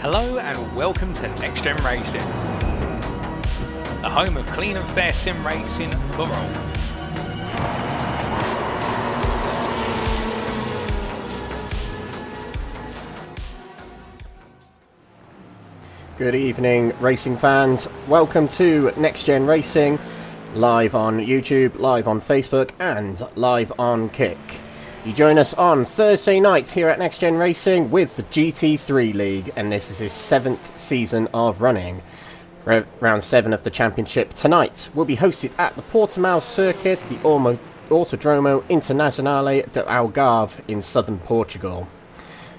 Hello and welcome to NXTGEN Racing, the home of clean and fair sim racing for all. Good evening, racing fans. Welcome to NXTGEN Racing, live on YouTube, live on Facebook, and live on Kick. You join us on Thursday nights here at NXTGEN Racing with the GT3 League, and this is his 7th season of running. Round 7 of the championship tonight will be hosted at the Portimão circuit, the Autódromo Internacional de Algarve in southern Portugal.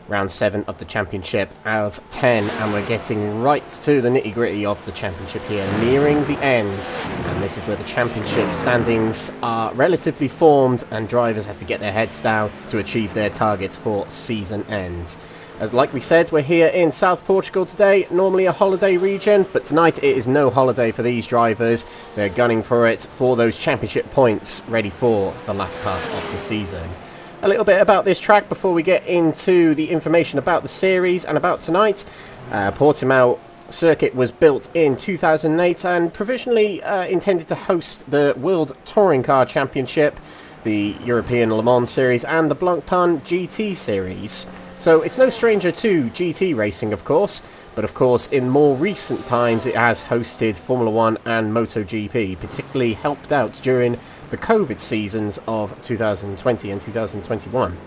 Round 7 of the championship out of 10, and we're getting right to the nitty gritty of the championship here, nearing the end. And this is where the championship standings are relatively formed and drivers have to get their heads down to achieve their targets for season end. Like we said, we're here in South Portugal today, normally a holiday region, but tonight it is no holiday for these drivers. They're gunning for it for those championship points, ready for the latter part of the season. A little bit about this track before we get into the information about the series and about tonight. Portimão circuit was built in 2008 and provisionally intended to host the World Touring Car Championship, the European Le Mans Series and the Blancpain GT Series. So it's no stranger to GT racing, of course, but of course in more recent times it has hosted Formula 1 and MotoGP, particularly helped out during the COVID seasons of 2020 and 2021.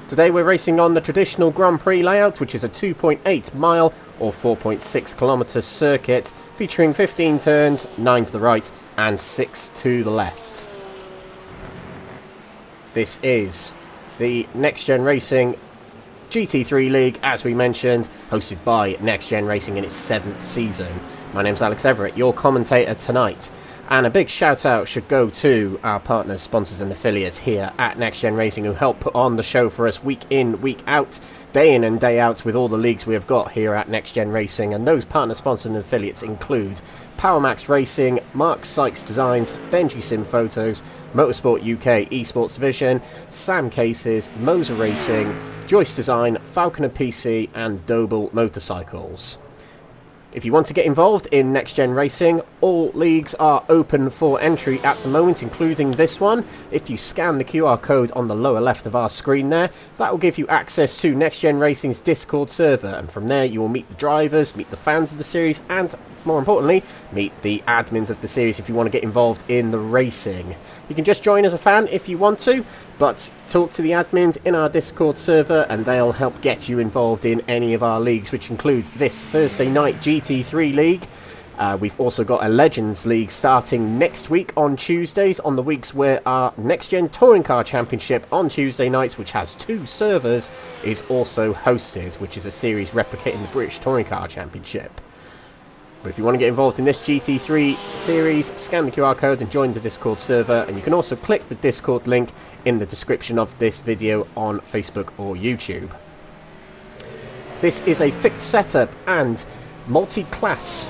Today we're racing on the traditional Grand Prix layout, which is a 2.8 mile or 4.6 kilometre circuit featuring 15 turns, 9 to the right and 6 to the left. This is the NXTGEN Racing GT3 League, as we mentioned, hosted by NXTGEN Racing in its 7th season. My name's Alex Everett, your commentator tonight. And a big shout out should go to our partners, sponsors and affiliates here at NXTGEN Racing who help put on the show for us week in, week out, day in and day out with all the leagues we have got here at NXTGEN Racing. And those partner sponsors and affiliates include PowerMax Racing, Mark Sykes Designs, Benji Sim Photos, Motorsport UK Esports Division, Sam Cases, Moser Racing, Joyce Design, Falconer PC and Doble Motorcycles. If you want to get involved in NXTGEN Racing, all leagues are open for entry at the moment, including this one. If you scan the QR code on the lower left of our screen there, that will give you access to NXTGEN Racing's Discord server, and from there you will meet the drivers, meet the fans of the series, and more importantly, meet the admins of the series if you want to get involved in the racing. You can just join as a fan if you want to, but talk to the admins in our Discord server and they'll help get you involved in any of our leagues, which include this Thursday night GT3 League. We've also got a Legends League starting next week on Tuesdays, on the weeks where our NXTGEN Touring Car Championship on Tuesday nights, which has 2 servers, is also hosted, which is a series replicating the British Touring Car Championship. But if you want to get involved in this GT3 series, scan the QR code and join the Discord server, and you can also click the Discord link in the description of this video on Facebook or YouTube. This is a fixed setup and multi-class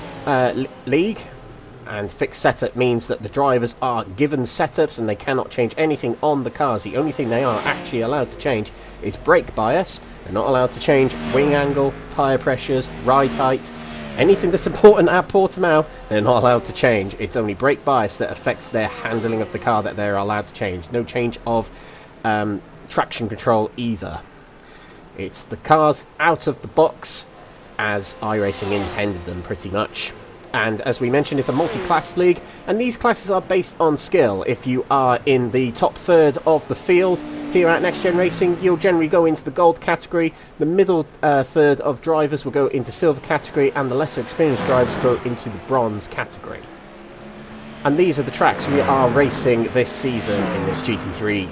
league, and fixed setup means that the drivers are given setups and they cannot change anything on the cars. The only thing they are actually allowed to change is brake bias. They're not allowed to change wing angle, tyre pressures, ride height. Anything that's important at Portimão, they're not allowed to change. It's only brake bias that affects their handling of the car that they're allowed to change. No change of traction control either. It's the cars out of the box as iRacing intended them, pretty much. And as we mentioned, it's a multi-class league, and these classes are based on skill. If you are in the top third of the field here at NXTGEN Racing, you'll generally go into the gold category. The middle third of drivers will go into silver category, and the lesser experienced drivers go into the bronze category. And these are the tracks we are racing this season in this GT3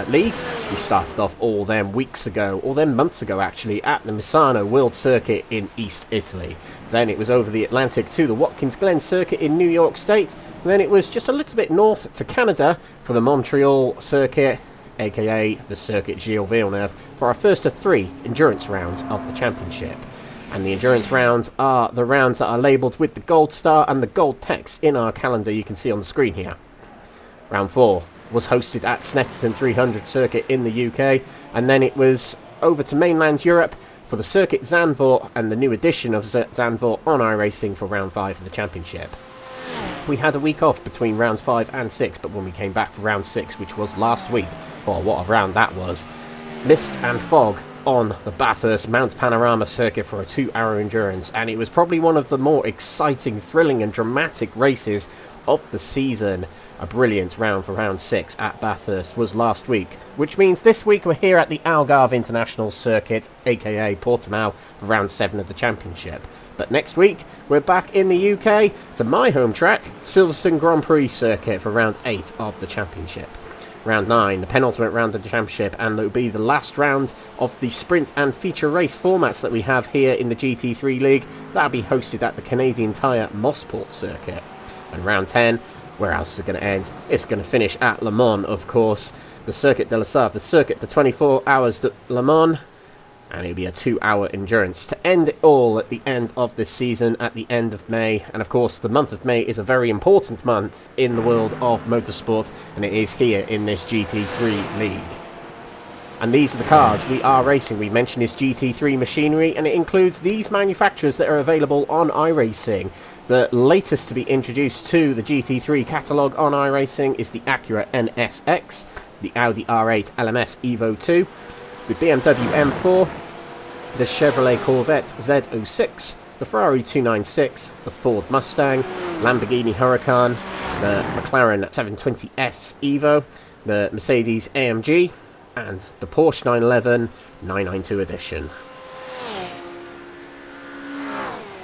league. We started off all them weeks ago, or them months ago actually, at the Misano World Circuit in East Italy. Then it was over the Atlantic to the Watkins Glen Circuit in New York State. And then it was just a little bit north to Canada for the Montreal Circuit, aka the Circuit Gilles Villeneuve, for our first of 3 endurance rounds of the championship. And the endurance rounds are the rounds that are labelled with the gold star and the gold text in our calendar you can see on the screen here. Round 4 was hosted at Snetterton 300 circuit in the UK, and then it was over to mainland Europe for the Circuit Zandvoort and the new edition of Zandvoort on iRacing for round 5 of the championship. We had a week off between rounds 5 and 6, but when we came back for round 6, which was last week, oh, what a round that was, mist and fog on the Bathurst Mount Panorama circuit for a 2-hour endurance, and it was probably one of the more exciting, thrilling and dramatic races of the season. A brilliant round for round 6 at Bathurst was last week, which means this week we're here at the Algarve International Circuit, aka Portimao, for round 7 of the championship. But next week we're back in the UK to my home track, Silverstone Grand Prix circuit, for round 8 of the championship. Round 9, the penultimate round of the championship, and it will be the last round of the sprint and feature race formats that we have here in the GT3 League. That'll be hosted at the Canadian Tire Mosport circuit. And round 10, where else is it going to end? It's going to finish at Le Mans, of course. The Circuit de la Sarthe, the circuit, the 24 hours de Le Mans. And it'll be a 2-hour endurance to end it all at the end of this season, at the end of May. And of course, the month of May is a very important month in the world of motorsport, and it is here in this GT3 League. And these are the cars we are racing. We mentioned this GT3 machinery, and it includes these manufacturers that are available on iRacing. The latest to be introduced to the GT3 catalogue on iRacing is the Acura NSX, the Audi R8 LMS Evo 2, the BMW M4, the Chevrolet Corvette Z06, the Ferrari 296, the Ford Mustang, Lamborghini Huracan, the McLaren 720S Evo, the Mercedes AMG, and the Porsche 911 992 edition.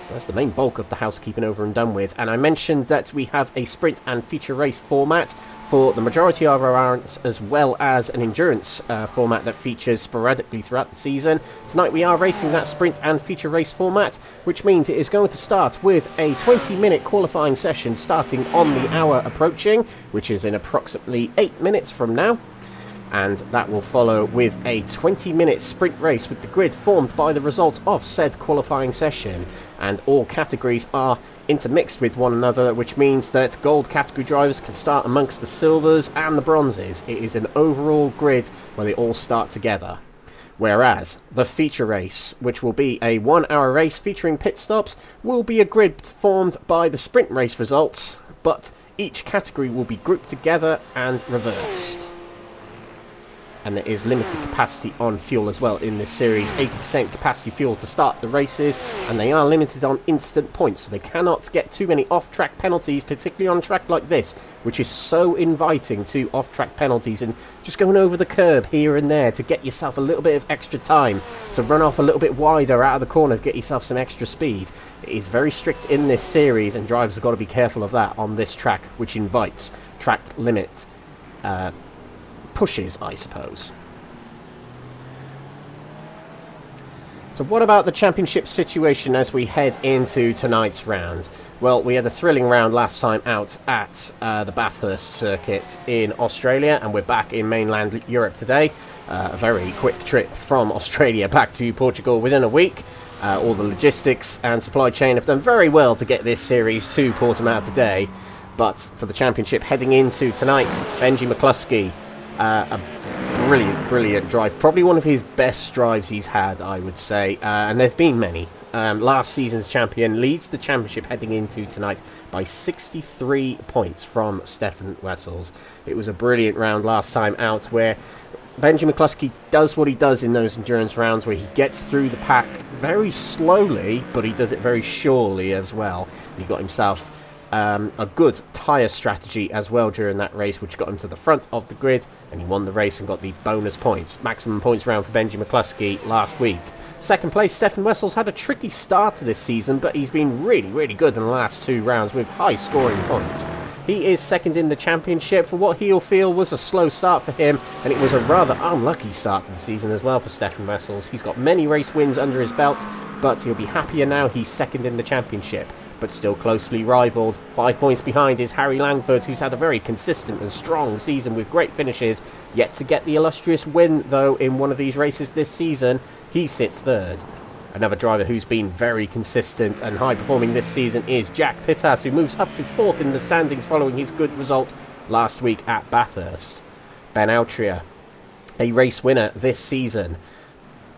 So that's the main bulk of the housekeeping over and done with. And I mentioned that we have a sprint and feature race format for the majority of our rounds, as well as an endurance format that features sporadically throughout the season. Tonight we are racing that sprint and feature race format, which means it is going to start with a 20-minute qualifying session starting on the hour approaching, which is in approximately 8 minutes from now. And that will follow with a 20-minute sprint race with the grid formed by the result of said qualifying session, and all categories are intermixed with one another, which means that gold category drivers can start amongst the silvers and the bronzes. It is an overall grid where they all start together. Whereas the feature race, which will be a 1-hour race featuring pit stops, will be a grid formed by the sprint race results, but each category will be grouped together and reversed. And there is limited capacity on fuel as well in this series, 80% capacity fuel to start the races, and they are limited on instant points, so they cannot get too many off-track penalties, particularly on a track like this, which is so inviting to off-track penalties and just going over the curb here and there to get yourself a little bit of extra time, to run off a little bit wider out of the corner to get yourself some extra speed. It is very strict in this series, and drivers have got to be careful of that on this track, which invites track limit pushes, I suppose. So what about the championship situation as we head into tonight's round? Well, we had a thrilling round last time out at the Bathurst circuit in Australia, and we're back in mainland Europe today. A very quick trip from Australia back to Portugal within a week. All the logistics and supply chain have done very well to get this series to Portimao today. But for the championship heading into tonight, Benji McCluskey, a brilliant drive, probably one of his best drives he's had, I would say, and there have been many. Last season's champion leads the championship heading into tonight by 63 points from Stefan Wessels. It was a brilliant round last time out where Benji McCluskey does what he does in those endurance rounds, where he gets through the pack very slowly, but he does it very surely as well. He got himself a good tyre strategy as well during that race, which got him to the front of the grid, and he won the race and got the bonus points. Maximum points round for Benji McCluskey last week. Second place, Stefan Wessels had a tricky start to this season, but he's been really good in the last 2 rounds with high scoring points. He is second in the championship for what he'll feel was a slow start for him, and it was a rather unlucky start to the season as well for Stefan Wessels. He's got many race wins under his belt, but he'll be happier now he's second in the championship, but still closely rivaled. 5 points behind is Harry Langford, who's had a very consistent and strong season with great finishes, yet to get the illustrious win though in one of these races this season. He sits third. Another driver who's been very consistent and high performing this season is Jack Pittas, who moves up to 4th in the standings following his good result last week at Bathurst. Ben Altria, a race winner this season,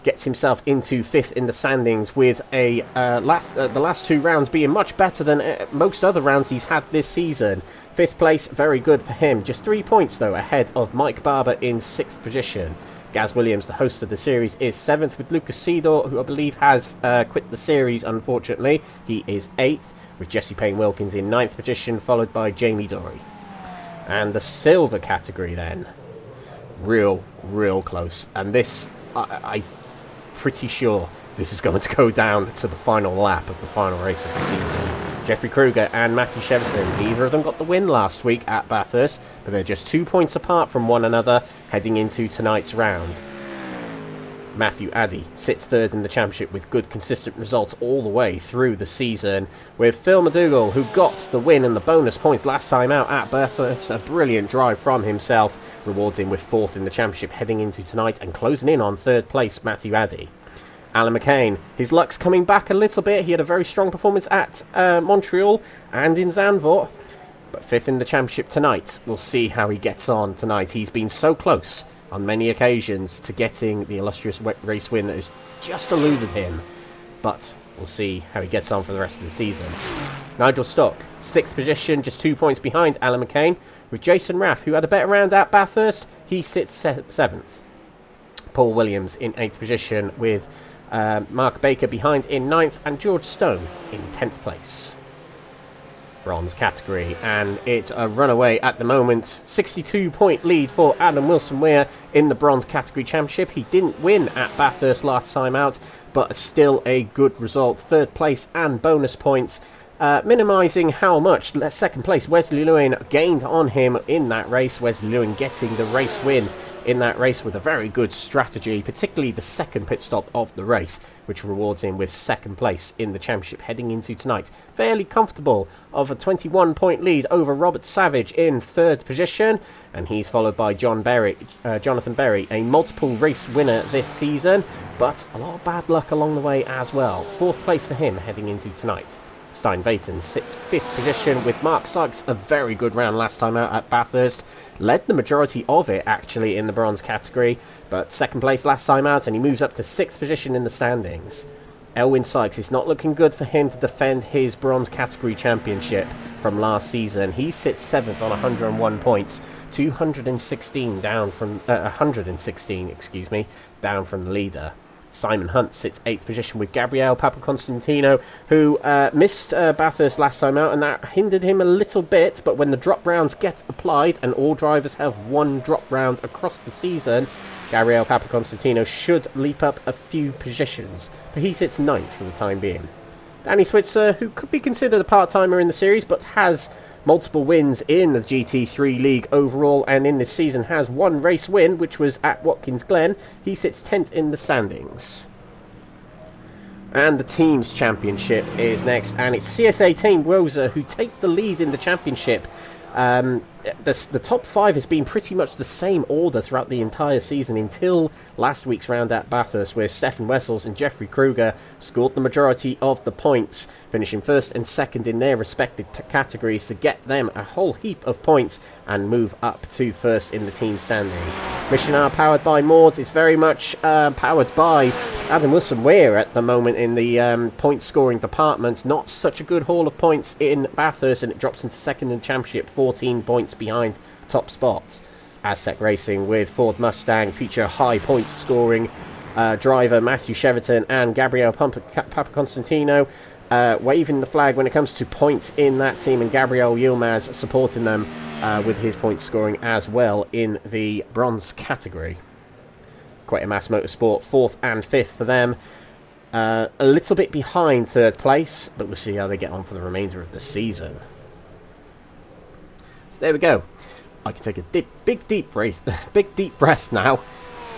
gets himself into 5th in the standings with the last 2 rounds being much better than most other rounds he's had this season. 5th place, very good for him. Just 3 points, though, ahead of Mike Barber in 6th position. Gaz Williams, the host of the series, is 7th with Lucas Seedor, who I believe has quit the series, unfortunately. He is 8th, with Jesse Payne-Wilkins in 9th position, followed by Jamie Dorey. And the silver category, then. Real close. And this, I'm pretty sure this is going to go down to the final lap of the final race of the season. Jeffrey Kruger and Matthew Cheverton, neither of them got the win last week at Bathurst, but they're just 2 points apart from one another heading into tonight's round. Matthew Addy sits 3rd in the championship with good consistent results all the way through the season, with Phil McDougall, who got the win and the bonus points last time out at Bathurst. A brilliant drive from himself rewards him with 4th in the championship heading into tonight, and closing in on 3rd place Matthew Addy. Alan McCain, his luck's coming back a little bit. He had a very strong performance at Montreal and in Zandvoort, but 5th in the championship tonight. We'll see how he gets on tonight. He's been so close on many occasions to getting the illustrious race win that has just eluded him, but we'll see how he gets on for the rest of the season. Nigel Stock, 6th position, just 2 points behind Alan McCain, with Jason Raff, who had a better round at Bathurst. He sits 7th. Paul Williams in 8th position, with Mark Baker behind in 9th, and George Stone in 10th place. Bronze category, and it's a runaway at the moment. 62-point lead for Adam Wilson-Weir in the bronze category championship. He didn't win at Bathurst last time out, but still a good result. 3rd place and bonus points, minimising how much 2nd place Wesley Lewin gained on him in that race. Wesley Lewin getting the race win in that race with a very good strategy, particularly the 2nd pit stop of the race, which rewards him with 2nd place in the championship heading into tonight. Fairly comfortable of a 21-point lead over Robert Savage in 3rd position, and he's followed by Jonathan Berry, a multiple race winner this season, but a lot of bad luck along the way as well. 4th place for him heading into tonight. Stein Vaten sits 5th position, with Mark Sykes, a very good round last time out at Bathurst. Led the majority of it, actually, in the bronze category, but 2nd place last time out, and he moves up to 6th position in the standings. Elwyn Sykes, is not looking good for him to defend his bronze category championship from last season. He sits 7th on 101 points, 116 down from down from the leader. Simon Hunt sits 8th position with Gabriele Papaconstantino, who missed Bathurst last time out, and that hindered him a little bit, but when the drop rounds get applied, and all drivers have one drop round across the season, Gabriele Papaconstantino should leap up a few positions, but he sits 9th for the time being. Danny Switzer, who could be considered a part-timer in the series, but has multiple wins in the GT3 League overall, and in this season has one race win, which was at Watkins Glen. He sits 10th in the standings. And the Teams Championship is next, and it's CSA Team Rosa who take the lead in the championship. The top 5 has been pretty much the same order throughout the entire season until last week's round at Bathurst, where Stefan Wessels and Jeffrey Kruger scored the majority of the points, finishing 1st and 2nd in their respective categories to get them a whole heap of points and move up to 1st in the team standings. Mission R, powered by Mords, is very much powered by Adam Wilson-Weir at the moment in the point scoring department. Not such a good haul of points in Bathurst, and it drops into 2nd in the championship, 14 points behind top spots. Aztec Racing with Ford Mustang feature high points scoring driver Matthew Cheverton and Gabriele Papaconstantino waving the flag when it comes to points in that team, and Gabriel Yilmaz supporting them with his points scoring as well in the bronze category. Quetemass Motorsport 4th and 5th for them. A little bit behind 3rd place, but we'll see how they get on for the remainder of the season. So there we go. I can take a big deep breath now.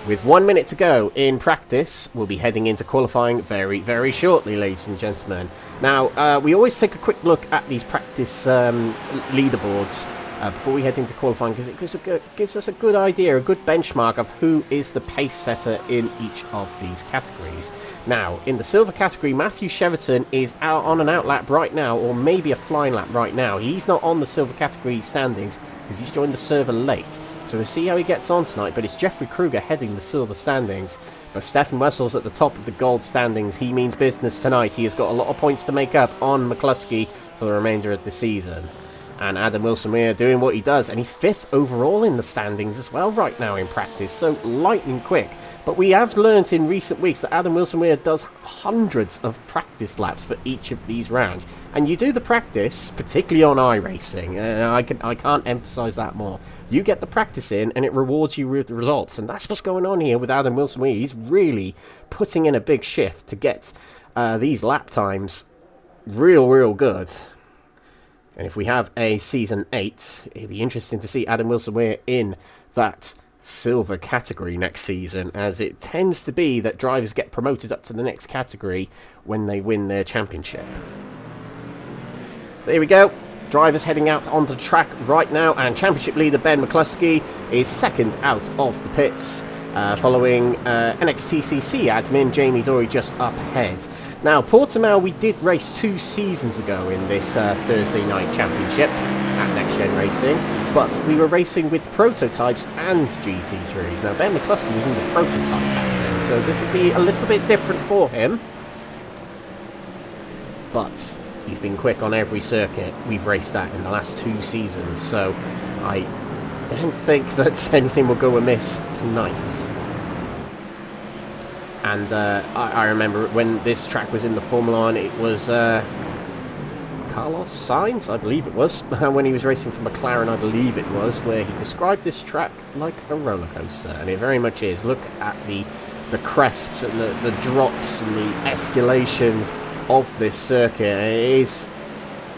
With 1 minute to go in practice, we'll be heading into qualifying very, very shortly, ladies and gentlemen. Now, we always take a quick look at these practice leaderboards before we head into qualifying, because it gives us a good idea, a good benchmark of who is the pace setter in each of these categories. Now, in the silver category, Matthew Cheverton is out on an out lap right now, or maybe a flying lap right now. He's not on the silver category standings because he's joined the server late. So we'll see how he gets on tonight, but it's Jeffrey Kruger heading the silver standings. But Stefan Wessel's at the top of the gold standings. He means business tonight. He has got a lot of points to make up on McCluskey for the remainder of the season. And Adam Wilson-Weir doing what he does, and he's 5th overall in the standings as well right now in practice, so lightning quick. But we have learnt in recent weeks that Adam Wilson-Weir does hundreds of practice laps for each of these rounds. And you do the practice, particularly on iRacing, I can't emphasise that more. You get the practice in, and it rewards you with the results, and that's what's going on here with Adam Wilson-Weir. He's really putting in a big shift to get these lap times real good. And if we have a Season 8, it'd be interesting to see Adam Wilson-Weir in that silver category next season, as it tends to be that drivers get promoted up to the next category when they win their championship. So here we go. Drivers heading out onto the track right now, and championship leader Ben McCluskey is 2nd out of the pits. Following NXTCC admin Jamie Dory just up ahead. Now, Portimao we did race 2 seasons ago in this Thursday night championship at NXTGEN Racing, but we were racing with prototypes and GT3s. Now, Ben McCluskey was in the prototype back then, so this would be a little bit different for him. But he's been quick on every circuit we've raced at in the last 2 seasons, so I don't think that anything will go amiss tonight. And I remember when this track was in the Formula 1, it was Carlos Sainz, I believe it was, when he was racing for McLaren, I believe it was, where he described this track like a roller coaster, and it very much is. Look at the crests and the drops and the escalations of this circuit.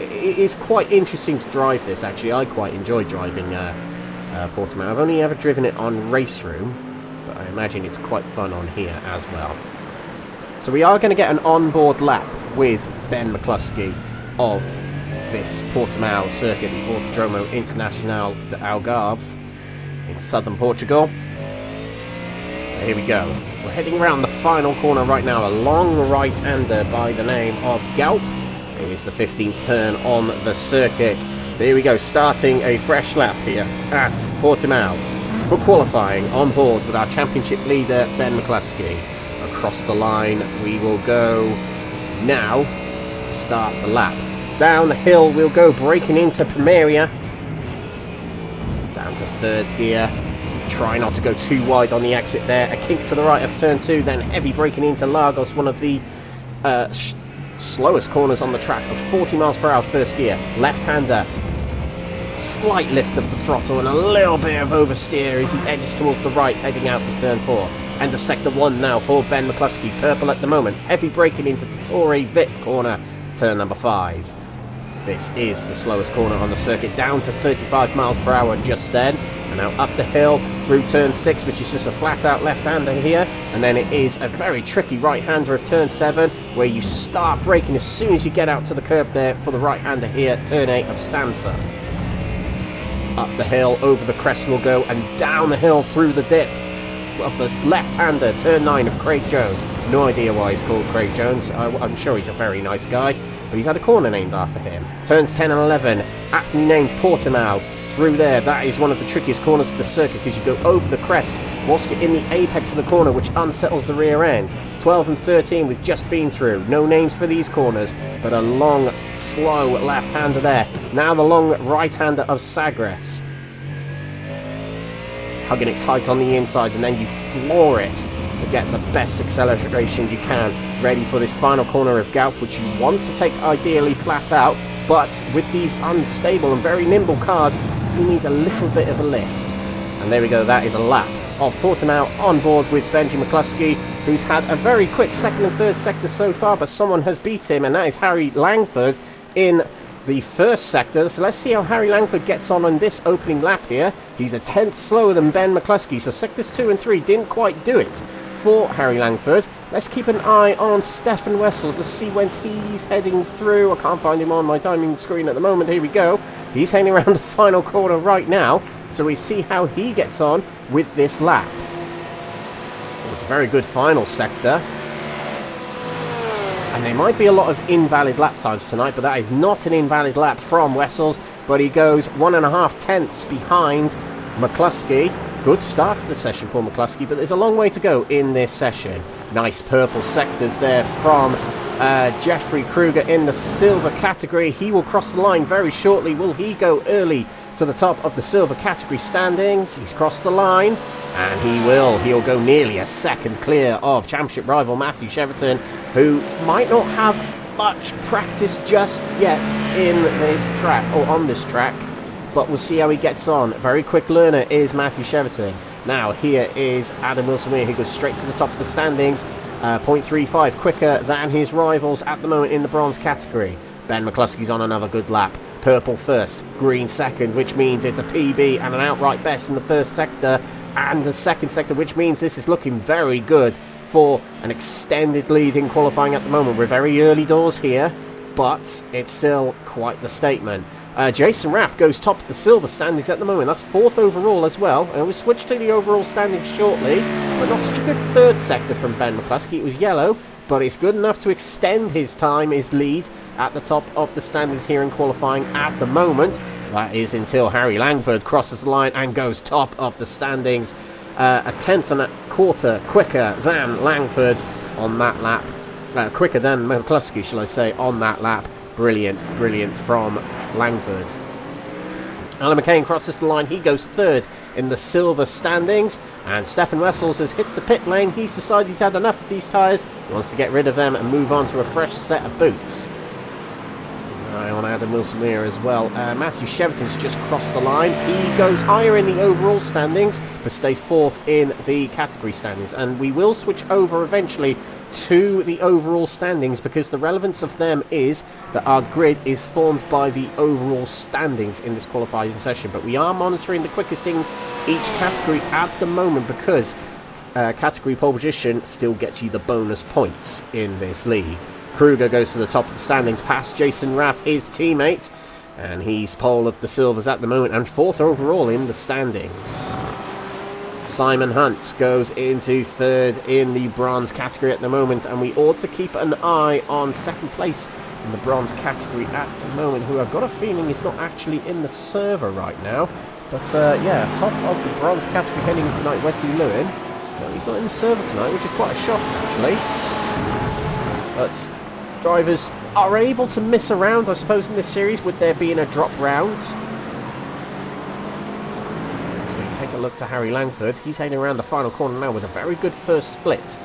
It is quite interesting to drive this, actually. I quite enjoy driving Portimao. I've only ever driven it on Race Room, but I imagine it's quite fun on here as well. So we are going to get an onboard lap with Ben McCluskey of this Portimao circuit, the Autódromo Internacional de Algarve in southern Portugal. So here we go. We're heading around the final corner right now, a long right-hander by the name of Galp. It is the 15th turn on the circuit. There we go, starting a fresh lap here at Portimao for qualifying on board with our championship leader Ben McCluskey. Across the line we will go now to start the lap. Down the hill we'll go, braking into Primeira. Down to 3rd gear. Try not to go too wide on the exit there. A kink to the right of turn 2, then heavy braking into Lagos, one of the slowest corners on the track of 40 miles per hour, 1st gear. Left-hander. Slight lift of the throttle and a little bit of oversteer as he edges towards the right, heading out to turn 4. End of sector 1 now for Ben McCluskey. Purple at the moment. Heavy braking into Torre Vip corner, turn number 5. This is the slowest corner on the circuit, down to 35 miles per hour just then. And now up the hill through turn 6, which is just a flat-out left-hander here. And then it is a very tricky right-hander of turn 7, where you start braking as soon as you get out to the curb there for the right-hander here, turn 8 of Samsung. Up the hill, over the crest we'll go, and down the hill through the dip of the left-hander, turn 9 of Craig Jones. No idea why he's called Craig Jones. I'm sure he's a very nice guy, but he's had a corner named after him. Turns 10 and 11, aptly named Portimao. Through there, that is one of the trickiest corners of the circuit, because you go over the crest whilst you're in the apex of the corner, which unsettles the rear end. 12 and 13 we've just been through. No names for these corners, but a long, slow left-hander there. Now the long right-hander of Sagres. Hugging it tight on the inside, and then you floor it to get the best acceleration you can. Ready for this final corner of Galp, which you want to take ideally flat out, but with these unstable and very nimble cars, you need a little bit of a lift. And there we go, that is a lap of Portimao on board with Benji McCluskey, who's had a very quick 2nd and 3rd sector so far, but someone has beat him, and that is Harry Langford in the 1st sector. So let's see how Harry Langford gets on this opening lap here. He's a 10th slower than Ben McCluskey, so sectors 2 and 3 didn't quite do it for Harry Langford. Let's keep an eye on Stefan Wessels to see when he's heading through. I can't find him on my timing screen at the moment. Here we go. He's heading around the final corner right now, so we see how he gets on with this lap. It's a very good final sector. And there might be a lot of invalid lap times tonight, but that is not an invalid lap from Wessels. But he goes 1.5 tenths behind McCluskey. Good start to the session for McCluskey, but there's a long way to go in this session. Nice purple sectors there from Jeffrey Kruger in the silver category. He will cross the line very shortly. Will he go early to the top of the silver category standings? He's crossed the line, and he will. He'll go nearly a second clear of championship rival Matthew Cheverton, who might not have much practice just yet in this track, or on this track. But we'll see how he gets on. Very quick learner is Matthew Cheverton. Now here is Adam Wilson-Weir, who goes straight to the top of the standings. 0.35 quicker than his rivals at the moment in the bronze category. Ben McCluskey's on another good lap. Purple first, green second, which means it's a PB and an outright best in the first sector and the second sector, which means this is looking very good for an extended lead in qualifying at the moment. We're very early doors here, but it's still quite the statement. Jason Raff goes top of the silver standings at the moment. That's 4th overall as well. And we'll switch to the overall standings shortly, but not such a good third sector from Ben McCluskey. It was yellow, but it's good enough to extend his lead at the top of the standings here in qualifying at the moment. That is until Harry Langford crosses the line and goes top of the standings. A tenth and a quarter quicker than Langford on that lap. Quicker than McCluskey, shall I say, on that lap. Brilliant, brilliant from Langford. Alan McCain crosses the line. He goes 3rd in the silver standings. And Stefan Wessels has hit the pit lane. He's decided he's had enough of these tyres. He wants to get rid of them and move on to a fresh set of boots. Let's keep an eye on Adam Wilson-Weir as well. Matthew Cheverton's just crossed the line. He goes higher in the overall standings, but stays 4th in the category standings. And we will switch over eventually to the overall standings, because the relevance of them is that our grid is formed by the overall standings in this qualifying session. But we are monitoring the quickest in each category at the moment, because category pole position still gets you the bonus points in this league. Kruger goes to the top of the standings past Jason Raff, his teammate, and he's pole of the silvers at the moment and 4th overall in the standings. Simon Hunt goes into 3rd in the bronze category at the moment, and we ought to keep an eye on 2nd place in the bronze category at the moment, who I've got a feeling is not actually in the server right now. But yeah, top of the bronze category heading tonight, Wesley Lewin. No, he's not in the server tonight, which is quite a shock actually. But drivers are able to miss around, I suppose, in this series, with there being a drop round. Take a look to Harry Langford. He's heading around the final corner now with a very good first split.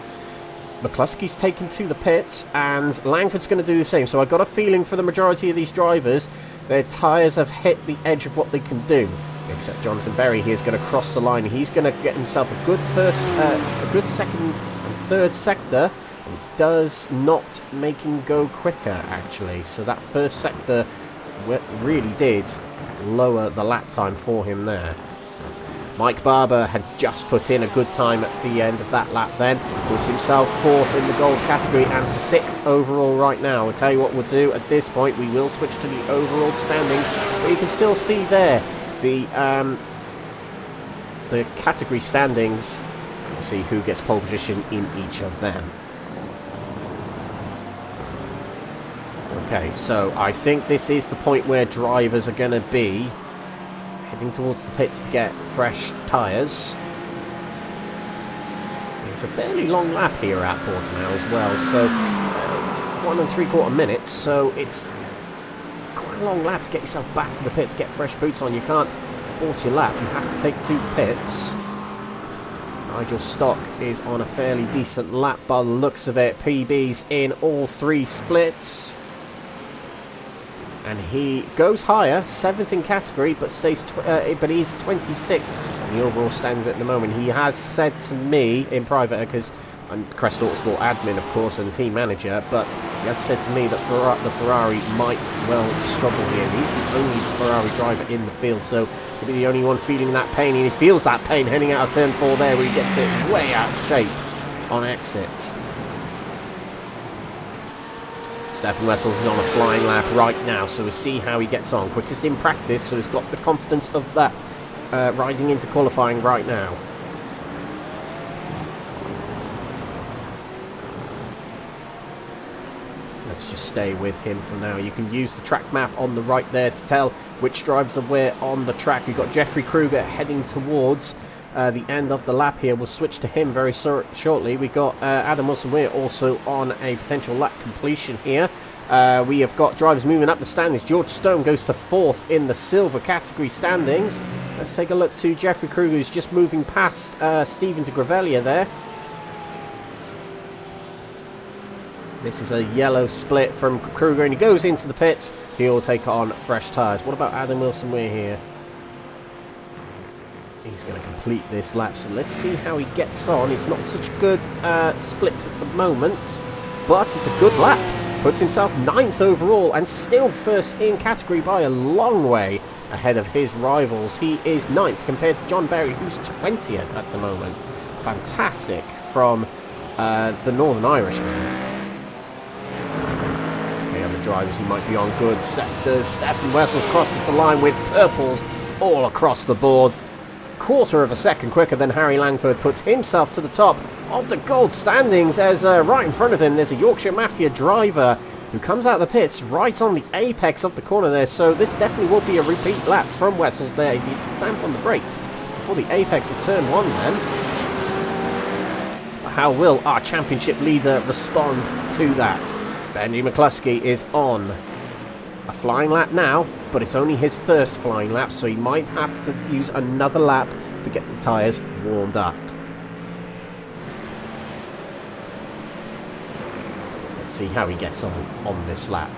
McCluskey's taken to the pits, and Langford's going to do the same. So I got a feeling for the majority of these drivers, their tyres have hit the edge of what they can do. Except Jonathan Berry, he is going to cross the line. He's going to get himself a good second and third sector. It does not make him go quicker, actually. So that first sector really did lower the lap time for him there. Mike Barber had just put in a good time at the end of that lap then. Puts himself 4th in the gold category and 6th overall right now. I'll tell you what we'll do at this point. We will switch to the overall standings. But you can still see there the category standings to see who gets pole position in each of them. Okay, so I think this is the point where drivers are going to be heading towards the pits to get fresh tyres. It's a fairly long lap here at Portimao as well, so 1 3/4 minutes, so it's quite a long lap to get yourself back to the pits, get fresh boots on. You can't abort your lap, you have to take to the pits. Nigel Stock is on a fairly decent lap by the looks of it. PBs in all 3 splits. And he goes higher, 7th in category, but stays. But he's 26th in the overall standings at the moment. He has said to me in private, because I'm Crest Autosport admin, of course, and team manager, but he has said to me that the Ferrari might well struggle here. He's the only Ferrari driver in the field, so he'll be the only one feeling that pain. And he feels that pain heading out of turn 4 there, where he gets it way out of shape. on exit. Stefan Wessels is on a flying lap right now, so we'll see how he gets on. Quickest in practice, so he's got the confidence of that riding into qualifying right now. Let's just stay with him for now. You can use the track map on the right there to tell which drivers are where on the track. We've got Jeffrey Kruger heading towards the end of the lap here. We'll switch to him very shortly. We've got Adam Wilson-Weir also on a potential lap completion here. We have got drivers moving up the standings. George Stone goes to 4th in the silver category standings. Let's take a look to Jeffrey Kruger, who's just moving past Stephen de Gravelia there. This is a yellow split from Kruger, and he goes into the pits. He'll take on fresh tyres. What about Adam Wilson-Weir here? He's going to complete this lap, so let's see how he gets on. It's not such good splits at the moment, but it's a good lap. Puts himself 9th overall and still first in category by a long way ahead of his rivals. He is 9th compared to John Berry, who's 20th at the moment. Fantastic from the Northern Irishman. Drivers who might be on good sectors. Stefan Wessels crosses the line with purples all across the board. Quarter of a second quicker than Harry Langford, puts himself to the top of the gold standings as right in front of him there's a Yorkshire Mafia driver who comes out of the pits right on the apex of the corner there. So this definitely will be a repeat lap from Wessels there as he stamp on the brakes before the apex of turn 1 then. But how will our championship leader respond to that? Benji McCluskey is on a flying lap now, but it's only his first flying lap, so he might have to use another lap to get the tyres warmed up. Let's see how he gets on this lap.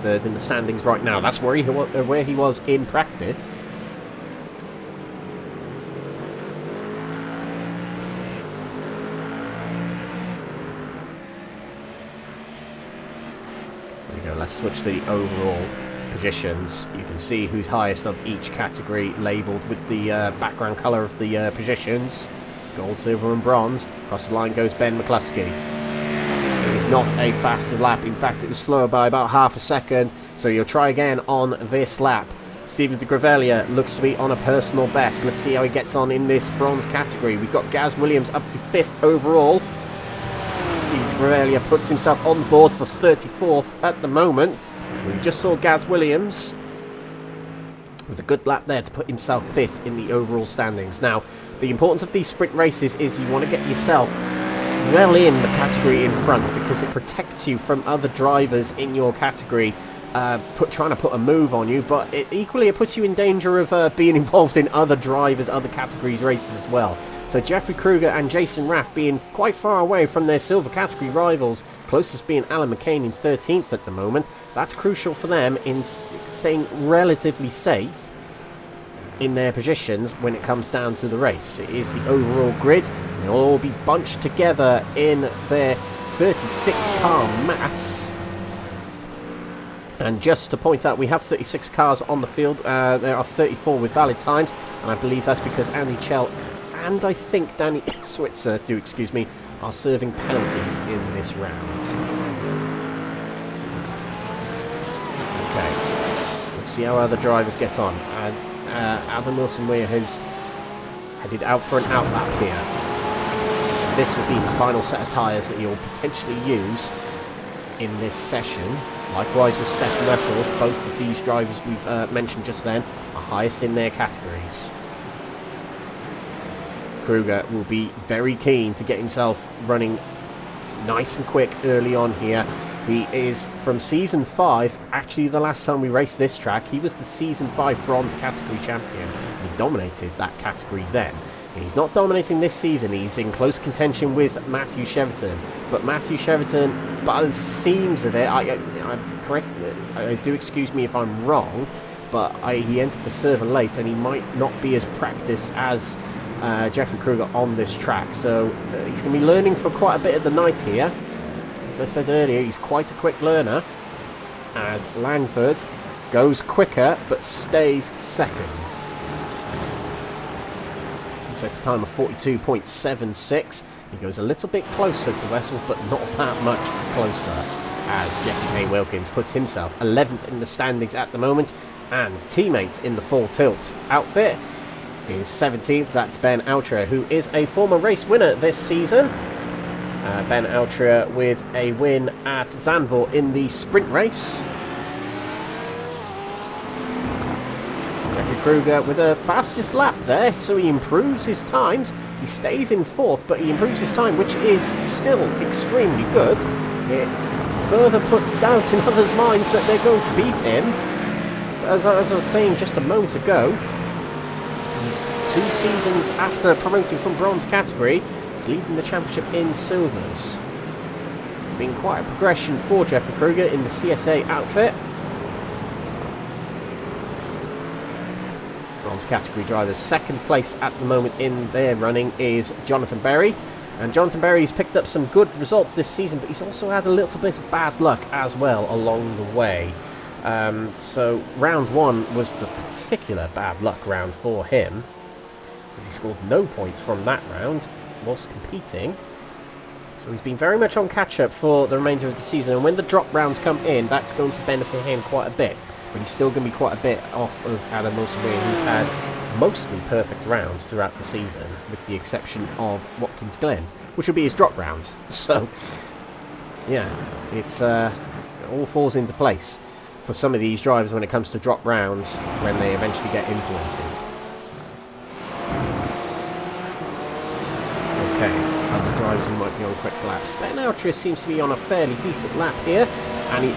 3rd in the standings right now. That's where he was in practice. Let's switch to the overall positions. You can see who's highest of each category labelled with the background colour of the positions. Gold, silver and bronze. Across the line goes Ben McCluskey. It is not a faster lap. In fact, it was slower by about half a second. So you'll try again on this lap. Stephen de Gravelia looks to be on a personal best. Let's see how he gets on in this bronze category. We've got Gaz Williams up to 5th overall. Steve de Gravelia puts himself on the board for 34th at the moment. We just saw Gaz Williams with a good lap there to put himself 5th in the overall standings. Now, the importance of these sprint races is you want to get yourself well in the category in front because it protects you from other drivers in your category trying to put a move on you, but equally it puts you in danger of being involved in other drivers, other categories races as well. So Jeffrey Kruger and Jason Raff being quite far away from their silver category rivals, closest being Alan McCain in 13th at the moment. That's crucial for them in staying relatively safe in their positions when it comes down to the race. It is the overall grid, and they'll all be bunched together in their 36 car mass. And just to point out, we have 36 cars on the field. There are 34 with valid times, and I believe that's because Andy Chell and I think Danny Switzer, are serving penalties in this round. Okay, let's see how other drivers get on. Adam Wilson-Weir has headed out for an outlap here. This will be his final set of tyres that he'll potentially use in this session. Likewise with Stefan Wessels, both of these drivers we've mentioned just then are highest in their categories. Kruger will be very keen to get himself running nice and quick early on here. He is from Season 5, actually the last time we raced this track, he was the Season 5 Bronze category champion. He dominated that category then. He's not dominating this season. He's in close contention with Matthew Cheverton. But Matthew Cheverton, by the seams of it, I'm correct. Do excuse me if I'm wrong, but he entered the server late and he might not be as practiced as Jeffrey Kruger on this track. So he's going to be learning for quite a bit of the night here. As I said earlier, he's quite a quick learner. As Langford goes quicker but stays second. Sets a time of 42.76. He goes a little bit closer to Wessels, but not that much closer, as Jesse Payne-Wilkins puts himself 11th in the standings at the moment, and teammate in the Full Tilt outfit is 17th. That's Ben Altria, who is a former race winner this season. Ben Altria with a win at Zandvoort in the sprint race. Jeffrey Kruger with a fastest lap there, so he improves his times. He stays in 4th, but he improves his time, which is still extremely good. It further puts doubt in others' minds that they're going to beat him. But as I was saying just a moment ago, he's 2 seasons after promoting from bronze category. He's leading the championship in silvers. It's been quite a progression for Jeffrey Kruger in the CSA outfit. Bronze category drivers, 2nd place at the moment in their running is Jonathan Berry. And Jonathan Berry's picked up some good results this season, but he's also had a little bit of bad luck as well along the way. So round 1 was the particular bad luck round for him, because he scored no points from that round whilst competing. So he's been very much on catch-up for the remainder of the season, and when the drop rounds come in, that's going to benefit him quite a bit. But he's still going to be quite a bit off of Adam Wilson-Weir, who's had mostly perfect rounds throughout the season, with the exception of Watkins Glen, which will be his drop round. So, yeah, it's it all falls into place for some of these drivers when it comes to drop rounds when they eventually get implemented. Okay, other drivers who might be on quick laps. Ben Altria seems to be on a fairly decent lap here, and he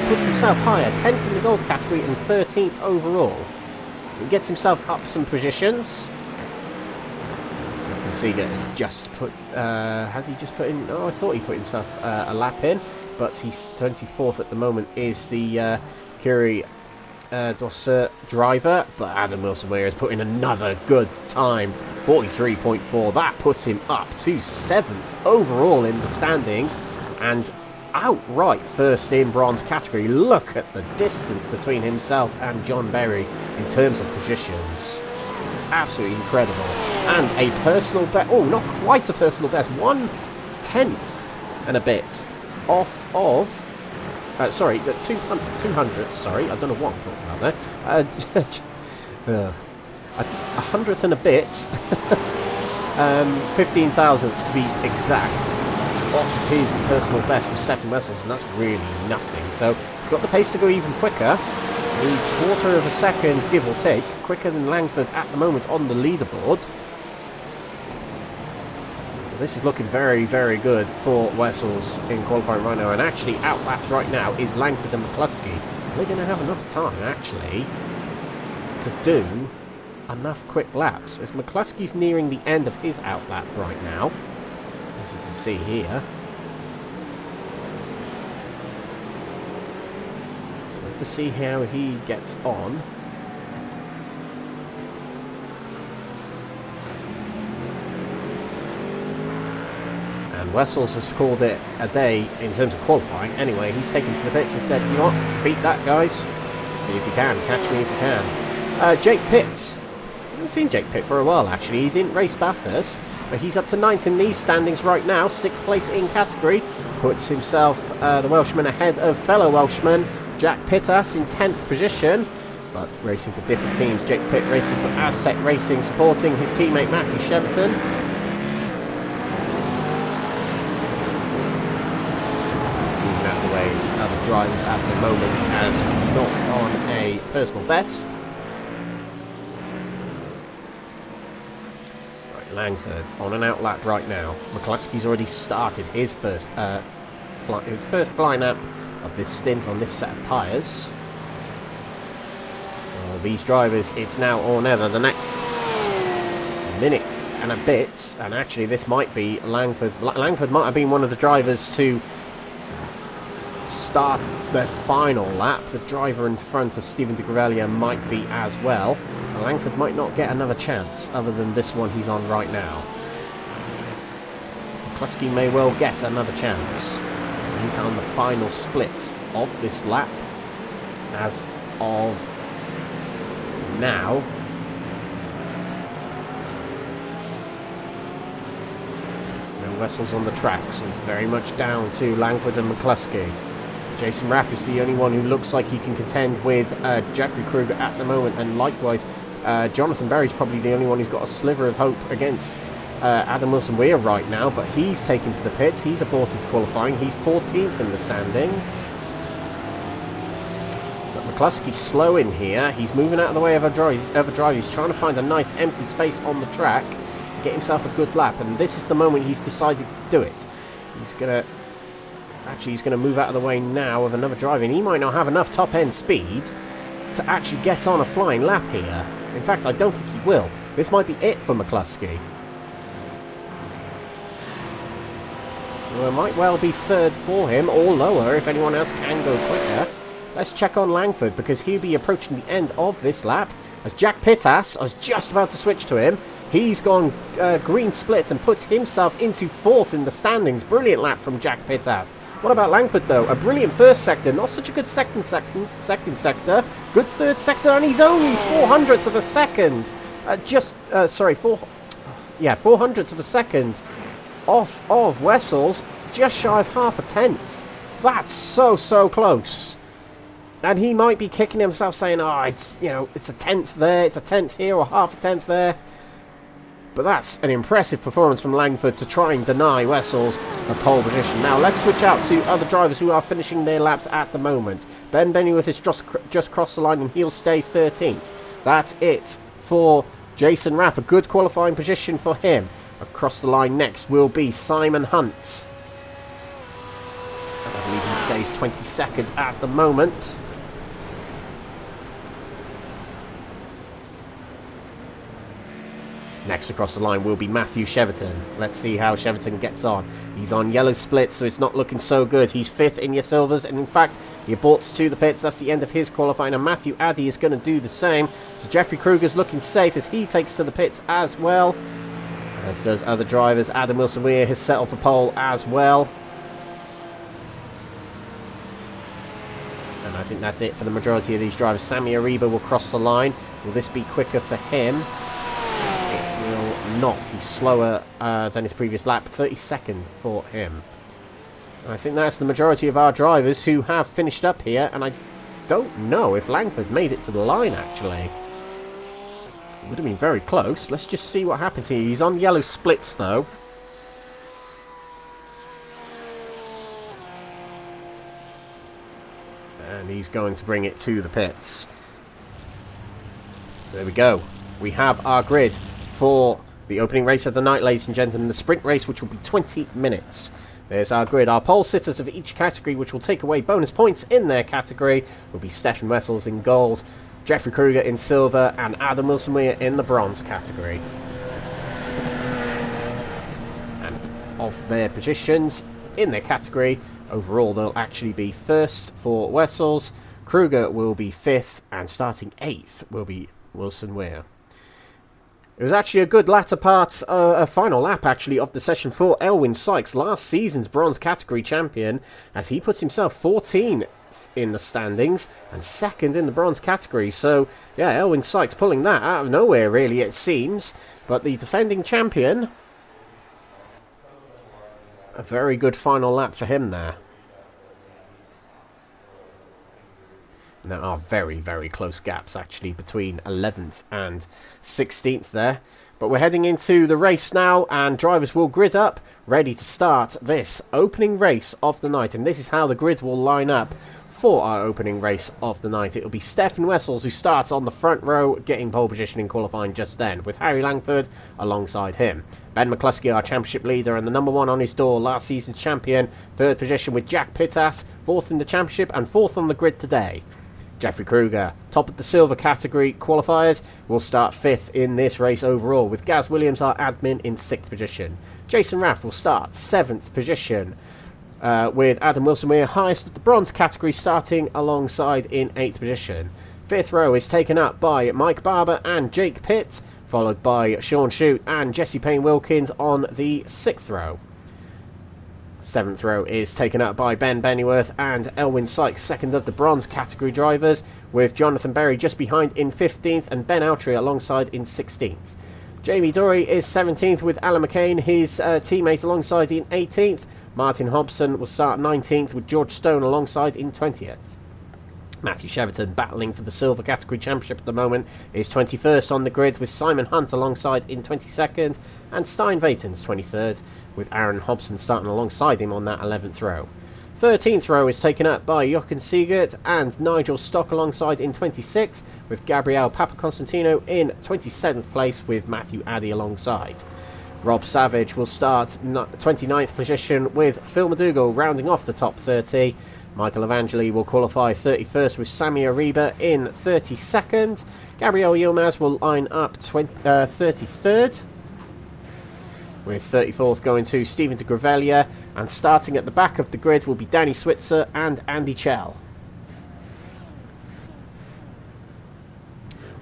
puts himself higher, 10th in the gold category and 13th overall. So he gets himself up some positions. You can see that he's just put, has he just put in, oh I thought he put himself a lap in, but he's 24th at the moment is the Curie Dossert driver, but Adam Wilson-Weir has put in another good time, 43.4. That puts him up to 7th overall in the standings, and outright first in bronze category. Look at the distance between himself and John Berry in terms of positions. It's absolutely incredible. And a personal best, oh, not quite a personal best, 1/10 and a bit off of, sorry, the 200th, sorry, I don't know what I'm talking about there. 100th and a bit, 15 thousandths to be exact, off his personal best with Stefan Wessels, and that's really nothing. So he's got the pace to go even quicker. He's 1/4 of a second, give or take, quicker than Langford at the moment on the leaderboard. So this is looking very, very good for Wessels in qualifying right now, and actually outlapped right now is Langford and McCluskey. They're going to have enough time, actually, to do enough quick laps, as McCluskey's nearing the end of his outlap right now, as you can see here. So we have to see how he gets on. And Wessels has called it a day in terms of qualifying. Anyway, he's taken to the pits and said, you know what, beat that, guys. See if you can, catch me if you can. Jake Pitts. I haven't seen Jake Pitt for a while, actually. He didn't race Bathurst, but he's up to 9th in these standings right now, 6th place in category. Puts himself, the Welshman, ahead of fellow Welshman Jack Pittas in 10th position, but racing for different teams. Jake Pitt racing for Aztec Racing, supporting his teammate Matthew Cheverton. He's moving out of the way of other drivers at the moment, as he's not on a personal best. Langford on an outlap right now. McCluskey's already started his first flying lap of this stint on this set of tyres. So these drivers, it's now or never. The next minute and a bit, and actually this might be Langford. Langford might have been one of the drivers to start their final lap. The driver in front of Stephen de Grevelier might be as well. But Langford might not get another chance other than this one he's on right now. McCluskey may well get another chance. He's on the final split of this lap as of now. Now Wessels on the track, so it's very much down to Langford and McCluskey. Jason Raff is the only one who looks like he can contend with Jeffrey Kruger at the moment, and likewise Jonathan Berry's probably the only one who's got a sliver of hope against Adam Wilson-Weir right now, but he's taken to the pits. He's aborted qualifying. He's 14th in the standings. But McCluskey's slow in here. He's moving out of the way of a driver. He's trying to find a nice empty space on the track to get himself a good lap, and this is the moment he's decided to do it. He's going to move out of the way now of another driver, and he might not have enough top-end speed to actually get on a flying lap here. In fact, I don't think he will. This might be it for McCluskey. So it might well be third for him, or lower if anyone else can go quicker. Let's check on Langford, because he'll be approaching the end of this lap. As Jack Pittas, I was just about to switch to him. He's gone green splits and puts himself into 4th in the standings. Brilliant lap from Jack Pittas. What about Langford, though? A brilliant first sector. Not such a good second sector. Good third sector, and he's only 400ths of a second. 400ths of a second off of Wessels. Just shy of half a tenth. That's so close. And he might be kicking himself saying, oh, it's a tenth there, it's a tenth here, or half a tenth there. But that's an impressive performance from Langford to try and deny Wessels the pole position. Now, let's switch out to other drivers who are finishing their laps at the moment. Ben Bennyworth has just crossed the line, and he'll stay 13th. That's it for Jason Raff. A good qualifying position for him. Across the line next will be Simon Hunt. I believe he stays 22nd at the moment. Next across the line will be Matthew Cheverton. Let's see how Cheverton gets on. He's on yellow split, so it's not looking so good. He's 5th in your silvers, and in fact, he aborts to the pits. That's the end of his qualifying, and Matthew Addy is going to do the same. So Jeffrey Kruger's looking safe as he takes to the pits as well. As does other drivers. Adam Wilson-Weir has settled for pole as well. And I think that's it for the majority of these drivers. Sammy Ariba will cross the line. Will this be quicker for him? Not. He's slower than his previous lap. 32nd for him. And I think that's the majority of our drivers who have finished up here, and I don't know if Langford made it to the line, actually. It would have been very close. Let's just see what happens here. He's on yellow splits, though. And he's going to bring it to the pits. So there we go. We have our grid for the opening race of the night, ladies and gentlemen. The sprint race, which will be 20 minutes. There's our grid. Our pole sitters of each category, which will take away bonus points in their category, will be Stefan Wessels in gold, Jeffrey Kruger in silver, and Adam Wilson-Weir in the bronze category. And of their positions in their category, overall they'll actually be 1st for Wessels, Kruger will be 5th, and starting 8th will be Wilson-Weir. It was actually a good latter part, a final lap actually of the session for Elwyn Sykes, last season's bronze category champion, as he puts himself 14th in the standings and 2nd in the bronze category. So yeah, Elwyn Sykes pulling that out of nowhere, really, it seems. But the defending champion, a very good final lap for him there. And there are very close gaps, actually, between 11th and 16th there. But we're heading into the race now, and drivers will grid up, ready to start this opening race of the night. And this is how the grid will line up for our opening race of the night. It will be Stefan Wessels who starts on the front row, getting pole position in qualifying just then, with Harry Langford alongside him. Ben McCluskey, our championship leader, and the number 1 on his door, last season's champion. 3rd position with Jack Pittas, 4th in the championship and 4th on the grid today. Jeffrey Kruger, top of the silver category qualifiers, will start 5th in this race overall, with Gaz Williams, our admin, in 6th position. Jason Raff will start 7th position, with Adam Wilson-Weir highest of the bronze category, starting alongside in 8th position. 5th row is taken up by Mike Barber and Jake Pitt, followed by Sean Shute and Jesse Payne-Wilkins on the 6th row. 7th row is taken up by Ben Bennyworth and Elwyn Sykes, 2nd of the bronze category drivers, with Jonathan Berry just behind in 15th and Ben Outry alongside in 16th. Jamie Dory is 17th with Alan McCain, his teammate, alongside in 18th. Martin Hobson will start 19th with George Stone alongside in 20th. Matthew Cheverton, battling for the silver category championship at the moment, is 21st on the grid with Simon Hunt alongside in 22nd, and Stein Vaitens 23rd with Aaron Hobson starting alongside him on that 11th row. 13th row is taken up by Jochen Siegert and Nigel Stock alongside in 26th, with Gabriel Papaconstantino in 27th place with Matthew Addy alongside. Rob Savage will start 29th position with Phil McDougall rounding off the top 30. Michael Evangeli will qualify 31st with Sami Ariba in 32nd. Gabriel Yilmaz will line up 33rd. With 34th going to Stephen de Gravelia, and starting at the back of the grid will be Danny Switzer and Andy Chell.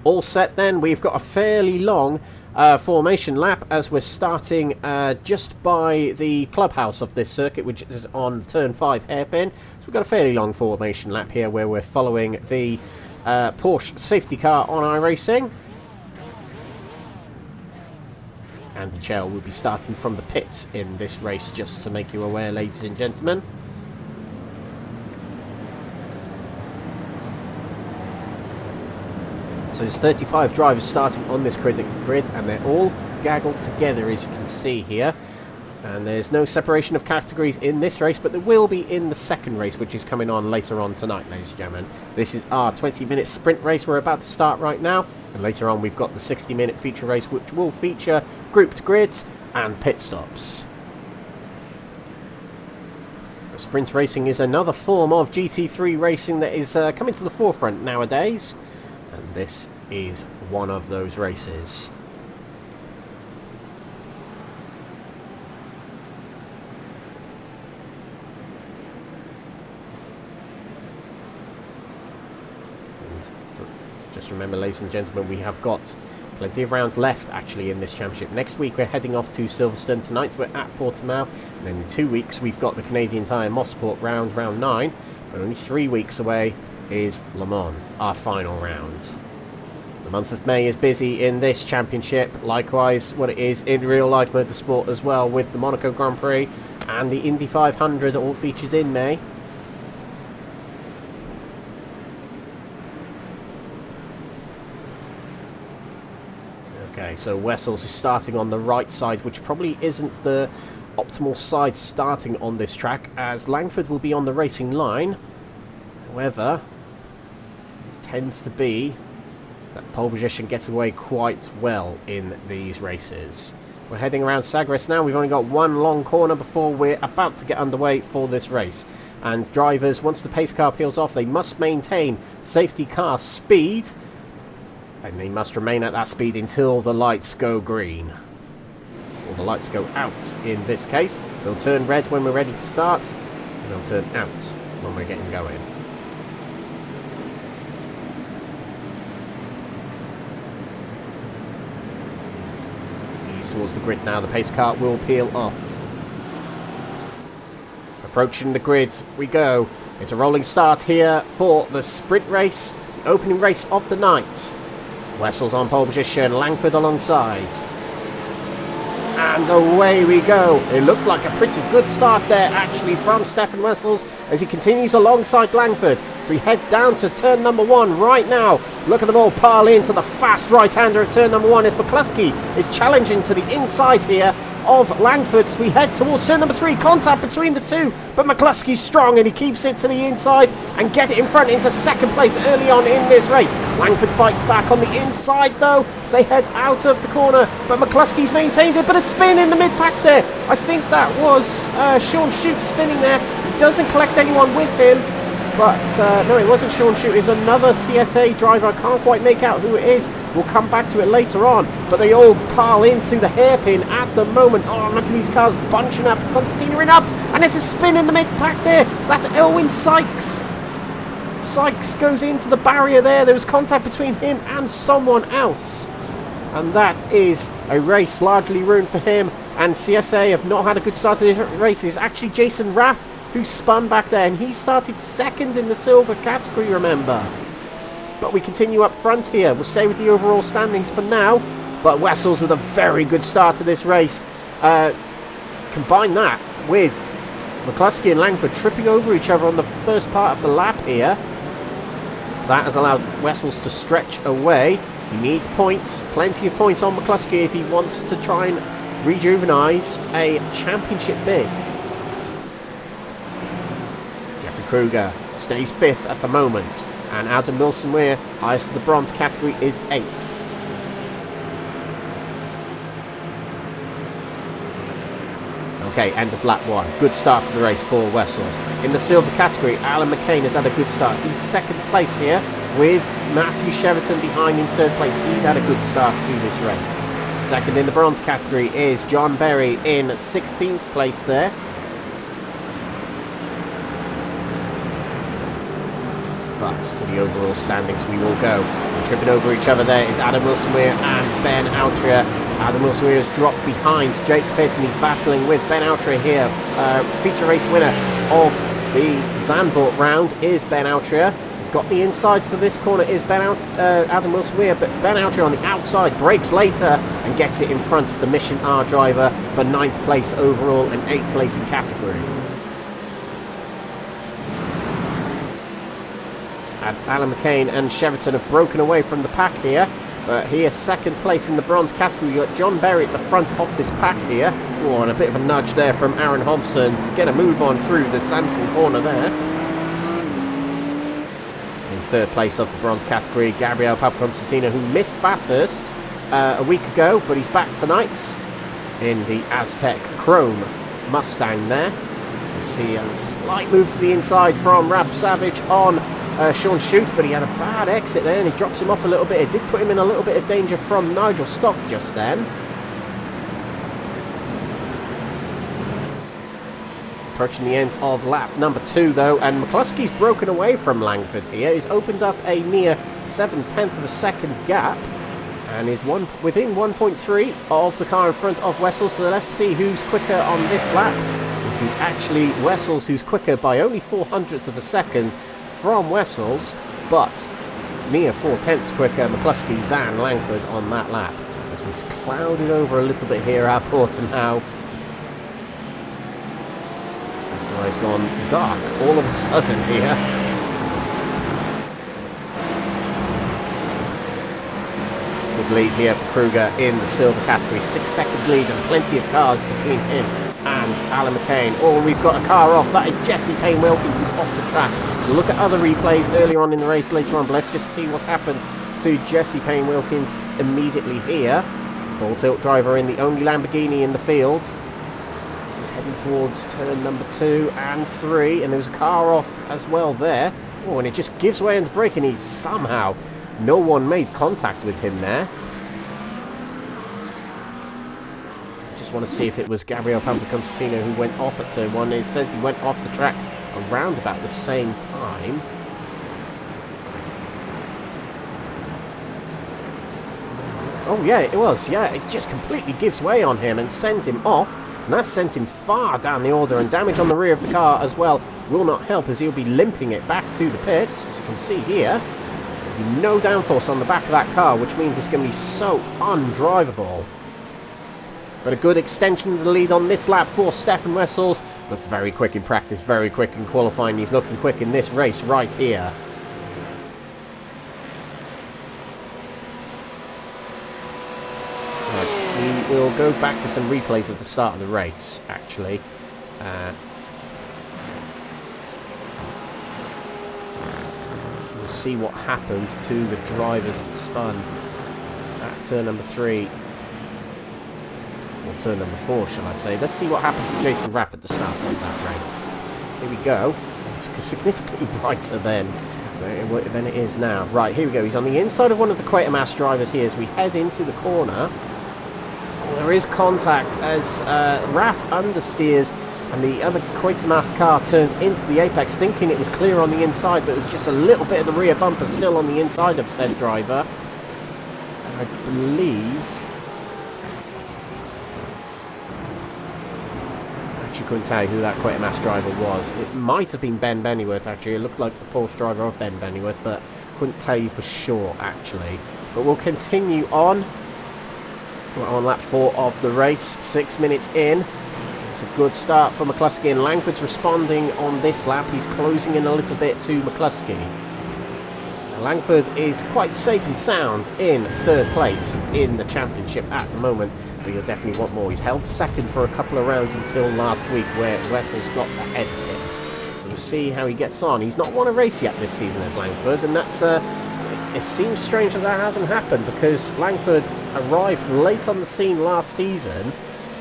All set then, we've got a fairly long formation lap as we're starting just by the clubhouse of this circuit, which is on turn 5 hairpin. So we've got a fairly long formation lap here where we're following the Porsche safety car on iRacing. Andy Chell will be starting from the pits in this race, just to make you aware, ladies and gentlemen. So there's 35 drivers starting on this grid, and they're all gaggled together, as you can see here. And there's no separation of categories in this race, but there will be in the second race, which is coming on later on tonight, ladies and gentlemen. This is our 20-minute sprint race we're about to start right now. And later on, we've got the 60-minute feature race, which will feature grouped grids and pit stops. Sprint racing is another form of GT3 racing that is coming to the forefront nowadays. And this is one of those races. Just remember, ladies and gentlemen, we have got plenty of rounds left actually in this championship. Next week we're heading off to Silverstone. Tonight we're at Portimao, and then in 2 weeks we've got the Canadian Tire Motorsport round 9, but only 3 weeks away is Le Mans, our final round. The month of May is busy in this championship, likewise what it is in real life motorsport as well, with the Monaco Grand Prix and the Indy 500 all featured in May. Okay, so Wessels is starting on the right side, which probably isn't the optimal side starting on this track, as Langford will be on the racing line. However, it tends to be that pole position gets away quite well in these races. We're heading around Sagres now. We've only got one long corner before we're about to get underway for this race. And drivers, once the pace car peels off, they must maintain safety car speed. And they must remain at that speed until the lights go green. Or the lights go out in this case. They'll turn red when we're ready to start, and they'll turn out when we're getting going. Ease towards the grid now. The pace car will peel off. Approaching the grid we go. It's a rolling start here for the sprint race, the opening race of the night. Wessels on pole position, Langford alongside. And away we go. It looked like a pretty good start there actually from Stefan Wessels as he continues alongside Langford. If we head down to turn number 1 right now, look at them all pile into the fast right-hander of turn number 1 as McCluskey is challenging to the inside here of Langford as we head towards turn number 3. Contact between the two, but McCluskey's strong and he keeps it to the inside and get it in front into second place early on in this race. Langford fights back on the inside though as they head out of the corner, but McCluskey's maintained it, but a spin in the mid-pack there. I think that was Sean Shute spinning there. He doesn't collect anyone with him. But no, it wasn't Sean Shute. It's another CSA driver. I can't quite make out who it is. We'll come back to it later on. But they all pile into the hairpin at the moment. Oh, look at these cars bunching up. Constantino in up. And there's a spin in the mid-pack there. That's Elwyn Sykes. Sykes goes into the barrier there. There was contact between him and someone else. And that is a race largely ruined for him. And CSA have not had a good start to this race. It's actually Jason Raff who spun back there, and he started second in the silver category, remember. But we continue up front here. We'll stay with the overall standings for now. but Wessels with a very good start to this race. Combine that with McCluskey and Langford tripping over each other on the first part of the lap here. That has allowed Wessels to stretch away. He needs points, plenty of points on McCluskey if he wants to try and rejuvenise a championship bid. Jeffrey Kruger stays 5th at the moment, and Adam Wilson-Weir, highest of the bronze category, is 8th. Okay, end of lap 1. Good start to the race for Wessels. In the silver category, Alan McCain has had a good start. He's 2nd place here, with Matthew Cheverton behind in 3rd place. He's had a good start to this race. 2nd in the bronze category is John Berry in 16th place there. But to the overall standings we will go. And tripping over each other there is Adam Wilson-Weir and Ben Altria. Adam Wilson-Weir has dropped behind Jake Pitts and he's battling with Ben Altria here. Feature race winner of the Zandvoort round is Ben Altria. Got the inside for this corner is Adam Wilson-Weir, but Ben Altria on the outside breaks later and gets it in front of the Mission R driver for 9th place overall and 8th place in category. And Alan McCain and Cheverton have broken away from the pack here, but here 2nd place in the bronze category. You've got John Berry at the front of this pack here. Oh, and a bit of a nudge there from Aaron Hobson to get a move on through the Samson corner there. In 3rd place of the bronze category, Gabriel Papaconstantino, who missed Bathurst a week ago, but he's back tonight in the Aztec Chrome Mustang there. You see a slight move to the inside from Rab Savage on Sean Shute, but he had a bad exit there and he drops him off a little bit. It did put him in a little bit of danger from Nigel Stock just then. Approaching the end of lap number 2 though, and McCluskey's broken away from Langford here. He's opened up a near 7/10 of a second gap and is within 1.3 of the car in front of Wessels. So let's see who's quicker on this lap. It is actually Wessels who's quicker by only 0.04 of a second from Wessels, but near 0.4 quicker McCluskey than Langford on that lap. As was clouded over a little bit here at Portimao. That's why it's gone dark all of a sudden here. Good lead here for Kruger in the silver category. 6-second lead and plenty of cars between him and Alan McCain. Oh, we've got a car off. That is Jesse Payne Wilkins who's off the track. We'll look at other replays earlier on in the race later on, but let's just see what's happened to Jesse Payne Wilkins immediately here. Full tilt driver in the only Lamborghini in the field. This is heading towards turn number 2 and 3, and there's a car off as well there. Oh, and it just gives way under brake, and somehow no one made contact with him there. Just want to see if it was Gabriel Papaconstantino who went off at turn 1. It says he went off the track around about the same time. Oh yeah, it was. Yeah, it just completely gives way on him and sends him off. And that sent him far down the order, and damage on the rear of the car as well will not help as he'll be limping it back to the pits. As you can see here, there'll be no downforce on the back of that car, which means it's going to be so undrivable. But a good extension of the lead on this lap for Stefan Wessels. Looks very quick in practice, very quick in qualifying. He's looking quick in this race right here. Right, we will go back to some replays at the start of the race, actually. We'll see what happens to the drivers that spun at turn number 3. Or turn number 4, shall I say. Let's see what happened to Jason Raff at the start of that race. Here we go. It's significantly brighter than it is now. Right, here we go. He's on the inside of one of the Quatermass drivers here as we head into the corner. Oh, there is contact as Raff understeers and the other Quatermass car turns into the apex, thinking it was clear on the inside, but it was just a little bit of the rear bumper still on the inside of said driver. And I believe... actually couldn't tell you who that Quatermass driver was. It might have been Ben Bennyworth, actually. It looked like the Porsche driver of Ben Bennyworth, but couldn't tell you for sure, actually. But we'll continue on. We're on lap 4 of the race, 6 minutes in. It's a good start for McCluskey, and Langford's responding on this lap. He's closing in a little bit to McCluskey. Now, Langford is quite safe and sound in 3rd place in the championship at the moment, but you'll definitely want more. He's held 2nd for a couple of rounds until last week, where Wessel's got ahead of him. So we'll see how he gets on. He's not won a race yet this season as Langford, and that's it seems strange that that hasn't happened, because Langford arrived late on the scene last season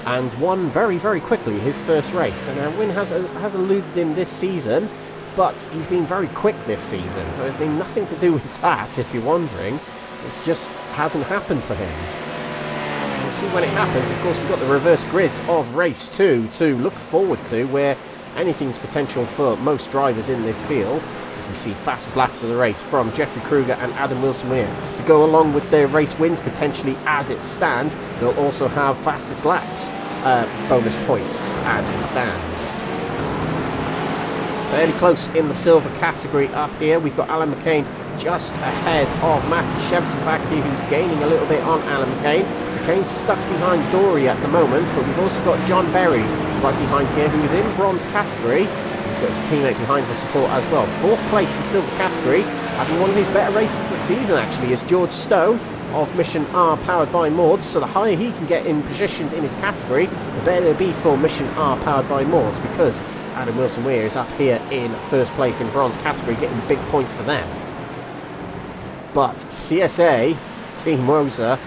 and won very, very quickly his first race. And a win has eluded him this season, but he's been very quick this season, so it's been nothing to do with that, if you're wondering. It just hasn't happened for him. We'll see when it happens. Of course, we've got the reverse grids of race 2 to look forward to, where anything's potential for most drivers in this field, as we see fastest laps of the race from Jeffrey Kruger and Adam Wilson-Weir to go along with their race wins potentially as it stands. They'll also have fastest laps bonus points as it stands. Fairly close in the silver category up here. We've got Alan McCain just ahead of Matthew Cheverton back here, who's gaining a little bit on Alan McCain. McCain's stuck behind Dory at the moment, but we've also got John Berry right behind here, who is in bronze category. He's got his teammate behind for support as well. 4th place in silver category, having one of his better races of the season actually, is George Stone of Mission R powered by Mords. So the higher he can get in positions in his category, the better it'll be for Mission R powered by Mords, because Adam Wilson-Weir is up here in 1st place in bronze category, getting big points for them. But CSA, Team Rosa,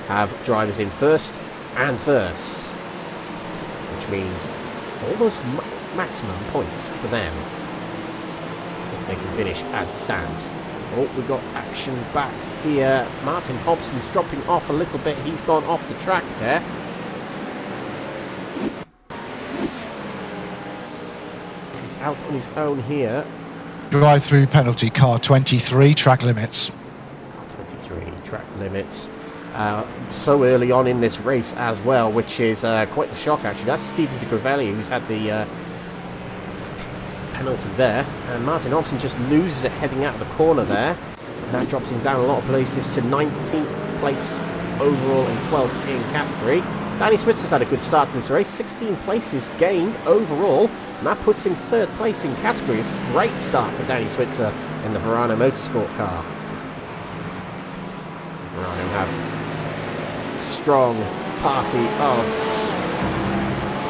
have drivers in 1st and 1st, which means almost maximum points for them if they can finish as it stands. Oh, we got action back here. Martin Hobson's dropping off a little bit. He's gone off the track there. He's out on his own here. Drive-through penalty, car 23, track limits. Car 23, track limits. So early on in this race as well, which is quite the shock actually. That's Stephen de Gravelli who's had the penalty there, and Martin Hobson just loses it heading out of the corner there, and that drops him down a lot of places to 19th place overall and 12th in category. Danny Switzer's had a good start to this race, 16 places gained overall, and that puts him 3rd place in category. It's a great start for Danny Switzer in the Verano Motorsport car. Verano have a strong party of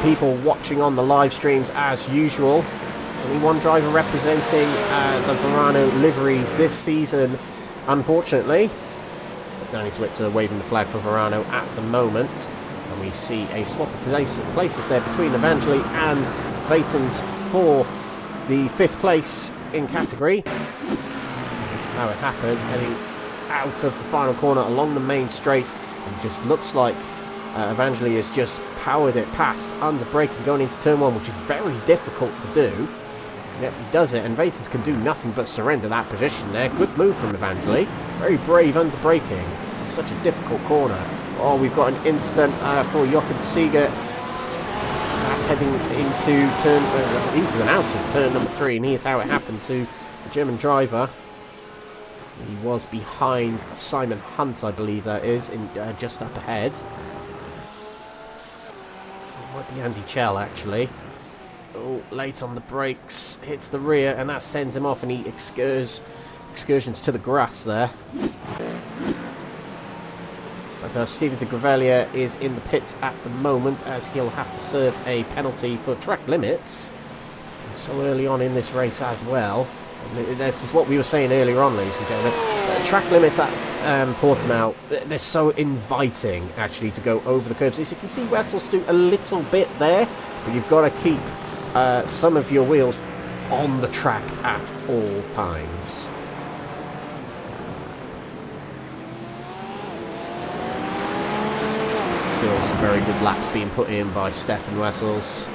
people watching on the live streams as usual. Only one driver representing the Verano liveries this season, unfortunately. But Danny Switzer waving the flag for Verano at the moment. And we see a swap of places there between Evangeli and Vatens for the 5th place in category. This is how it happened, heading out of the final corner along the main straight. It just looks like Evangeli has just powered it past under braking going into turn 1, which is very difficult to do. Yep, he does it, and Vatens can do nothing but surrender that position there. Good move from Evangeli. Very brave under braking. Such a difficult corner. Oh, we've got an incident for Jochen Seeger. That's heading into turn into and out of turn number 3, and here's how it happened to the German driver. He was behind Simon Hunt, I believe that is, in just up ahead. It might be Andy Chell, actually. Oh, late on the brakes, hits the rear, and that sends him off, and he excursions to the grass there. But Stephen de Gravelli is in the pits at the moment, as he'll have to serve a penalty for track limits. And so early on in this race as well. And this is what we were saying earlier on, ladies and gentlemen. Track limits at Portimao, they're so inviting, actually, to go over the curbs. As you can see, Wessels do a little bit there, but you've got to keep some of your wheels on the track at all times. Still some very good laps being put in by Stefan Wessels.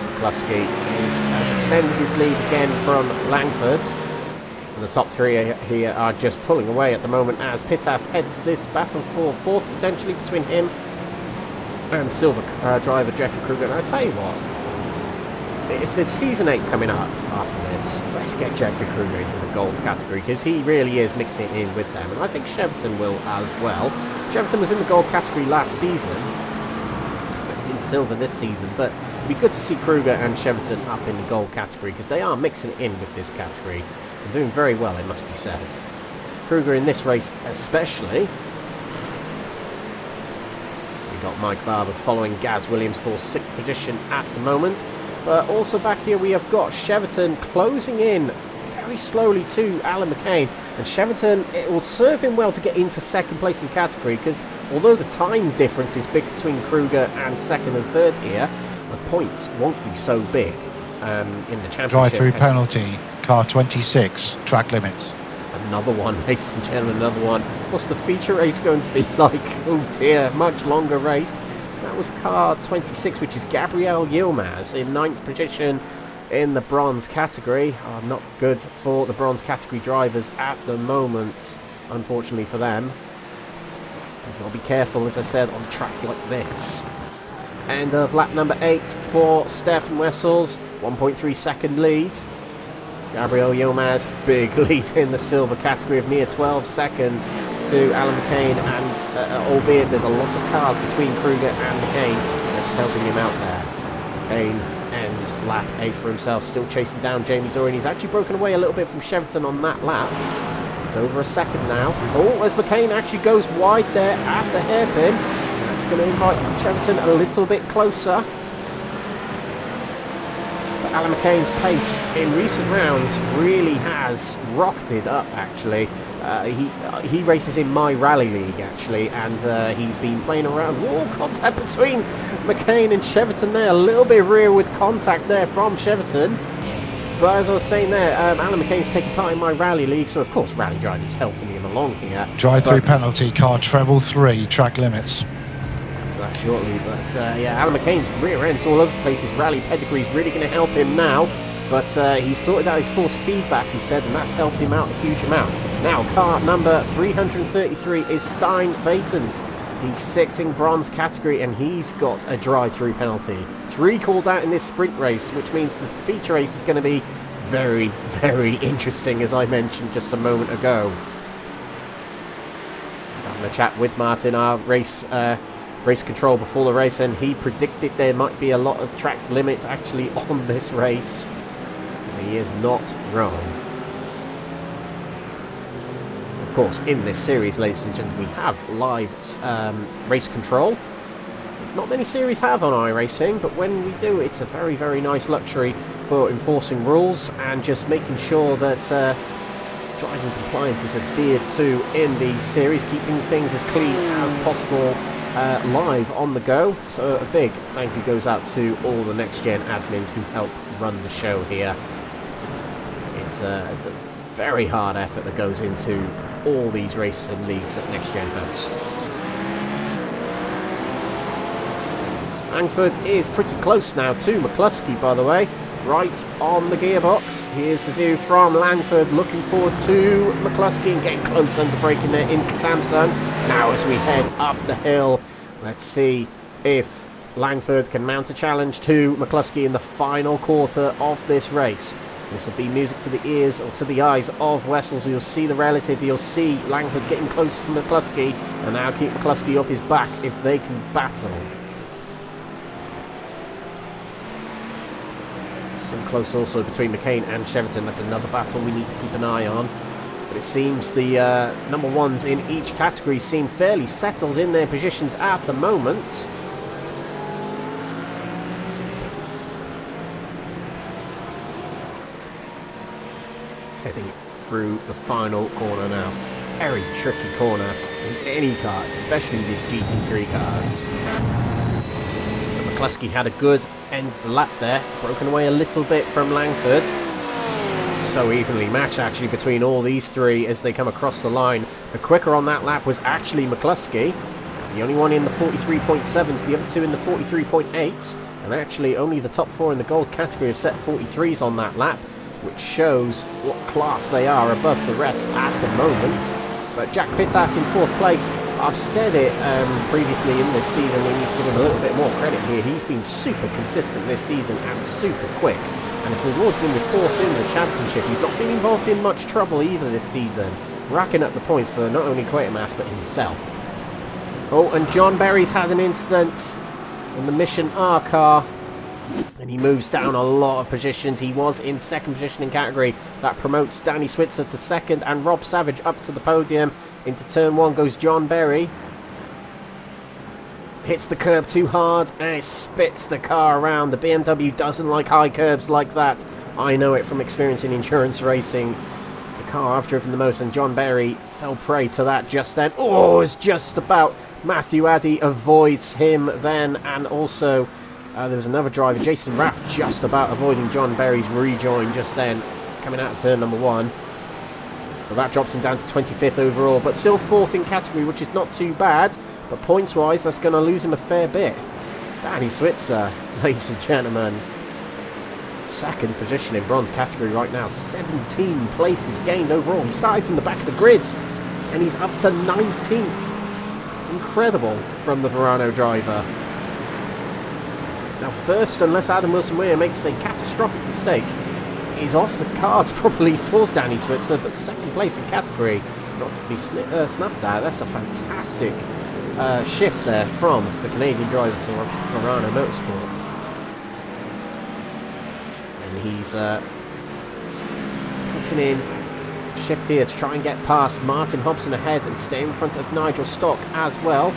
McCluskey has extended his lead again from Langford. And the top 3 here are just pulling away at the moment as Pittas heads this battle for 4th, potentially between him and silver driver Jeffrey Kruger. And I tell you what, if there's Season 8 coming up after this, let's get Jeffrey Kruger into the gold category, because he really is mixing it in with them, and I think Cheverton will as well. Cheverton was in the gold category last season, but he's in silver this season, but it'd be good to see Kruger and Cheverton up in the gold category, because they are mixing it in with this category, and doing very well, it must be said. Kruger in this race especially. We got Mike Barber following Gaz Williams for 6th position at the moment. But also back here we have got Cheverton closing in very slowly to Alan McCain. And Cheverton, it will serve him well to get into 2nd place in category, because although the time difference is big between Kruger and 2nd and 3rd here, the points won't be so big in the championship. Drive-through penalty, car 26, track limits. Another one, ladies and gentlemen, another one. What's the feature race going to be like? Oh dear, much longer race. That was car 26, which is Gabriel Yilmaz in 9th position in the bronze category. Not good for the bronze category drivers at the moment, unfortunately for them. You've got to be careful, as I said, on a track like this. End of lap number 8 for Stefan Wessels, 1.3 second lead. Gabriel Yilmaz, big lead in the silver category of near 12 seconds to Alan McCain, and albeit there's a lot of cars between Kruger and McCain, that's helping him out there. McCain ends lap 8 for himself, still chasing down Jamie Dorian. He's actually broken away a little bit from Cheverton on that lap. It's over a second now. Oh, as McCain actually goes wide there at the hairpin, that's going to invite Cheverton a little bit closer. Alan McCain's pace in recent rounds really has rocketed up, actually. He races in my rally league, actually, and he's been playing around. Whoa, contact between McCain and Cheverton there. A little bit of rearward contact there from Cheverton. But as I was saying there, Alan McCain's taking part in my rally league, so of course rally driving's helping him along here. Drive-through penalty, car treble 3, track limits. That shortly, but yeah, Alan McCain's rear end's all over the place. His rally pedigree is really going to help him now, but he's sorted out his force feedback, he said, and that's helped him out a huge amount. Now, car number 333 is Stein Vatens. He's 6th in bronze category, and he's got a drive-through penalty. 3 called out in this sprint race, which means the feature race is going to be very, very interesting, as I mentioned just a moment ago. Just having a chat with Martin, our race control before the race, and he predicted there might be a lot of track limits actually on this race. And he is not wrong. Of course, in this series, ladies and gentlemen, we have live race control. Not many series have on iRacing, but when we do, it's a very, very nice luxury for enforcing rules and just making sure that driving compliance is adhered to in these series, keeping things as clean as possible live on the go. So a big thank you goes out to all the NXTGEN admins who help run the show here. It's a very hard effort that goes into all these races and leagues that NXTGEN host. Langford is pretty close now to McCluskey, by the way, right on the gearbox. Here's the view from Langford, looking forward to McCluskey and getting close under braking there into Samsung. Now as we head up the hill, let's see if Langford can mount a challenge to McCluskey in the final quarter of this race. This will be music to the ears or to the eyes of Wessels. You'll see the relative, you'll see Langford getting close to McCluskey, and now keep McCluskey off his back if they can battle. Still close also between McCain and Cheverton. That's another battle we need to keep an eye on. But it seems the number ones in each category seem fairly settled in their positions at the moment. Heading through the final corner now. Very tricky corner in any car, especially these GT3 cars. But McCluskey had a good end of the lap there, broken away a little bit from Langford. So evenly matched actually between all these three as they come across the line. The quicker on that lap was actually McCluskey. The only one in the 43.7s, the other two in the 43.8s, and actually only the top 4 in the gold category have set 43s on that lap, which shows what class they are above the rest at the moment. But Jack Pittas in 4th place. I've said it previously in this season, we need to give him a little bit more credit here. He's been super consistent this season and super quick, and it's rewarded him with 4th in the championship. He's not been involved in much trouble either this season, racking up the points for not only Quatermass but himself. Oh, and John Berry's had an incident in the Mission R car, and he moves down a lot of positions. He was in 2nd position in category. That promotes Danny Switzer to 2nd and Rob Savage up to the podium. Into turn 1 goes John Berry. Hits the curb too hard and it spits the car around. The BMW doesn't like high curbs like that. I know it from experience in endurance racing. It's the car I've driven the most, and John Berry fell prey to that just then. Oh, it's just about. Matthew Addy avoids him then, and also there was another driver, Jason Raff, just about avoiding John Berry's rejoin just then, coming out of turn number 1. But that drops him down to 25th overall, but still 4th in category, which is not too bad. But points-wise, that's going to lose him a fair bit. Danny Switzer, ladies and gentlemen, 2nd position in bronze category right now. 17 places gained overall. He started from the back of the grid, and he's up to 19th. Incredible from the Verano driver. Now, first, unless Adam Wilson-Weir makes a catastrophic mistake, is off the cards probably for Danny Switzer, but 2nd place in category, not to be snuffed at. That's a fantastic shift there from the Canadian driver for Verano Motorsport. And he's putting in a shift here to try and get past Martin Hobson ahead and stay in front of Nigel Stock as well.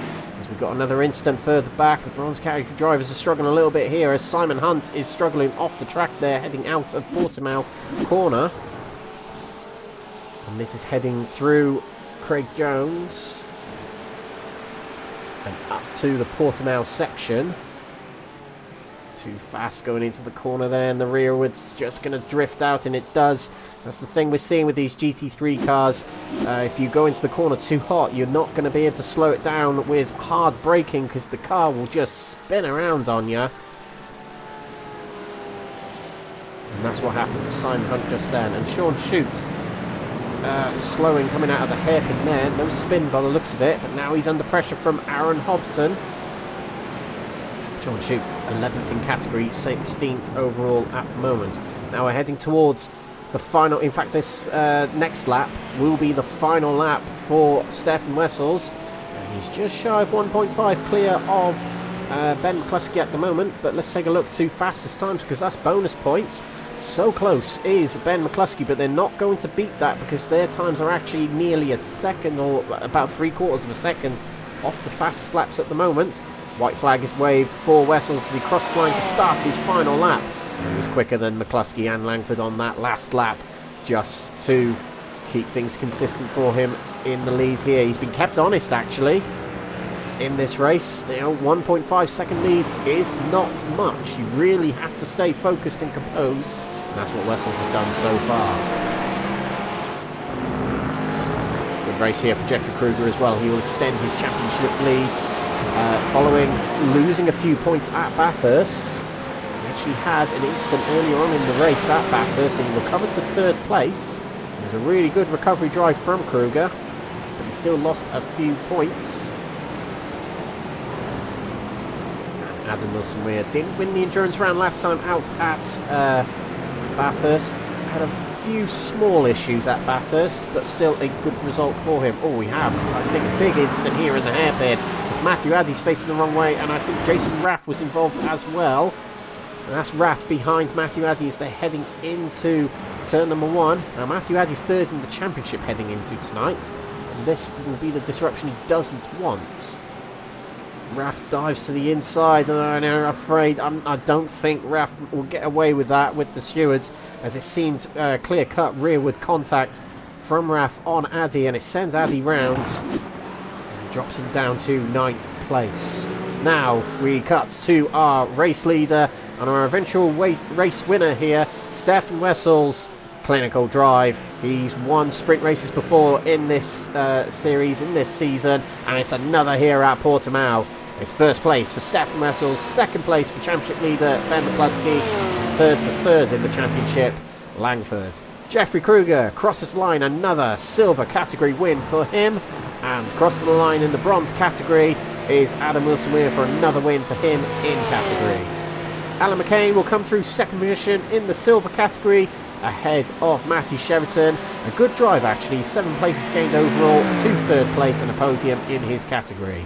We've got another incident further back. The bronze category drivers are struggling a little bit here as Simon Hunt is struggling off the track there, heading out of Portimao corner. And this is heading through Craig Jones and up to the Portimao section. Too fast going into the corner there, and the rearward's just going to drift out, and it does. That's the thing we're seeing with these GT3 cars. If you go into the corner too hot, you're not going to be able to slow it down with hard braking, because the car will just spin around on you. And that's what happened to Simon Hunt just then. And Sean Shute slowing coming out of the hairpin there. No spin by the looks of it, but now he's under pressure from Aaron Hobson. Sean Shute, 11th in category, 16th overall at the moment. Now we're heading towards the final. In fact, this next lap will be the final lap for Stefan Wessels. And he's just shy of 1.5 clear of Ben McCluskey at the moment. But let's take a look to fastest times, because that's bonus points. So close is Ben McCluskey, but they're not going to beat that because their times are actually nearly a second, or about 3/4 of a second, off the fastest laps at the moment. White flag is waved for Wessels as he crossed the line to start his final lap. And he was quicker than McCluskey and Langford on that last lap, just to keep things consistent for him in the lead here. He's been kept honest, actually, in this race. You know, 1.5 second lead is not much. You really have to stay focused and composed, and that's what Wessels has done so far. Good race here for Jeffrey Kruger as well. He will extend his championship lead. Following losing a few points at Bathurst. He actually had an incident earlier on in the race at Bathurst and he recovered to 3rd place. It was a really good recovery drive from Kruger, but he still lost a few points. Adam Wilson-Weir didn't win the endurance round last time out at Bathurst. Had a few small issues at Bathurst, but still a good result for him. Oh, we have, I think, a big incident here in the hairpin. Matthew Addy's facing the wrong way, and I think Jason Raff was involved as well. And that's Raff behind Matthew Addy as they're heading into turn number 1. Now Matthew Addy's 3rd in the championship heading into tonight, and this will be the disruption he doesn't want. Raff dives to the inside, and I'm afraid I don't think Raff will get away with that with the stewards, as it seemed clear-cut rearward contact from Raff on Addy, and it sends Addy round. Drops him down to 9th place. Now we cut to our race leader and our eventual race winner here, Stefan Wessels. Clinical drive. He's won sprint races before in this series, in this season, and it's another here at Portimao. It's 1st place for Stefan Wessels, 2nd place for championship leader Ben McCluskey, 3rd for 3rd in the championship. Langford. Jeffrey Kruger crosses the line, another silver category win for him. And crossing the line in the bronze category is Adam Wilson-Weir for another win for him in category. Alan McCain will come through second position in the silver category ahead of Matthew Cheverton. A good drive actually, 7 places gained overall, 2 third place and a podium in his category.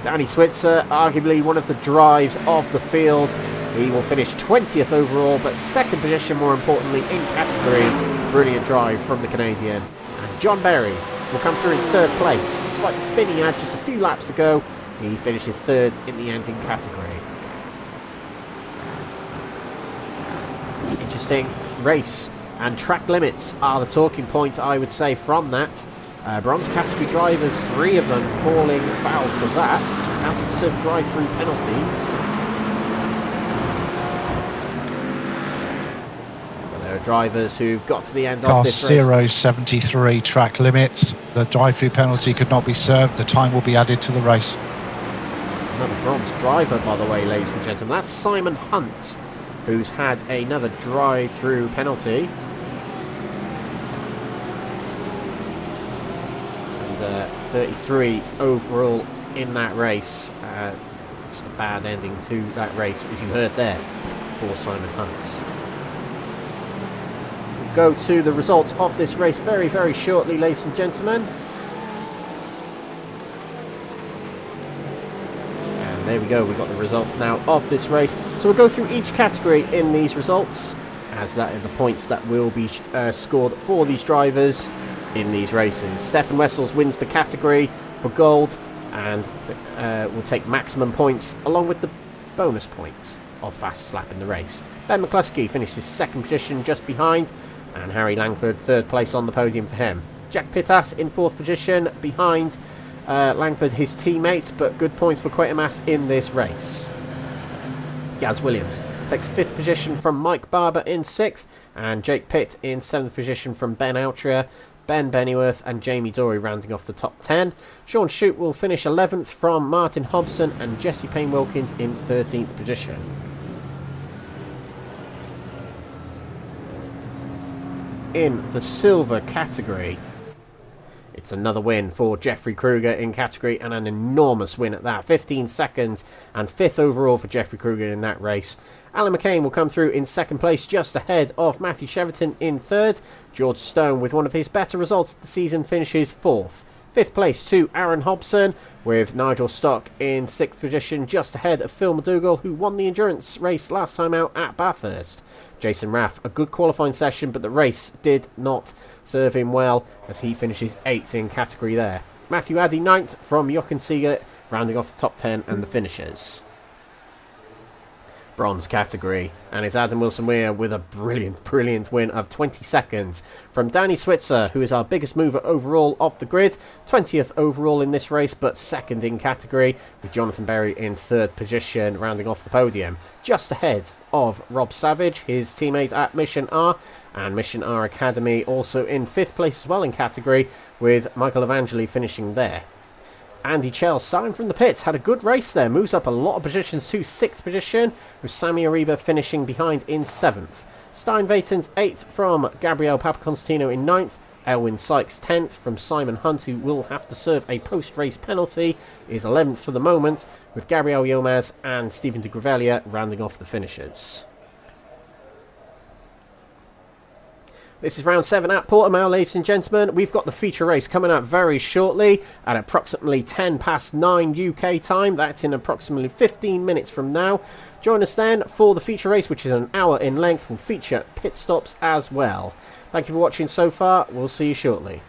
Danny Switzer, arguably one of the drives of the field. He will finish 20th overall, but second position more importantly in category. Brilliant drive from the Canadian. And John Berry will come through in third place. Despite the spin he had just a few laps ago, he finishes third in the end in category. Interesting race, and track limits are the talking point, I would say, from that. Bronze category drivers, 3 of them falling foul to that. Have to serve drive-through penalties. But there are drivers who got to the end of this race. 0.73 track limits. The drive-through penalty could not be served. The time will be added to the race. It's another bronze driver, by the way, ladies and gentlemen. That's Simon Hunt, who's had another drive-through penalty. And 33 overall in that race. Just a bad ending to that race, as you heard there, for Simon Hunt. We'll go to the results of this race very, very shortly, ladies and gentlemen. There we go, we've got the results now of this race. So we'll go through each category in these results, as that are the points that will be scored for these drivers in these races. Stefan Wessels wins the category for gold and will take maximum points along with the bonus point of fastest lap in the race. Ben McCluskey finishes second position just behind, and Harry Langford third place on the podium for him. Jack Pittas in fourth position behind Langford, his teammate, but good points for Quatermass in this race. Gaz Williams takes 5th position from Mike Barber in 6th, and Jake Pitt in 7th position from Ben Outria, Ben Bennyworth and Jamie Dory rounding off the top 10. Sean Shute will finish 11th from Martin Hobson, and Jesse Payne Wilkins in 13th position. In the silver category, it's another win for Jeffrey Kruger in category, and an enormous win at that. 15 seconds and 5th overall for Jeffrey Kruger in that race. Alan McCain will come through in 2nd place, just ahead of Matthew Cheverton in 3rd. George Stone, with one of his better results of the season, finishes 4th. 5th place to Aaron Hobson, with Nigel Stock in 6th position, just ahead of Phil McDougall, who won the endurance race last time out at Bathurst. Jason Raff, a good qualifying session, but the race did not serve him well, as he finishes 8th in category there. Matthew Addy 9th from Jochen Siegert, rounding off the top 10 and the finishers. Bronze category, and it's Adam Wilson-Weir with a brilliant win of 20 seconds from Danny Switzer, who is our biggest mover overall off the grid. 20th overall in this race, but 2nd in category, with Jonathan Berry in 3rd position, rounding off the podium, just ahead of Rob Savage, his teammate at Mission R, and Mission R Academy also in 5th place as well in category, with Michael Evangeli finishing there. Andy Chell, starting from the pits, had a good race there, moves up a lot of positions to 6th position, with Sammy Ariba finishing behind in 7th. Stein Vatens 8th from Gabriel Papaconstantino in 9th. Elwyn Sykes 10th from Simon Hunt, who will have to serve a post-race penalty, is 11th for the moment, with Gabriel Yilmaz and Stephen de Gravelia rounding off the finishers. This is round 7 at Portimao, ladies and gentlemen. We've got the feature race coming up very shortly at approximately 9:10 UK time. That's in approximately 15 minutes from now. Join us then for the feature race, which is an hour in length. Will feature pit stops as well. Thank you for watching so far. We'll see you shortly.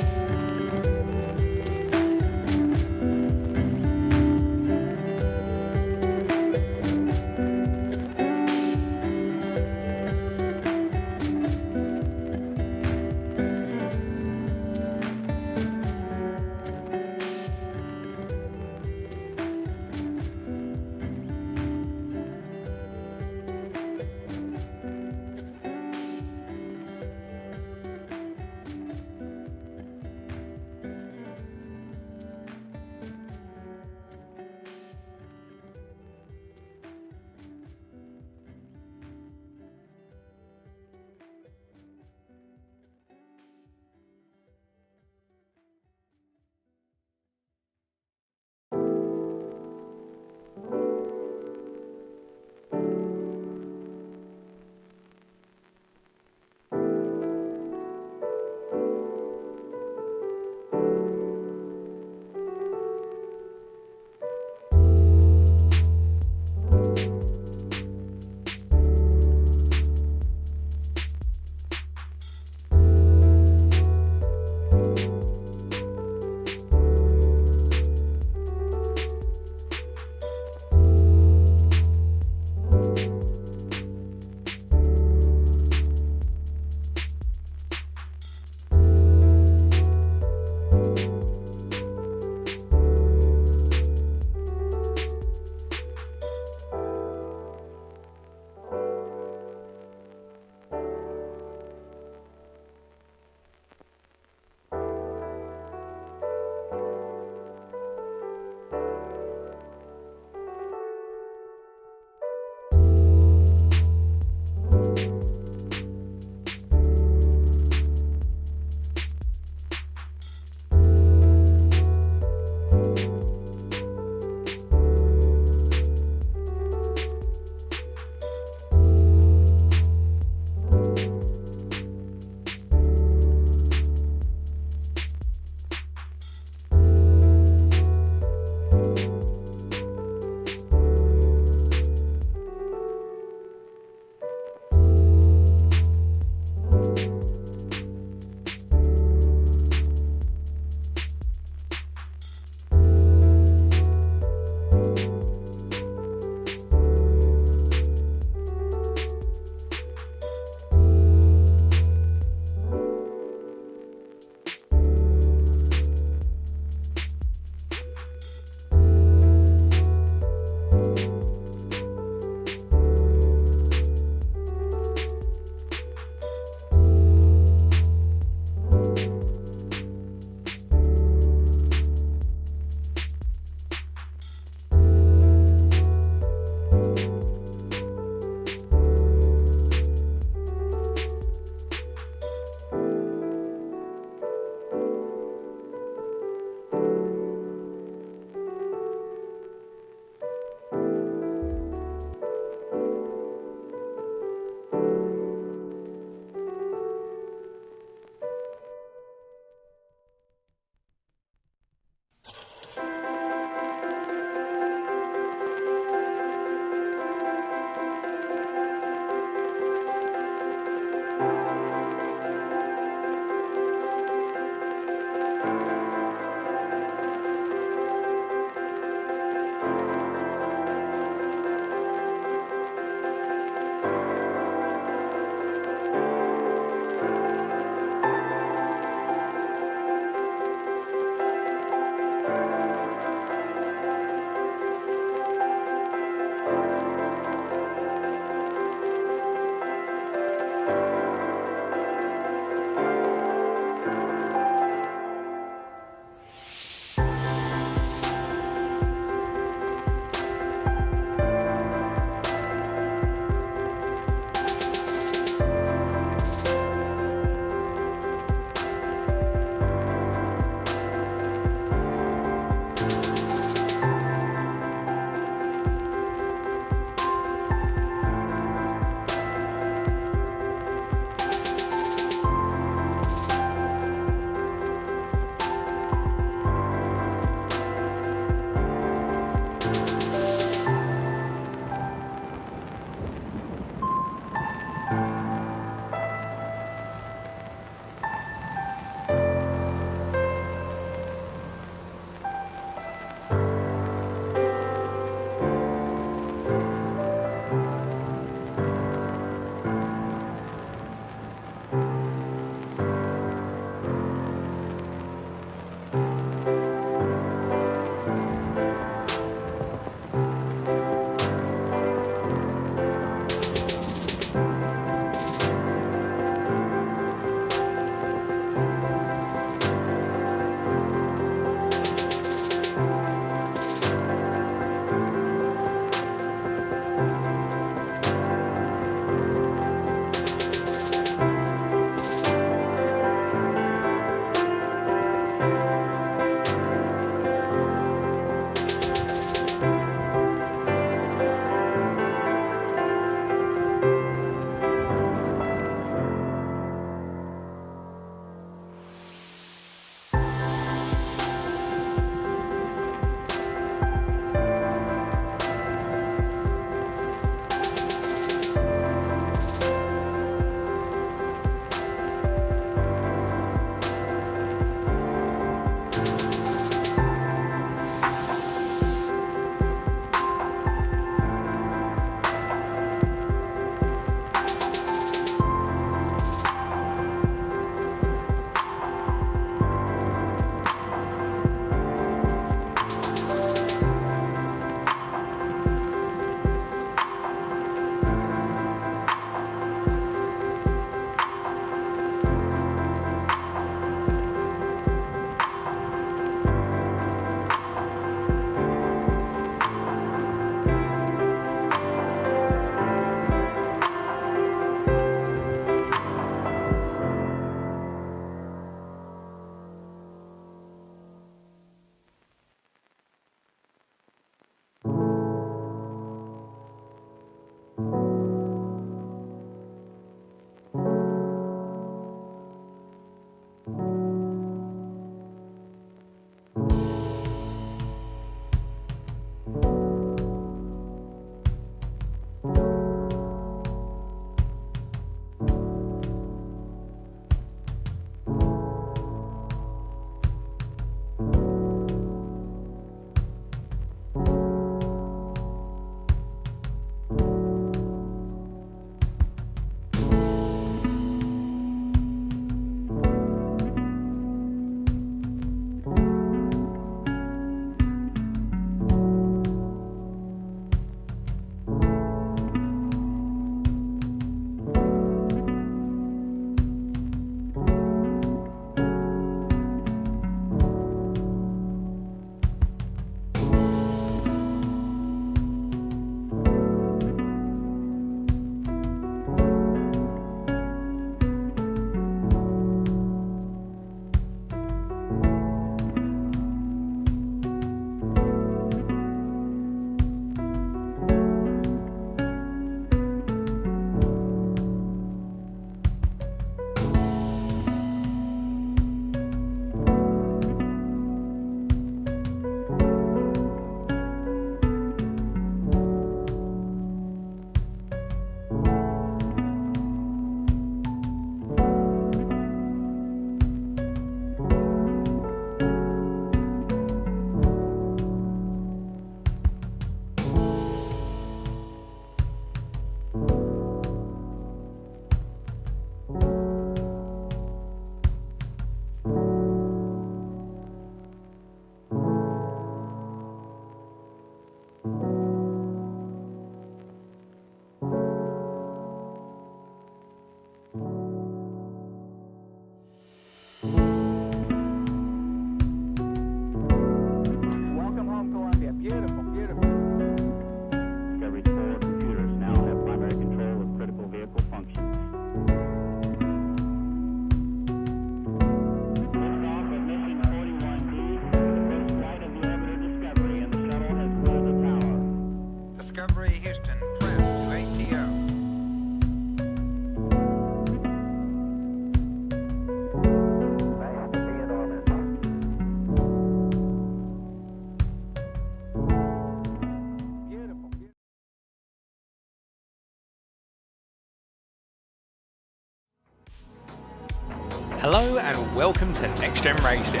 Hello and welcome to NXTGEN Racing,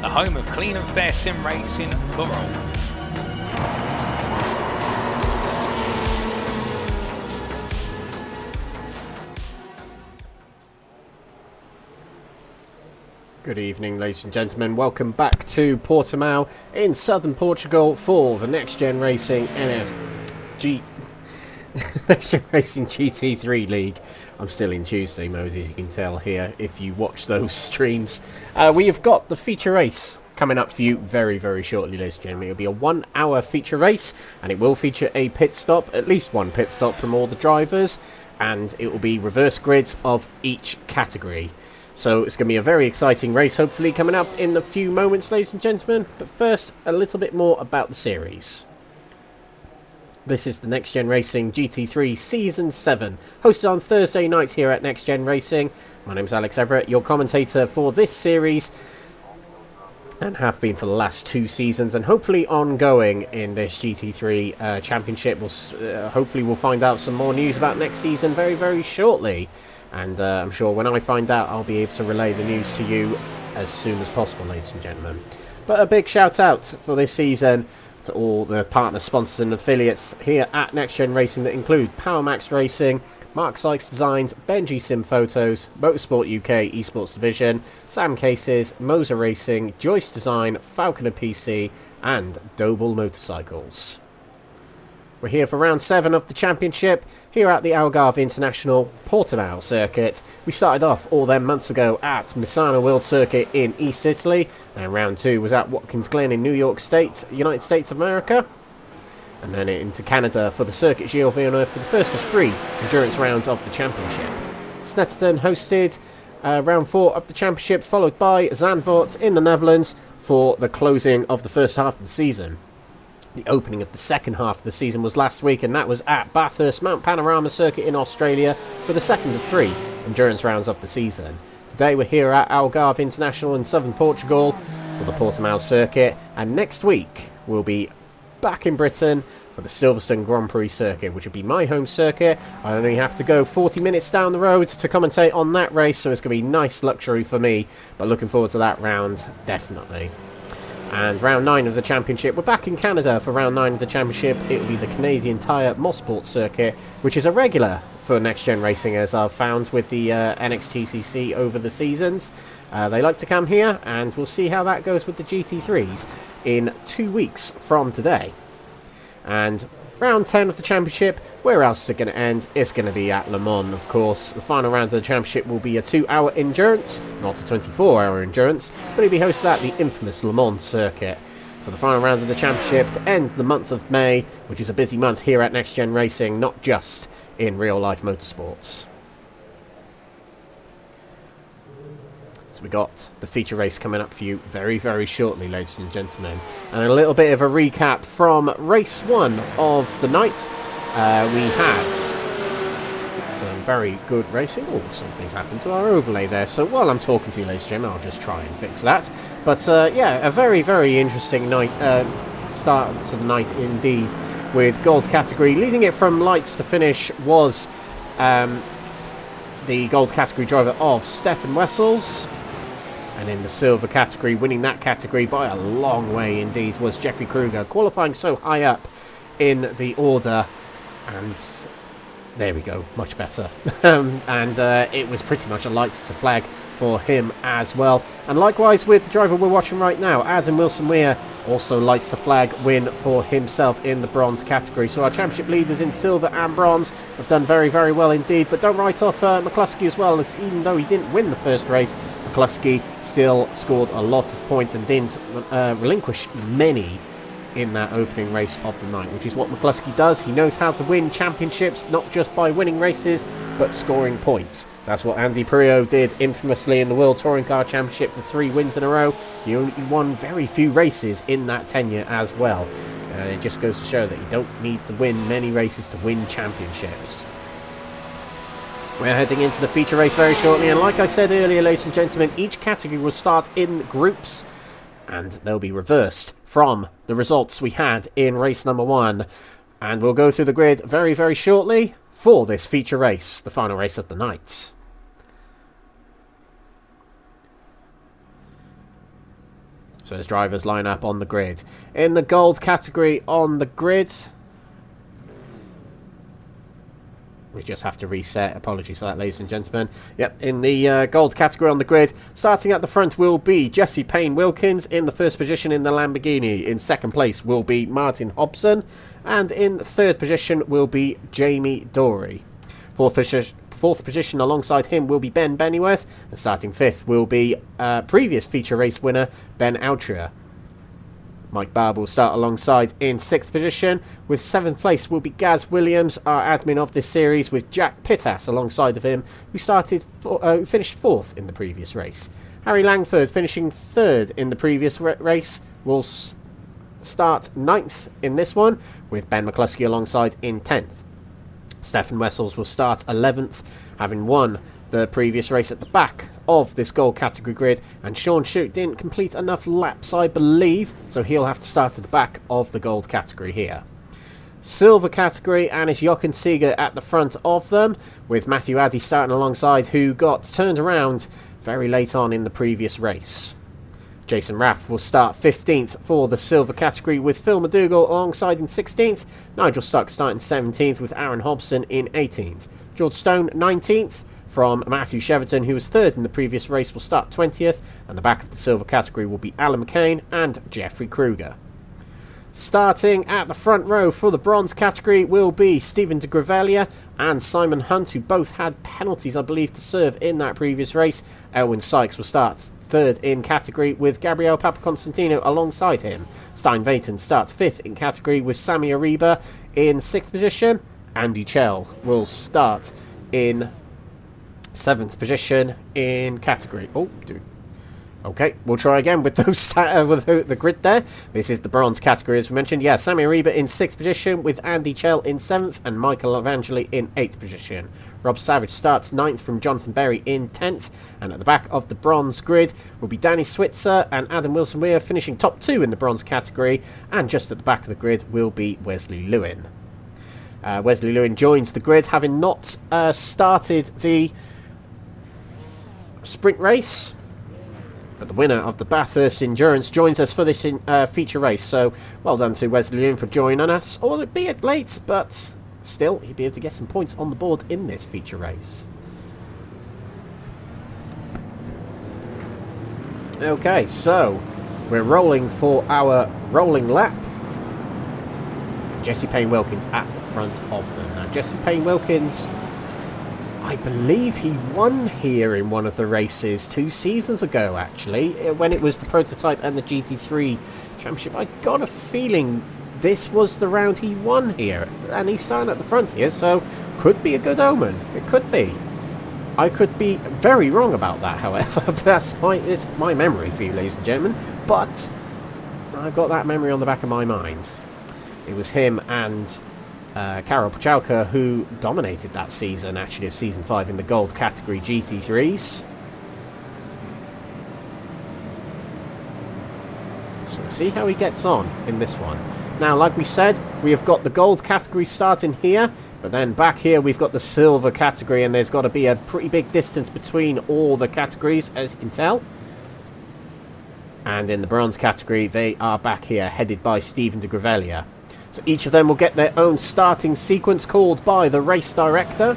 the home of clean and fair sim racing for all. Good evening, ladies and gentlemen. Welcome back to Portimao in southern Portugal for the NXTGEN Racing NXTGEN Racing GT3 League. I'm still in Tuesday mode, as you can tell here if you watch those streams. We have got the feature race coming up for you very, very shortly, ladies and gentlemen. It'll be a 1 hour feature race, and it will feature a pit stop, at least one pit stop from all the drivers, and it will be reverse grids of each category. So it's going to be a very exciting race, hopefully, coming up in a few moments, ladies and gentlemen. But first, a little bit more about the series. This is the NXTGEN Racing GT3 Season 7, hosted on Thursday night here at NXTGEN Racing. My name is Alex Everett, your commentator for this series, and have been for the last 2 seasons, and hopefully ongoing in this GT3 championship. Hopefully we'll find out some more news about next season very, very shortly. And I'm sure when I find out, I'll be able to relay the news to you as soon as possible, ladies and gentlemen. But a big shout out for this season to all the partner sponsors and affiliates here at NXTGEN Racing that include PowerMax Racing, Mark Sykes Designs, Benji Sim Photos, Motorsport UK Esports Division, Sam Cases, Moser Racing, Joyce Design, Falconer PC, and Doble Motorcycles. We're here for round 7 of the championship, here at the Algarve International Portimao circuit. We started off all them months ago at Misano World Circuit in East Italy, and round 2 was at Watkins Glen in New York State, United States of America. And then into Canada for the Circuit Gilles Villeneuve for the first of 3 endurance rounds of the championship. Snetterton hosted round 4 of the championship, followed by Zandvoort in the Netherlands for the closing of the first half of the season. The opening of the second half of the season was last week, and that was at Bathurst Mount Panorama Circuit in Australia for the second of 3 endurance rounds of the season. Today we're here at Algarve International in southern Portugal for the Portimao circuit, and next week we'll be back in Britain for the Silverstone Grand Prix circuit, which will be my home circuit. I only have to go 40 minutes down the road to commentate on that race, so it's going to be nice luxury for me, but looking forward to that round, definitely. And round 9 of the championship, we're back in Canada for round 9 of the championship. It will be the Canadian Tire Mosport circuit, which is a regular for NXTGEN Racing, as I've found with the NXTCC over the seasons. They like to come here, and we'll see how that goes with the GT3s in 2 weeks from today. And round 10 of the championship, where else is it going to end? It's going to be at Le Mans, of course. The final round of the championship will be a 2-hour endurance, not a 24-hour endurance, but it'll be hosted at the infamous Le Mans circuit for the final round of the championship to end the month of May, which is a busy month here at NXTGEN Racing, not just in real-life motorsports. So we got the feature race coming up for you very, very shortly, ladies and gentlemen. And a little bit of a recap from race 1 of the night. We had some very good racing. Oh, something's happened to our overlay there. So while I'm talking to you, ladies and gentlemen, I'll just try and fix that. But yeah, a very, very interesting night, start to the night indeed, with gold category. Leading it from lights to finish was the gold category driver of Stefan Wessels. And in the silver category, winning that category by a long way indeed, was Jeffrey Kruger, qualifying so high up in the order. And there we go, much better. And it was pretty much a lights to flag for him as well. And likewise with the driver we're watching right now, Adam Wilson-Weir, also lights to flag win for himself in the bronze category. So our championship leaders in silver and bronze have done very, very well indeed. But don't write off McCluskey as well, as even though he didn't win the first race, McCluskey still scored a lot of points and didn't relinquish many in that opening race of the night, which is what McCluskey does. He knows how to win championships, not just by winning races, but scoring points. That's what Andy Priaulx did infamously in the World Touring Car Championship for 3 wins in a row. He only won very few races in that tenure as well. It just goes to show that you don't need to win many races to win championships. We're heading into the feature race very shortly, and like I said earlier, ladies and gentlemen, each category will start in groups, and they'll be reversed from the results we had in race number 1. And we'll go through the grid very, very shortly for this feature race, the final race of the night. So as drivers line up on the grid. In the gold category on the grid, we just have to reset. Apologies for that, ladies and gentlemen. Yep, in the gold category on the grid, starting at the front will be Jesse Payne Wilkins in the first position in the Lamborghini. In second place will be Martin Hobson. And in third position will be Jamie Dorey. Fourth position alongside him will be Ben Bennyworth. And starting fifth will be previous feature race winner Ben Altria. Mike Barber will start alongside in sixth position. With seventh place will be Gaz Williams, our admin of this series, with Jack Pittas alongside of him, who finished fourth in the previous race. Harry Langford, finishing third in the previous race, will start ninth in this one, with Ben McCluskey alongside in 10th. Stefan Wessels will start 11th, having won the previous race at the back of this gold category grid, and Sean Shute didn't complete enough laps, I believe, so he'll have to start at the back of the gold category here. Silver category, and it's Jochen Seeger at the front of them, with Matthew Addy starting alongside, who got turned around very late on in the previous race. Jason Raff will start 15th for the silver category, with Phil McDougall alongside in 16th. Nigel Stuck starting 17th, with Aaron Hobson in 18th. George Stone 19th from Matthew Cheverton, who was third in the previous race, will start 20th. And the back of the silver category will be Alan McCain and Jeffrey Kruger. Starting at the front row for the bronze category will be Stephen de Gravelia and Simon Hunt, who both had penalties, I believe, to serve in that previous race. Elwyn Sykes will start third in category, with Gabriel Papaconstantino alongside him. Stein Vayton starts fifth in category, with Sammy Ariba in sixth position. Andy Chell will start in seventh position in category. Okay, we'll try again with those with the grid there. This is the bronze category, as we mentioned. Yeah, Sammy Ariba in 6th position, with Andy Chell in 7th and Michael Evangeli in 8th position. Rob Savage starts 9th from Jonathan Berry in 10th. And at the back of the bronze grid will be Danny Switzer and Adam Wilson-Weir, finishing top 2 in the bronze category. And just at the back of the grid will be Wesley Lewin. Wesley Lewin joins the grid, having not started the sprint race. But the winner of the Bathurst Endurance joins us for this feature race. So well done to Wesley Lewin for joining us, albeit late, but still he'll be able to get some points on the board in this feature race. Okay, so we're rolling for our rolling lap. Jesse Payne Wilkins at the front of them. Now, Jesse Payne Wilkins, I believe he won here in one of the races 2 seasons ago, actually, when it was the prototype and the GT3 championship. I got a feeling this was the round he won here, and he's starting at the front here, so could be a good omen. It could be. I could be very wrong about that, however. It's my memory for you, ladies and gentlemen, but I've got that memory on the back of my mind. It was him and Karol Puchalka who dominated that season, actually, of Season 5 in the gold category GT3s. So we'll see how he gets on in this one. Now, like we said, we have got the gold category starting here, but then back here we've got the silver category, and there's got to be a pretty big distance between all the categories, as you can tell. And in the bronze category, they are back here, headed by Stephen de Gravelia. So each of them will get their own starting sequence called by the race director.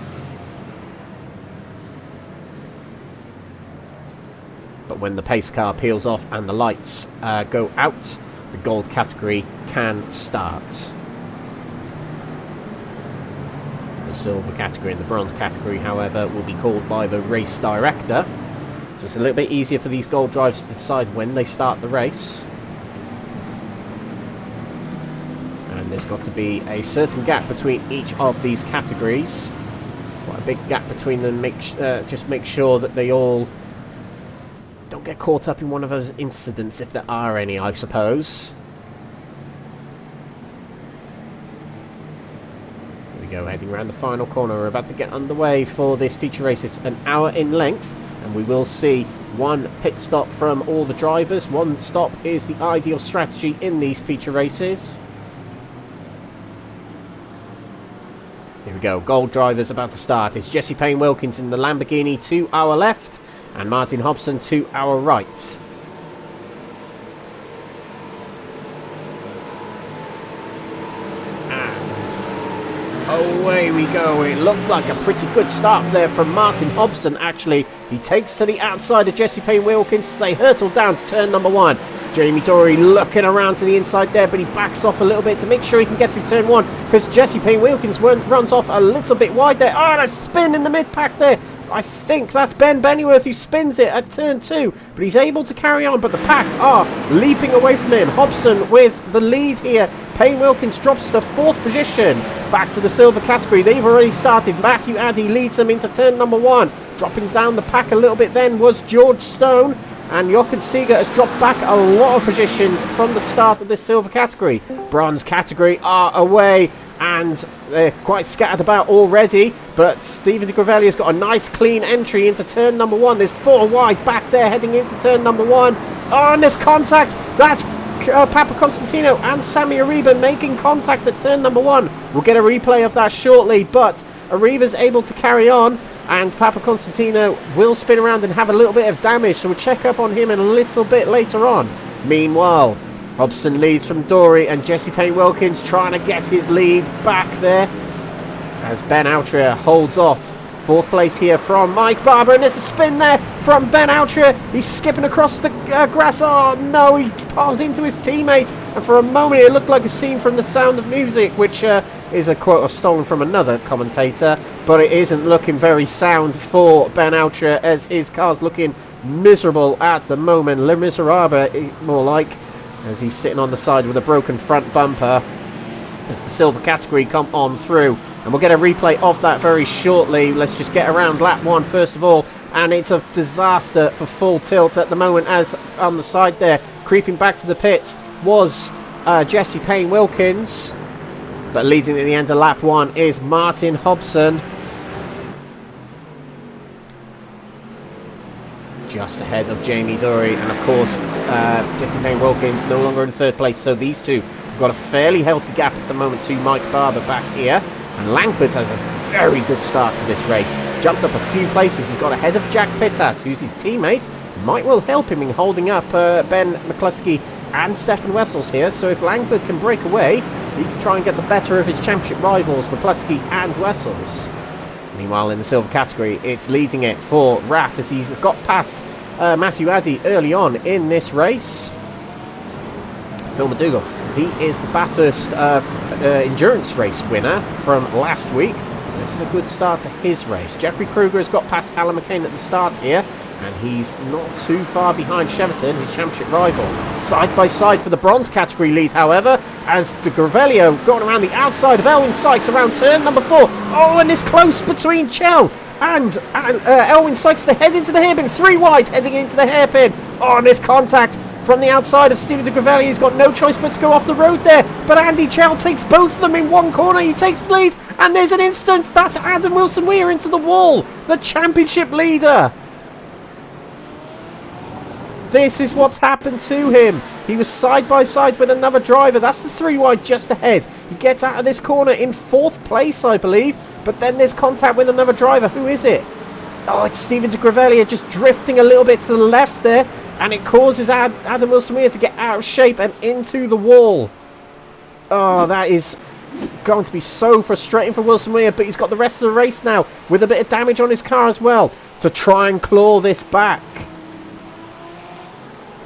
But when the pace car peels off and the lights go out, the gold category can start. The silver category and the bronze category, however, will be called by the race director. So it's a little bit easier for these gold drivers to decide when they start the race. And there's got to be a certain gap between each of these categories. Quite a big gap between them. Just make sure that they all don't get caught up in one of those incidents, if there are any, I suppose. Here we go, heading around the final corner. We're about to get underway for this feature race. It's an hour in length, and we will see one pit stop from all the drivers. One stop is the ideal strategy in these feature races. Here we go, gold drivers about to start. It's Jesse Payne Wilkins in the Lamborghini to our left, and Martin Hobson to our right. away we go. It looked like a pretty good start there from Martin Hobson, actually. He takes to the outside of Jesse Payne-Wilkins as they hurtle down to turn number 1. Jamie Dory looking around to the inside there, but he backs off a little bit to make sure he can get through turn 1, because Jesse Payne-Wilkins runs off a little bit wide there. Oh, and a spin in the mid-pack there. I think that's Ben Bennyworth who spins it at turn 2, but he's able to carry on, but the pack are leaping away from him. Hobson with the lead here. Payne-Wilkins drops to 4th position. Back to the silver category. They've already started. Matthew Addy leads them into turn number 1. Dropping down the pack a little bit then was George Stone. And Jochen Seeger has dropped back a lot of positions from the start of this silver category. Bronze category are away, and they're quite scattered about already. But Stephen de Grevelia's got a nice clean entry into turn number 1. There's 4 wide back there heading into turn number 1. Oh, and there's contact. That's Papa Constantino and Sammy Ariba making contact at turn number 1. We'll get a replay of that shortly, but Ariba's able to carry on, and Papa Constantino will spin around and have a little bit of damage, so we'll check up on him in a little bit later on. Meanwhile, Hobson leads from Dory, and Jesse Payne-Wilkins trying to get his lead back there as Ben Altria holds off. 4th place here from Mike Barber, and there's a spin there from Ben Altria. He's skipping across the grass. Oh no, he palms into his teammate, and for a moment it looked like a scene from The Sound of Music, which is a quote I've stolen from another commentator, but it isn't looking very sound for Ben Altria, as his car's looking miserable at the moment. Le Miserable, more like, as he's sitting on the side with a broken front bumper as the silver category come on through, and we'll get a replay of that very shortly. Let's just get around lap 1 first of all, and it's a disaster for Full Tilt at the moment, as on the side there, creeping back to the pits, was Jesse Payne-Wilkins, but leading at the end of lap 1 is Martin Hobson, just ahead of Jamie Dory, and of course Jesse Payne-Wilkins no longer in 3rd place, so these two have got a fairly healthy gap at the moment to Mike Barber back here. And Langford has a very good start to this race. Jumped up a few places. He's got ahead of Jack Pittas, who's his teammate. Might well help him in holding up Ben McCluskey and Stefan Wessels here. So if Langford can break away, he can try and get the better of his championship rivals, McCluskey and Wessels. Meanwhile, in the silver category, it's leading it for Raf, as he's got past Matthew Addy early on in this race. Phil McDougall, he is the Bathurst endurance race winner from last week, so this is a good start to his race. Jeffrey Kruger has got past Alan McCain at the start here, and he's not too far behind Cheverton, his championship rival. Side by side for the bronze category lead, however, as de Grevelio going around the outside of Elwyn Sykes around turn number 4. Oh, and it's close between Chell and Elwyn Sykes. They head into the hairpin, 3 wide heading into the hairpin. Oh, and there's contact from the outside of Stephen de Grevelio. He's got no choice but to go off the road there, but Andy Chell takes both of them in one corner. He takes the lead, and there's an instant. That's Adam Wilson-Weir into the wall, the championship leader. This is what's happened to him. He was side by side with another driver. That's the 3 wide just ahead. He gets out of this corner in 4th place, I believe, but then there's contact with another driver. Who is it? Oh, it's Stephen de Grevelio just drifting a little bit to the left there, and it causes Adam Wilson-Weir to get out of shape and into the wall. Oh, that is going to be so frustrating for Wilson-Weir, but he's got the rest of the race now with a bit of damage on his car as well to try and claw this back.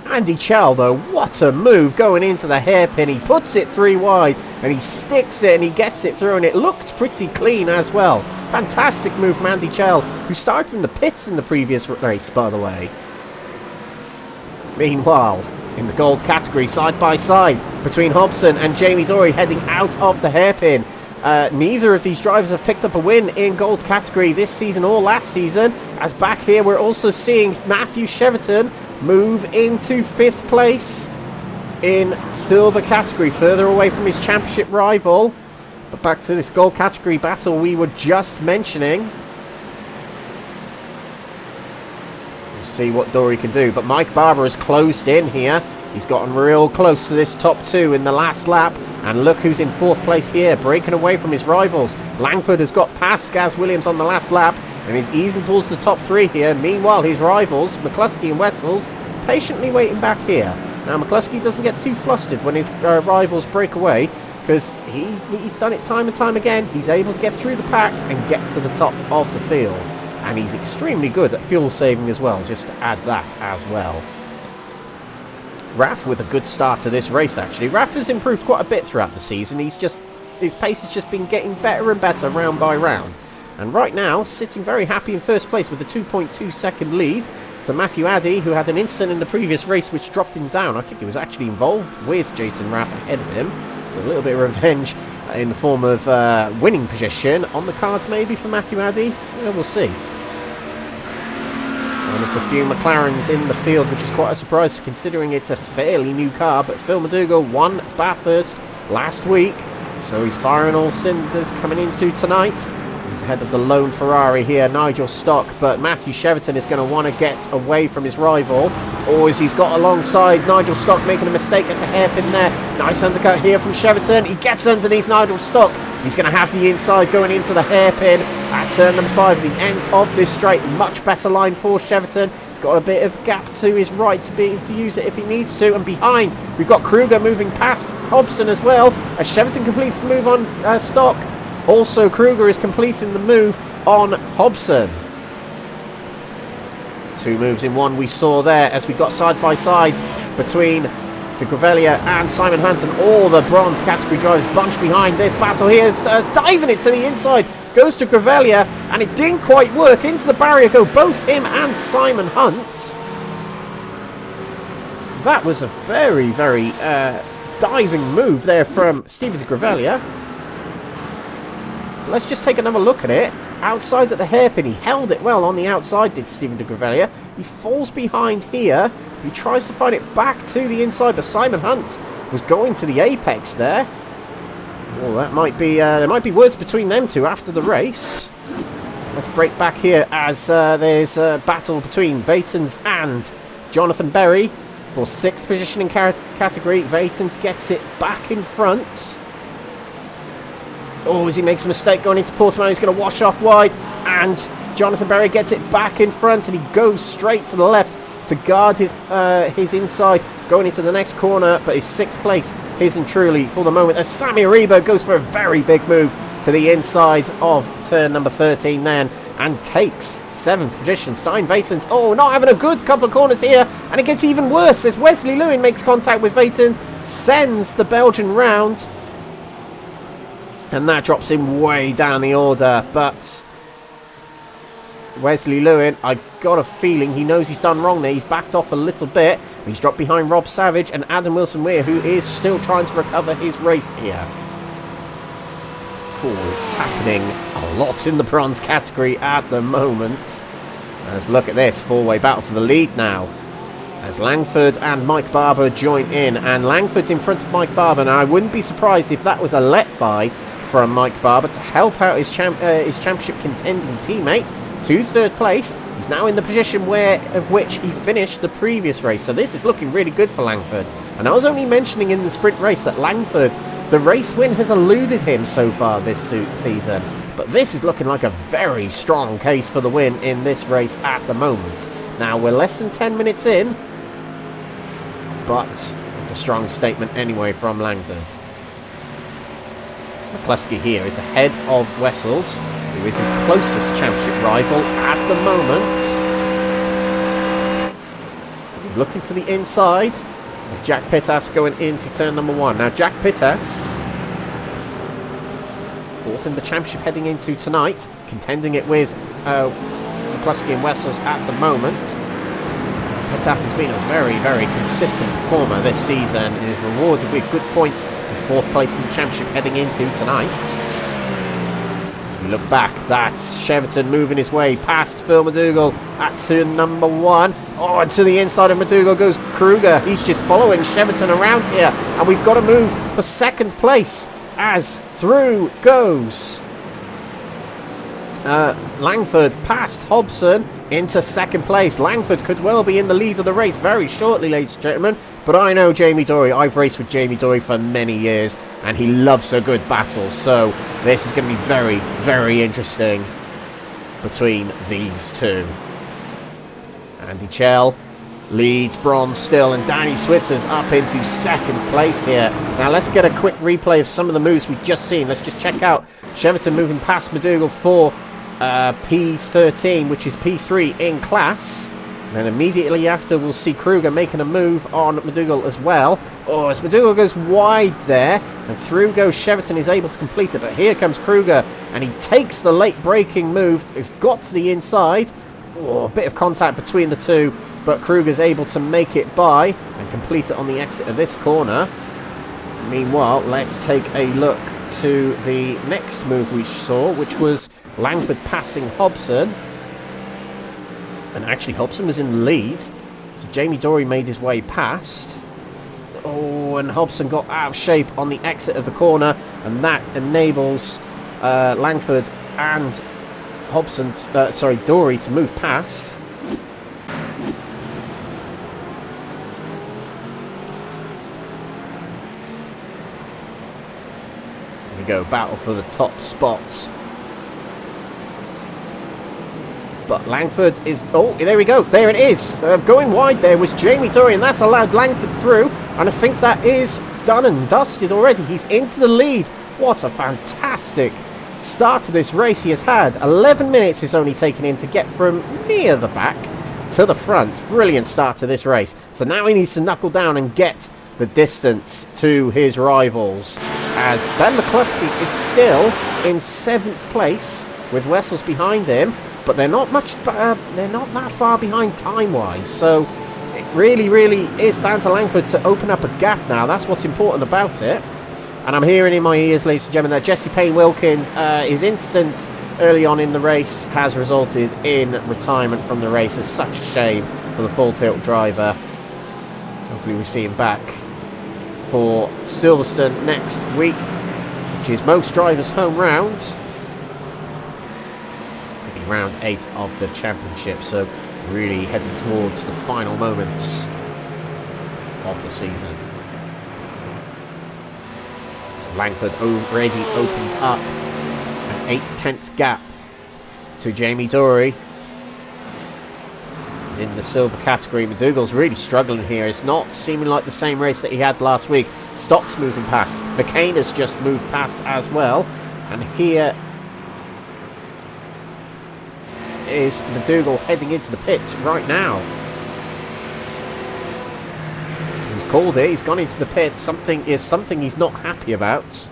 Andy Chell, though, what a move going into the hairpin. He puts it 3 wide and he sticks it and he gets it through, and it looked pretty clean as well. Fantastic move from Andy Chell, who started from the pits in the previous race, by the way. Meanwhile, in the gold category, side by side between Hobson and Jamie Dory heading out of the hairpin. Neither of these drivers have picked up a win in gold category this season or last season, as back here we're also seeing Matthew Cheverton move into 5th place in silver category, further away from his championship rival. But back to this gold category battle we were just mentioning. We'll see what Dory can do, but Mike Barber has closed in here. He's gotten real close to this top 2 in the last lap, and look who's in 4th place here, breaking away from his rivals. Langford has got past Gaz Williams on the last lap and is easing towards the top 3 here. Meanwhile, his rivals, McCluskey and Wessels, patiently waiting back here. Now, McCluskey doesn't get too flustered when his rivals break away, because he's done it time and time again. He's able to get through the pack and get to the top of the field. And he's extremely good at fuel saving as well, just to add that as well. Raf with a good start to this race, actually. Raf has improved quite a bit throughout the season. His pace has just been getting better and better round by round. And right now, sitting very happy in first place with a 2.2 second lead to Matthew Addy, who had an incident in the previous race which dropped him down. I think he was actually involved with Jason Raff ahead of him. So a little bit of revenge in the form of winning position on the cards maybe for Matthew Addy. Yeah, we'll see. One of the few McLarens in the field, which is quite a surprise considering it's a fairly new car. But Phil McDougall won Bathurst last week, so he's firing all cylinders coming into tonight. He's ahead of the lone Ferrari here, Nigel Stock, but Matthew Cheverton is going to want to get away from his rival. Or as he's got alongside Nigel Stock, making a mistake at the hairpin there. Nice undercut here from Cheverton. He gets underneath Nigel Stock. He's going to have the inside going into the hairpin at turn number 5, the end of this straight. Much better line for Cheverton. He's got a bit of gap to his right to be able to use it if he needs to. And behind, we've got Kruger moving past Hobson as well, as Cheverton completes the move on Stock. Also, Kruger is completing the move on Hobson. 2 moves in one we saw there as we got side by side between De Gravelia and Simon Hunt, and all the bronze category drivers bunched behind this battle. Here's diving it to the inside, goes to Gravelia, and it didn't quite work. Into the barrier go both him and Simon Hunt. That was a very, very diving move there from Stephen De Gravelia. Let's just take another look at it. Outside at the hairpin, he held it well on the outside, did Stephen De Gravelia. He falls behind here. He tries to find it back to the inside, but Simon Hunt was going to the apex there. Well, that might be there might be words between them two after the race. Let's break back here as there's a battle between Vatens and Jonathan Berry for 6th position in category. Vatens gets it back in front. Oh, as he makes a mistake going into Portimao, he's going to wash off wide, and Jonathan Berry gets it back in front, and he goes straight to the left to guard his inside going into the next corner, but his 6th place isn't truly for the moment, as Sammy Ariba goes for a very big move to the inside of turn number 13 then, and takes 7th position. Stein Vatens, oh, not having a good couple of corners here, and it gets even worse as Wesley Lewin makes contact with Vatens, sends the Belgian round. And that drops him way down the order. But Wesley Lewin, I got a feeling he knows he's done wrong there. He's backed off a little bit. He's dropped behind Rob Savage and Adam Wilson-Weir, who is still trying to recover his race here. Oh, it's happening a lot in the bronze category at the moment. Let's look at this. 4-way battle for the lead now, as Langford and Mike Barber join in. And Langford's in front of Mike Barber. Now, I wouldn't be surprised if that was a let-by from Mike Barber to help out his championship contending teammate to 3rd place. He's now in the position of which he finished the previous race. So this is looking really good for Langford. And I was only mentioning in the sprint race that Langford, the race win has eluded him so far this season. But this is looking like a very strong case for the win in this race at the moment. Now, we're less than 10 minutes in, but it's a strong statement anyway from Langford. McCluskey here is ahead of Wessels, who is his closest championship rival at the moment. He's looking to the inside of Jack Pittas going into turn number 1. Now, Jack Pittas, 4th in the championship heading into tonight, contending it with McCluskey and Wessels at the moment. Pittas has been a very, very consistent performer this season and is rewarded with good points in 4th place in the championship heading into tonight. As we look back, that's Cheverton moving his way past Phil McDougall at turn number 1. Oh, and to the inside of McDougall goes Kruger. He's just following Cheverton around here, and we've got to move for 2nd place as through goes Langford past Hobson into 2nd place. Langford could well be in the lead of the race very shortly, ladies and gentlemen. But I know Jamie Dory. I've raced with Jamie Dory for many years, and he loves a good battle. So this is going to be very, very interesting between these two. Andy Chell leads bronze still, and Danny Switzer's up into second place here. Now let's get a quick replay of some of the moves we've just seen. Let's just check out Cheverton moving past McDougall for P13, which is P3 in class. And then immediately after, we'll see Kruger making a move on McDougall as well. Oh, as McDougall goes wide there, and through goes Cheverton, is able to complete it. But here comes Kruger, and he takes the late braking move. It's got to the inside. Oh, a bit of contact between the two, but Kruger's able to make it by and complete it on the exit of this corner. Meanwhile, let's take a look to the next move we saw, which was Langford passing Hobson. And actually, Hobson was in the lead. So Jamie Dory made his way past. Oh, and Hobson got out of shape on the exit of the corner. And that enables Langford and Hobson, Dory to move past. Here we go, battle for the top spots. But Langford is... Oh, there we go. There it is. Going wide there was Jamie Dory, and that's allowed Langford through. And I think that is done and dusted already. He's into the lead. What a fantastic start to this race he has had. 11 minutes it's only taken him to get from near the back to the front. Brilliant start to this race. So now he needs to knuckle down and get the distance to his rivals, as Ben McCluskey is still in 7th place with Wessels behind him. But they're not that far behind time-wise. So it really, really is down to Langford to open up a gap now. That's what's important about it. And I'm hearing in my ears, ladies and gentlemen, that Jesse Payne-Wilkins, his incident early on in the race has resulted in retirement from the race. It's such a shame for the Full Tilt driver. Hopefully we see him back for Silverstone next week, which is most drivers' home round. Round 8 of the championship, so really heading towards the final moments of the season. So Langford already opens up an 8/10 gap to Jamie Dory. In the silver category, McDougall's really struggling here. It's not seeming like the same race that he had last week. Stock's moving past. McCain has just moved past as well, and here is McDougall heading into the pits right now. So he's called it, he's gone into the pits. Something he's not happy about.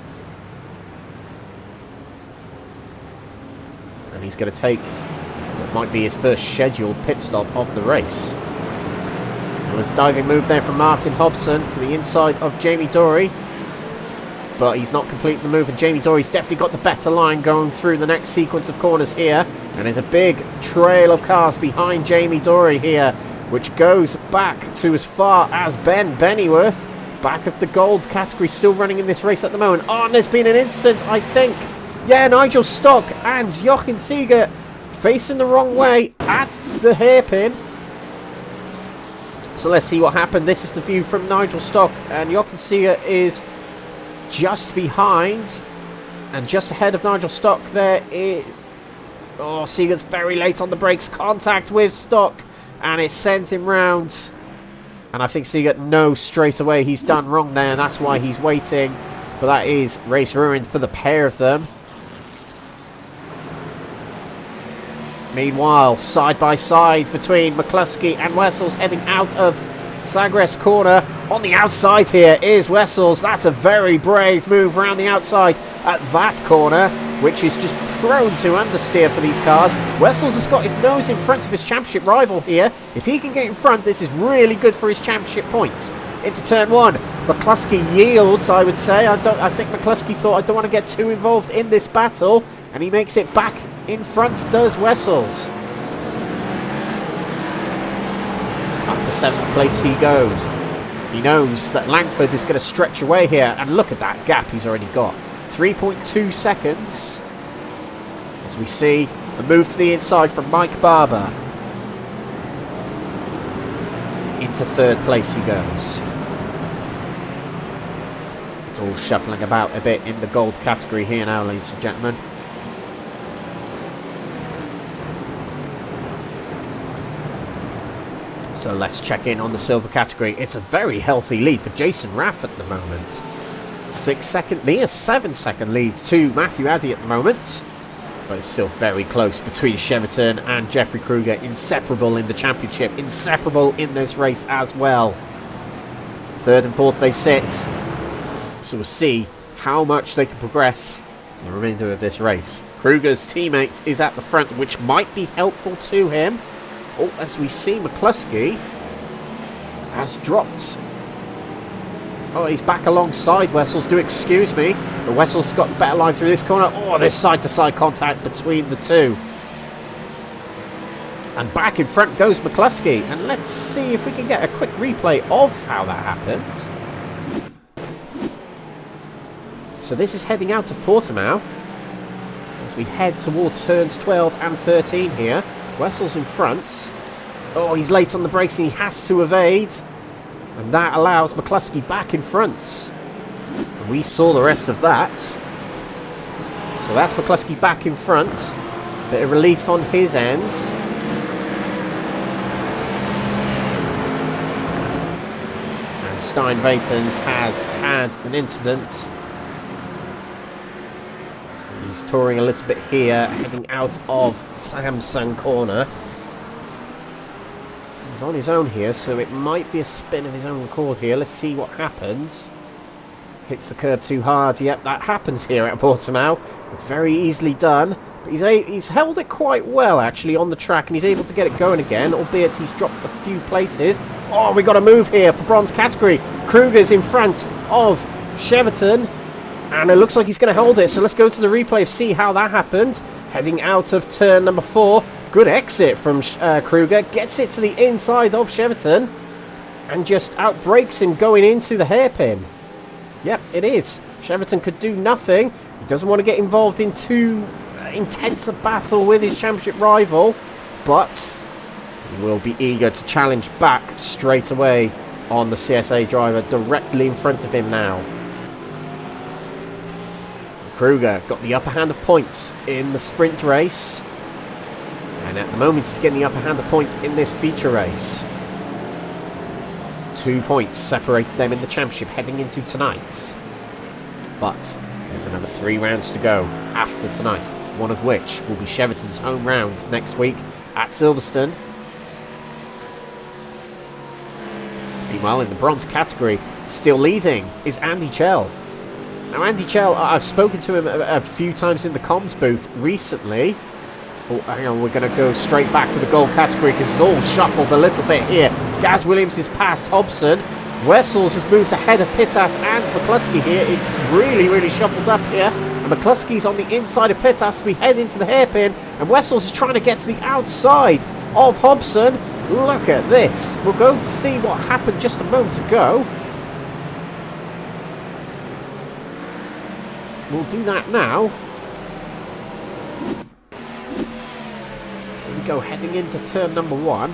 And he's going to take what might be his first scheduled pit stop of the race. There was a diving move there from Martin Hobson to the inside of Jamie Dory. But he's not completing the move, and Jamie Dory's definitely got the better line going through the next sequence of corners here. And there's a big trail of cars behind Jamie Dory here, which goes back to as far as Ben Bennyworth, back of the gold category, still running in this race at the moment. Oh, and there's been an incident, I think. Yeah, Nigel Stock and Jochen Seeger facing the wrong way at the hairpin. So let's see what happened. This is the view from Nigel Stock, and Jochen Seeger is just behind and just ahead of Nigel Stock there. Oh, Seeger's very late on the brakes. Contact with Stock, and it sends him round. And I think Seeger knows straight away he's done wrong there, and that's why he's waiting. But that is race ruined for the pair of them. Meanwhile, side by side between McCluskey and Wessels, heading out of Sagres corner. On the outside here is Wessels. That's a very brave move around the outside at that corner, which is just prone to understeer for these cars. Wessels has got his nose in front of his championship rival here. If he can get in front, this is really good for his championship points. Into turn 1, McCluskey yields, I would say. I think McCluskey thought, I don't want to get too involved in this battle, and he makes it back in front, does Wessels. Up to 7th place he goes. He knows that Langford is going to stretch away here, and look at that gap he's already got. 3.2 seconds. As we see a move to the inside from Mike Barber. Into 3rd place he goes. It's all shuffling about a bit in the gold category here now, ladies and gentlemen. So let's check in on the silver category. It's a very healthy lead for Jason Raff at the moment. near 7-second lead to Matthew Addy at the moment. But it's still very close between Cheverton and Jeffrey Kruger. Inseparable in the championship. Inseparable in this race as well. 3rd and 4th they sit. So we'll see how much they can progress for the remainder of this race. Kruger's teammate is at the front, which might be helpful to him. Oh, as we see, McCluskey has dropped. Oh, he's back alongside Wessels. Do excuse me. But Wessels got the better line through this corner. Oh, there's side-to-side contact between the two. And back in front goes McCluskey. And let's see if we can get a quick replay of how that happened. So this is heading out of Portimao as we head towards turns 12 and 13 here. Wessels in front. Oh, he's late on the brakes and he has to evade. And that allows McCluskey back in front. And we saw the rest of that. So that's McCluskey back in front. Bit of relief on his end. And Stein-Vatens has had an incident. He's touring a little bit here, heading out of Samsung corner. He's on his own here, so it might be a spin of his own record here. Let's see what happens. Hits the curb too hard. Yep, that happens here at Portimao. It's very easily done. But he's held it quite well, actually, on the track, and he's able to get it going again, albeit he's dropped a few places. Oh, we got a move here for bronze category. Kruger's in front of Cheverton. And it looks like he's going to hold it. So let's go to the replay and see how that happened. Heading out of turn number 4. Good exit from Kruger. Gets it to the inside of Cheverton. And just outbrakes him going into the hairpin. Yep, it is. Cheverton could do nothing. He doesn't want to get involved in too intense a battle with his championship rival. But he will be eager to challenge back straight away on the CSA driver directly in front of him now. Kruger got the upper hand of points in the sprint race. And at the moment he's getting the upper hand of points in this feature race. 2 points separated them in the championship heading into tonight. But there's another 3 rounds to go after tonight. One of which will be Cheverton's home round next week at Silverstone. Meanwhile, in the bronze category, still leading is Andy Chell. Now, Andy Chell, I've spoken to him a few times in the comms booth recently. Oh, hang on, we're going to go straight back to the gold category because it's all shuffled a little bit here. Gaz Williams is past Hobson. Wessels has moved ahead of Pittas and McCluskey here. It's really, really shuffled up here. And McCluskey's on the inside of Pittas as we head into the hairpin. And Wessels is trying to get to the outside of Hobson. Look at this. We'll go see what happened just a moment ago. We'll do that now. So we go heading into turn number 1.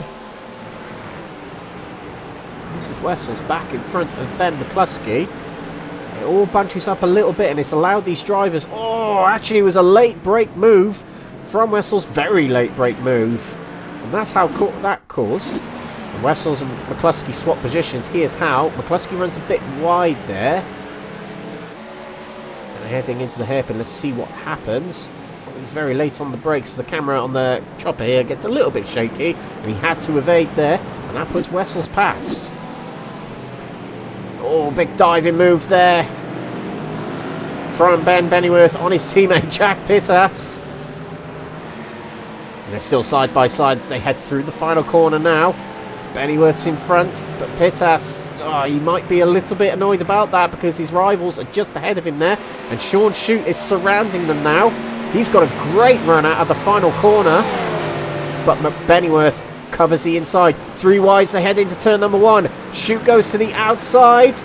This is Wessels back in front of Ben McCluskey. It all bunches up a little bit and it's allowed these drivers... Oh, actually it was a late brake move from Wessels. Very late brake move. And that's how that caused. And Wessels and McCluskey swap positions. Here's how. McCluskey runs a bit wide there. Heading into the hairpin, let's see what happens. Oh, he's very late on the brakes. The camera on the chopper here gets a little bit shaky, and he had to evade there, and that puts Wessels past. Oh, big diving move there from Ben Bennyworth on his teammate Jack Pittas. And they're still side by side as they head through the final corner now. Bennyworth's in front, but Pittas, he might be a little bit annoyed about that because his rivals are just ahead of him there. And Sean Shute is surrounding them now. He's got a great run out of the final corner. But Bennyworth covers the inside. 3 wides, they head into turn number 1. Shute goes to the outside.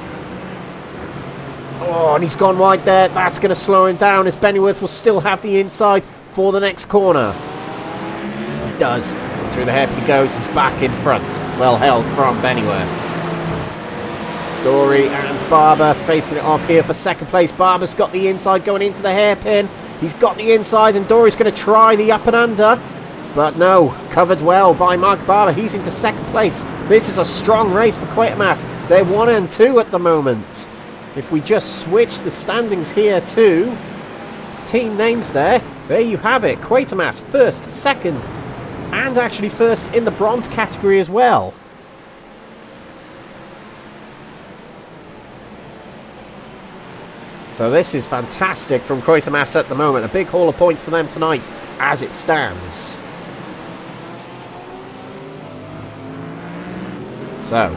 Oh, and he's gone wide there. That's going to slow him down as Bennyworth will still have the inside for the next corner. He does. Through the hairpin he goes. He's back in front. Well held from Bennyworth. Dory and Barber facing it off here for second place. Barber's got the inside going into the hairpin. He's got the inside and Dory's going to try the up and under. But no, covered well by Mark Barber. He's into second place. This is a strong race for Quatermass. They're 1 and 2 at the moment. If we just switch the standings here to team names there you have it. Quatermass first, second, and actually first in the bronze category as well. So this is fantastic from Quatermass at the moment. A big haul of points for them tonight as it stands. So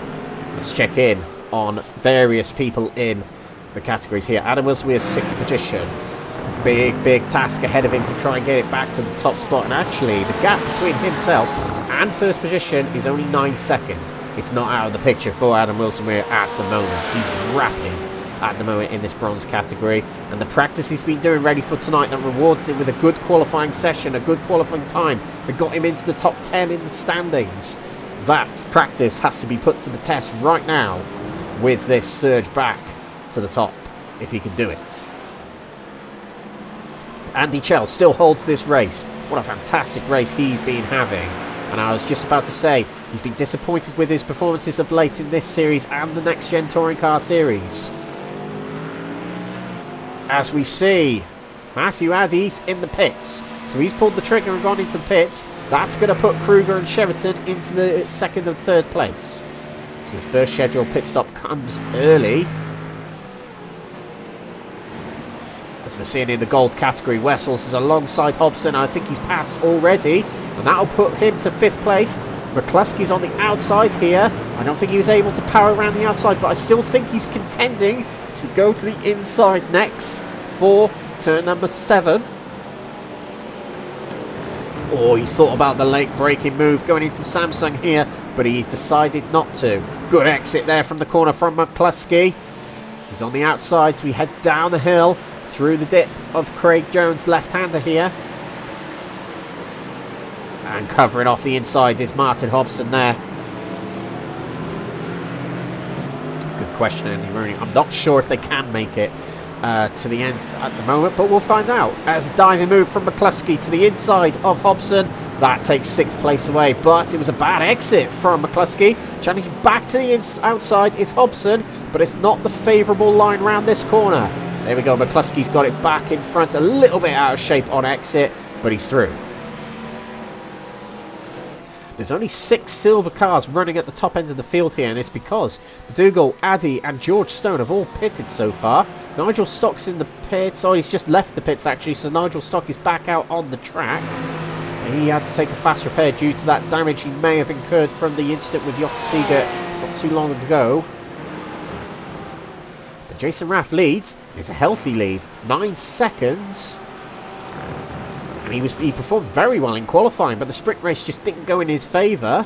let's check in on various people in the categories here. Adam Wilson-Weir, 6th position. Big task ahead of him to try and get it back to the top spot. And actually, the gap between himself and first position is only 9 seconds. It's not out of the picture for Adam Wilson-Weir at the moment. He's rapid at the moment in this bronze category. And the practice he's been doing ready for tonight that rewards him with a good qualifying session, a good qualifying time that got him into the top 10 in the standings. That practice has to be put to the test right now with this surge back to the top, if he can do it. Andy Chell still holds this race. What a fantastic race he's been having. And I was just about to say, he's been disappointed with his performances of late in this series and the Next Gen Touring Car Series. As we see, Matthew Addy's in the pits. So he's pulled the trigger and gone into the pits. That's going to put Kruger and Cheverton into the 2nd and 3rd place. So his first scheduled pit stop comes early. As we're seeing in the gold category, Wessels is alongside Hobson. I think he's passed already, and that'll put him to 5th place. McCluskey's on the outside here. I don't think he was able to power around the outside, but I still think he's contending to go to the inside next for turn number 7. Oh, he thought about the late braking move going into Samsung here, but he decided not to. Good exit there from the corner from McCluskey. He's on the outside, so we head down the hill through the dip of Craig Jones, left-hander here. And covering off the inside is Martin Hobson there. Good question, Andy Rooney. I'm not sure if they can make it to the end at the moment, but we'll find out. As a diving move from McCluskey to the inside of Hobson, that takes 6th place away, but it was a bad exit from McCluskey. Challenging back to the outside is Hobson, but it's not the favourable line round this corner. There we go, McCluskey's got it back in front, a little bit out of shape on exit, but he's through. There's only 6 silver cars running at the top end of the field here, and it's because McDougall, Addy and George Stone have all pitted so far. Nigel Stock's in the pits. Oh, he's just left the pits actually, so Nigel Stock is back out on the track. He had to take a fast repair due to that damage he may have incurred from the incident with Yokosuka not too long ago. But Jason Raff leads. It's a healthy lead, 9 seconds. And he performed very well in qualifying, but the sprint race just didn't go in his favour.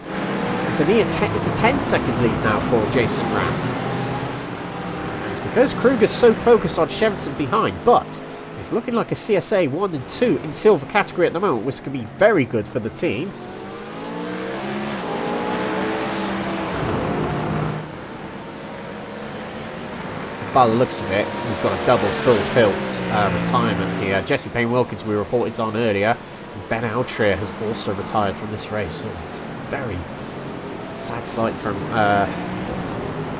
It's a 10-second lead now for Jason Raff. And it's because Kruger's so focused on Cheverton behind, but it's looking like a CSA 1 and 2 in silver category at the moment, which can be very good for the team. By the looks of it, we've got a double full tilt retirement here. Jesse Payne-Wilkins we reported on earlier. And Ben Altrier has also retired from this race. So it's a very sad sight from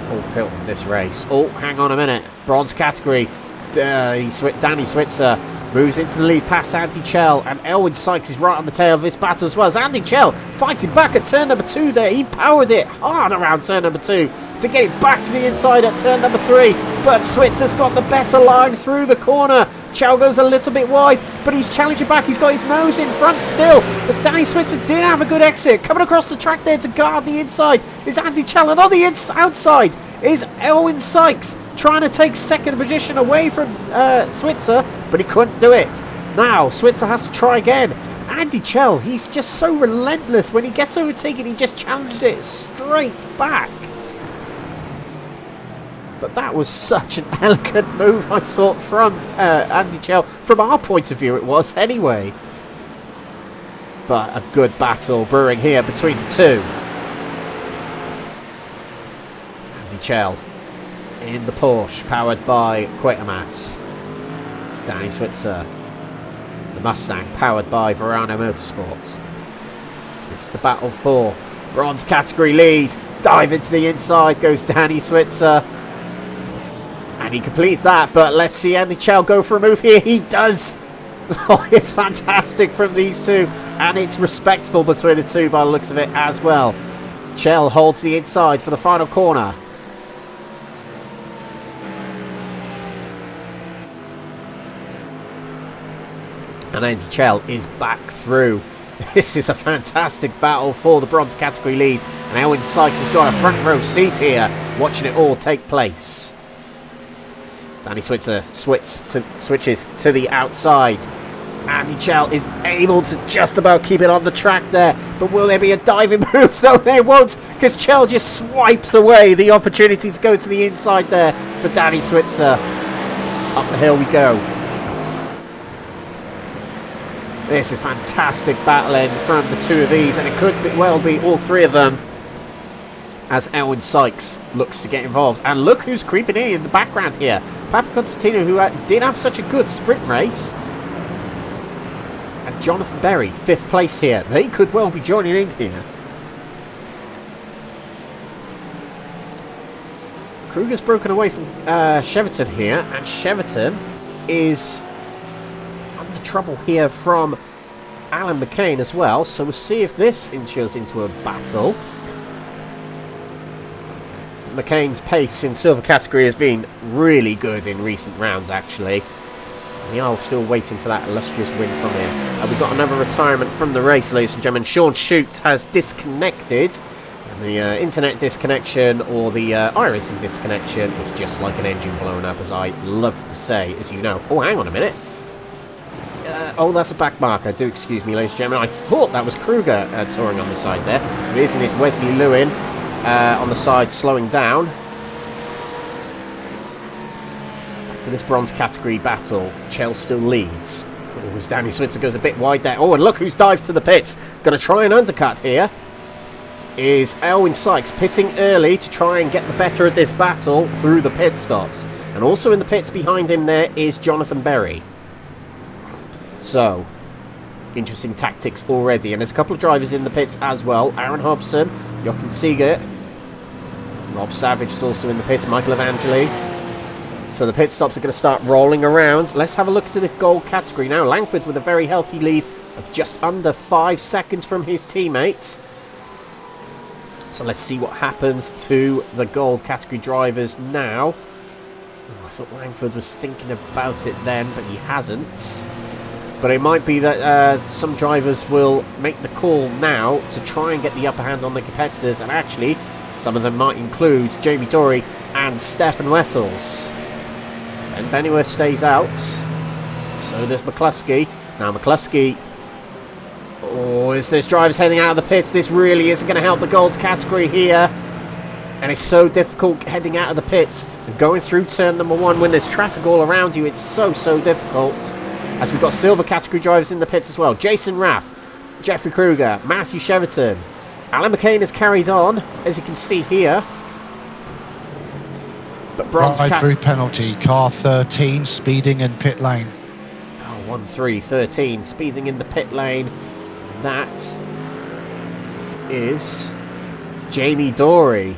full tilt in this race. Oh, hang on a minute. Bronze category. Danny Switzer moves into the lead past Andy Chell, and Elwyn Sykes is right on the tail of this battle as well as Andy Chell fighting back at turn number 2 there. He powered it hard around turn number 2 to get it back to the inside at turn number 3, but Switzer's got the better line through the corner. Chell goes a little bit wide, but he's challenging back. He's got his nose in front still, as Danny Switzer did have a good exit. Coming across the track there to guard the inside is Andy Chell, and on the outside is Elwyn Sykes, trying to take 2nd position away from Switzer, but he couldn't do it. Now Switzer has to try again. Andy Chell, he's just so relentless. When he gets overtaken, he just challenged it straight back. But that was such an elegant move, I thought, from Andy Chell. From our point of view, it was anyway. But a good battle brewing here between the two. Andy Chell in the Porsche, powered by Quatermass. Danny Switzer, the Mustang, powered by Verano Motorsport. This is the battle for bronze category lead. Dive into the inside goes Danny Switzer. And he completed that, but let's see Andy Chow go for a move here. He does. Oh, it's fantastic from these two. And it's respectful between the two by the looks of it as well. Chell holds the inside for the final corner. And Andy Chell is back through. This is a fantastic battle for the bronze category lead. And Owen Sykes has got a front row seat here, watching it all take place. Danny Switzer switches to the outside. Andy Chell is able to just about keep it on the track there. But will there be a diving move? No, there won't, because Chell just swipes away the opportunity to go to the inside there for Danny Switzer. Up the hill we go. This is fantastic battling from the two of these, and it could well be all three of them as Elwin Sykes looks to get involved. And look who's creeping in the background here. Papa Constantino, who did have such a good sprint race. And Jonathan Berry, 5th place here. They could well be joining in here. Kruger's broken away from Cheverton here, and Cheverton is under trouble here from Alan McCain as well. So we'll see if this ensures into a battle. McCain's pace in silver category has been really good in recent rounds, actually. We are still waiting for that illustrious win from him. We've got another retirement from the race, ladies and gentlemen. Sean Shute has disconnected. And the internet disconnection, or the iRacing disconnection, is just like an engine blown up, as I love to say, as you know. Oh, hang on a minute. Oh, that's a back marker. Do excuse me, ladies and gentlemen. I thought that was Kruger touring on the side there. It isn't. It's Wesley Lewin on the side, slowing down. Back to this bronze category battle. Chell still leads. Oh, as Danny Switzer goes a bit wide there. Oh, and look who's dived to the pits. Going to try and undercut here. Is Elwin Sykes pitting early to try and get the better of this battle through the pit stops. And also in the pits behind him there is Jonathan Berry. So, interesting tactics already. And there's a couple of drivers in the pits as well. Aaron Hobson, Jochen Seeger, Rob Savage is also in the pits, Michael Evangeli. So the pit stops are going to start rolling around. Let's have a look to the gold category now. Langford with a very healthy lead of just under 5 seconds from his teammates. So let's see what happens to the gold category drivers now. Oh, I thought Langford was thinking about it then, but he hasn't. But it might be that some drivers will make the call now to try and get the upper hand on the competitors. And actually, some of them might include Jamie Dory and Stefan Wessels. Ben Bennyworth stays out. So there's McCluskey. Now McCluskey... Oh, as there's drivers heading out of the pits, this really isn't going to help the gold category here. And it's so difficult heading out of the pits and going through turn number 1 when there's traffic all around you. It's so difficult. As we've got silver category drivers in the pits as well. Jason Raff, Jeffrey Kruger, Matthew Cheverton. Alan McCain has carried on, as you can see here. But bronze through penalty, car 13 speeding in pit lane. Car 13 speeding in the pit lane. That is Jamie Dory.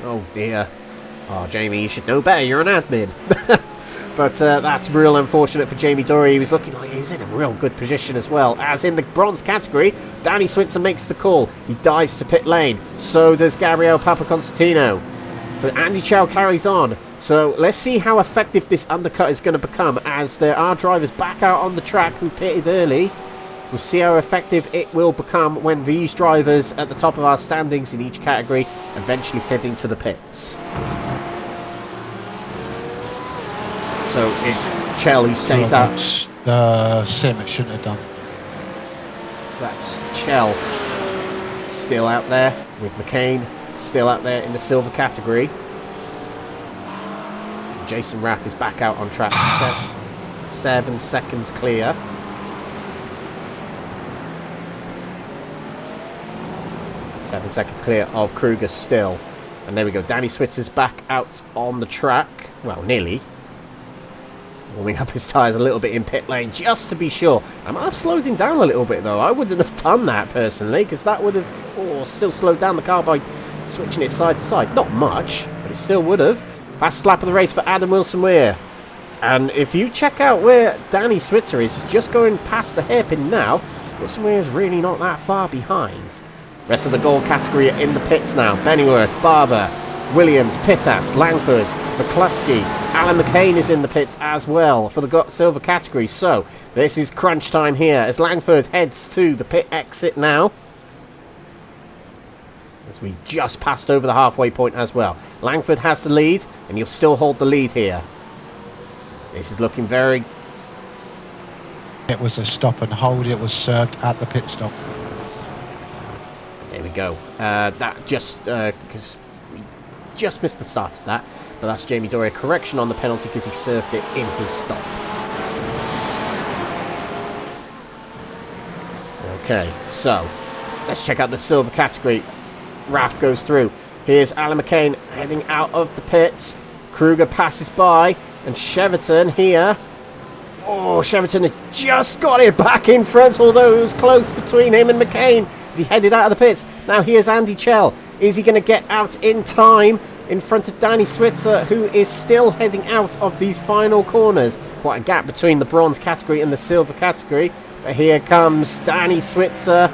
Oh dear. Oh, Jamie, you should know better. You're an admin. But that's real unfortunate for Jamie Dory. He was looking like he was in a real good position as well. As in the bronze category, Danny Switzer makes the call. He dives to pit lane. So does Gabriel Papaconstantino. So Andy Chow carries on. So let's see how effective this undercut is going to become, as there are drivers back out on the track who pitted early. We'll see how effective it will become when these drivers at the top of our standings in each category eventually head into the pits. So it's Chell who stays out. Sim, it shouldn't have done. So that's Chell still out there, with McCain still out there in the silver category. Jason Raff is back out on track, 7 seconds clear. Seven seconds clear of Kruger still. And there we go, Danny Switzer's back out on the track. Well, nearly. Warming up his tyres a little bit in pit lane, just to be sure. I might have slowed him down a little bit, though. I wouldn't have done that, personally, because that would have still slowed down the car by switching it side to side. Not much, but it still would have. Fastest lap of the race for Adam Wilson-Weir. And if you check out where Danny Switzer is, just going past the hairpin now, Wilson-Weir is really not that far behind. Rest of the gold category are in the pits now. Bennyworth, Barber, Williams, Pittas, Langford, McCluskey, Alan McCain is in the pits as well for the silver category. So this is crunch time here as Langford heads to the pit exit now. As we just passed over the halfway point as well. Langford has the lead and he'll still hold the lead here. This is looking very... It was a stop and hold. It was served at the pit stop. There we go. That just... because we just missed the start of that. But that's Jamie Doria. Correction on the penalty because he served it in his stop. Okay, so let's check out the silver category. Raf goes through. Here's Alan McCain heading out of the pits. Kruger passes by. And Cheverton here. Oh, Cheverton has just got it back in front, although it was close between him and McCain as he headed out of the pits. Now here's Andy Chell. Is he going to get out in time in front of Danny Switzer, who is still heading out of these final corners? Quite a gap between the bronze category and the silver category. But here comes Danny Switzer.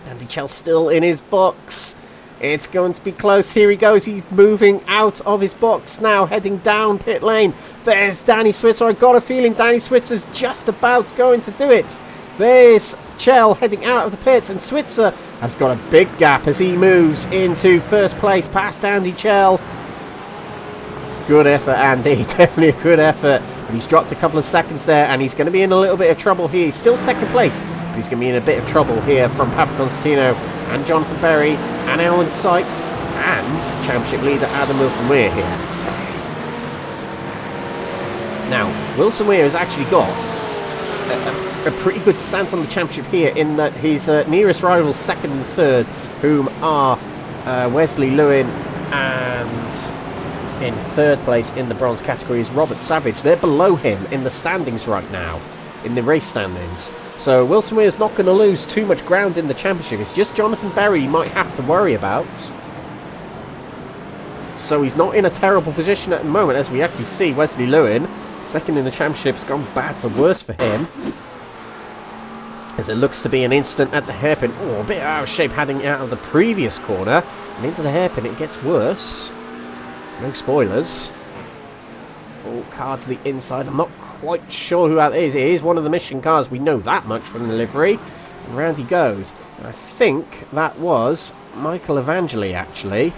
Andy Chell still in his box. It's going to be close. Here he goes. He's moving out of his box now, heading down pit lane. There's Danny Switzer. I've got a feeling Danny Switzer's just about going to do it. There's Chell heading out of the pits, and Switzer has got a big gap as he moves into first place past Andy Chell. Good effort, Andy. Definitely a good effort. But he's dropped a couple of seconds there, and he's going to be in a little bit of trouble here. He's still second place, but he's going to be in a bit of trouble here from Papa Constantino and Jonathan Berry and Alan Sykes and championship leader Adam Wilson-Weir here. Now, Wilson-Weir has actually got a pretty good stance on the championship here in that his nearest rivals, second and third, whom are Wesley Lewin and... in third place in the bronze category is Robert Savage. They're below him in the standings right now, in the race standings. So Wilson-Weir is not going to lose too much ground in the championship. It's just Jonathan Berry he might have to worry about. So he's not in a terrible position at the moment, as we actually see Wesley Lewin, second in the championship, has gone bad to worse for him. As it looks to be an incident at the hairpin. Oh, a bit out of shape heading out of the previous corner. And into the hairpin, it gets worse. No spoilers. Oh, car to the inside. I'm not quite sure who that is. It is one of the mission cars. We know that much from the livery. And round he goes. And I think that was Michael Evangeli, actually.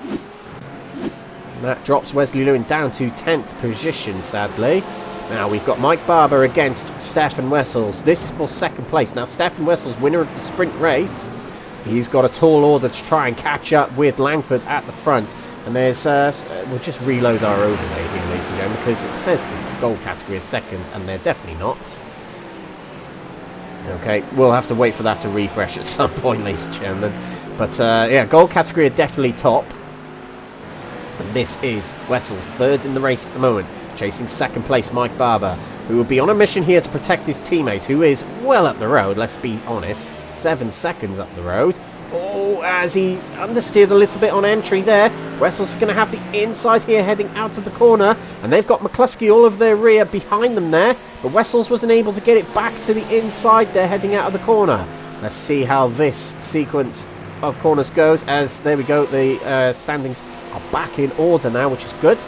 And that drops Wesley Lewin down to 10th position, sadly. Now we've got Mike Barber against Stefan Wessels. This is for second place. Now Stefan Wessels, winner of the sprint race. He's got a tall order to try and catch up with Langford at the front. And there's... we'll just reload our overlay here, ladies and gentlemen, because it says the gold category is second, and they're definitely not. Okay, we'll have to wait for that to refresh at some point, ladies and gentlemen. But, yeah, gold category are definitely top. And this is Wessels, third in the race at the moment. Chasing second place, Mike Barber, who will be on a mission here to protect his teammate, who is well up the road, let's be honest. 7 seconds up the road. Oh, as he understeered a little bit on entry there. Wessels is going to have the inside here heading out of the corner. And they've got McCluskey all of their rear behind them there. But Wessels wasn't able to get it back to the inside there heading out of the corner. Let's see how this sequence of corners goes. As, there we go, the standings are back in order now, which is good.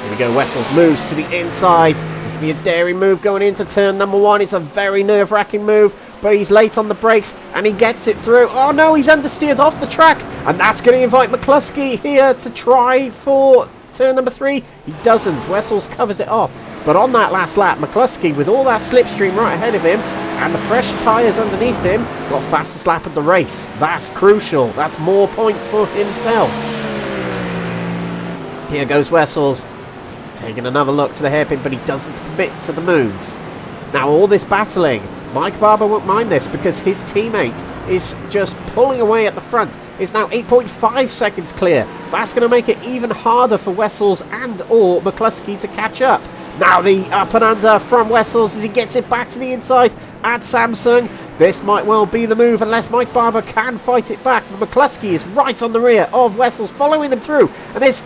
Here we go, Wessels moves to the inside. There's going to be a daring move going into turn number 1. It's a very nerve-wracking move, but he's late on the brakes, and he gets it through. Oh no, he's understeered off the track, and that's going to invite McCluskey here to try for turn number 3. He doesn't. Wessels covers it off. But on that last lap, McCluskey, with all that slipstream right ahead of him, and the fresh tyres underneath him, got fastest lap of the race. That's crucial. That's more points for himself. Here goes Wessels. Taking another look to the hairpin, but he doesn't commit to the move. Now, all this battling, Mike Barber won't mind this because his teammate is just pulling away at the front. It's now 8.5 seconds clear. That's going to make it even harder for Wessels and or McCluskey to catch up. Now the up and under from Wessels as he gets it back to the inside at Samsung. This might well be the move unless Mike Barber can fight it back. McCluskey is right on the rear of Wessels, following them through. And there's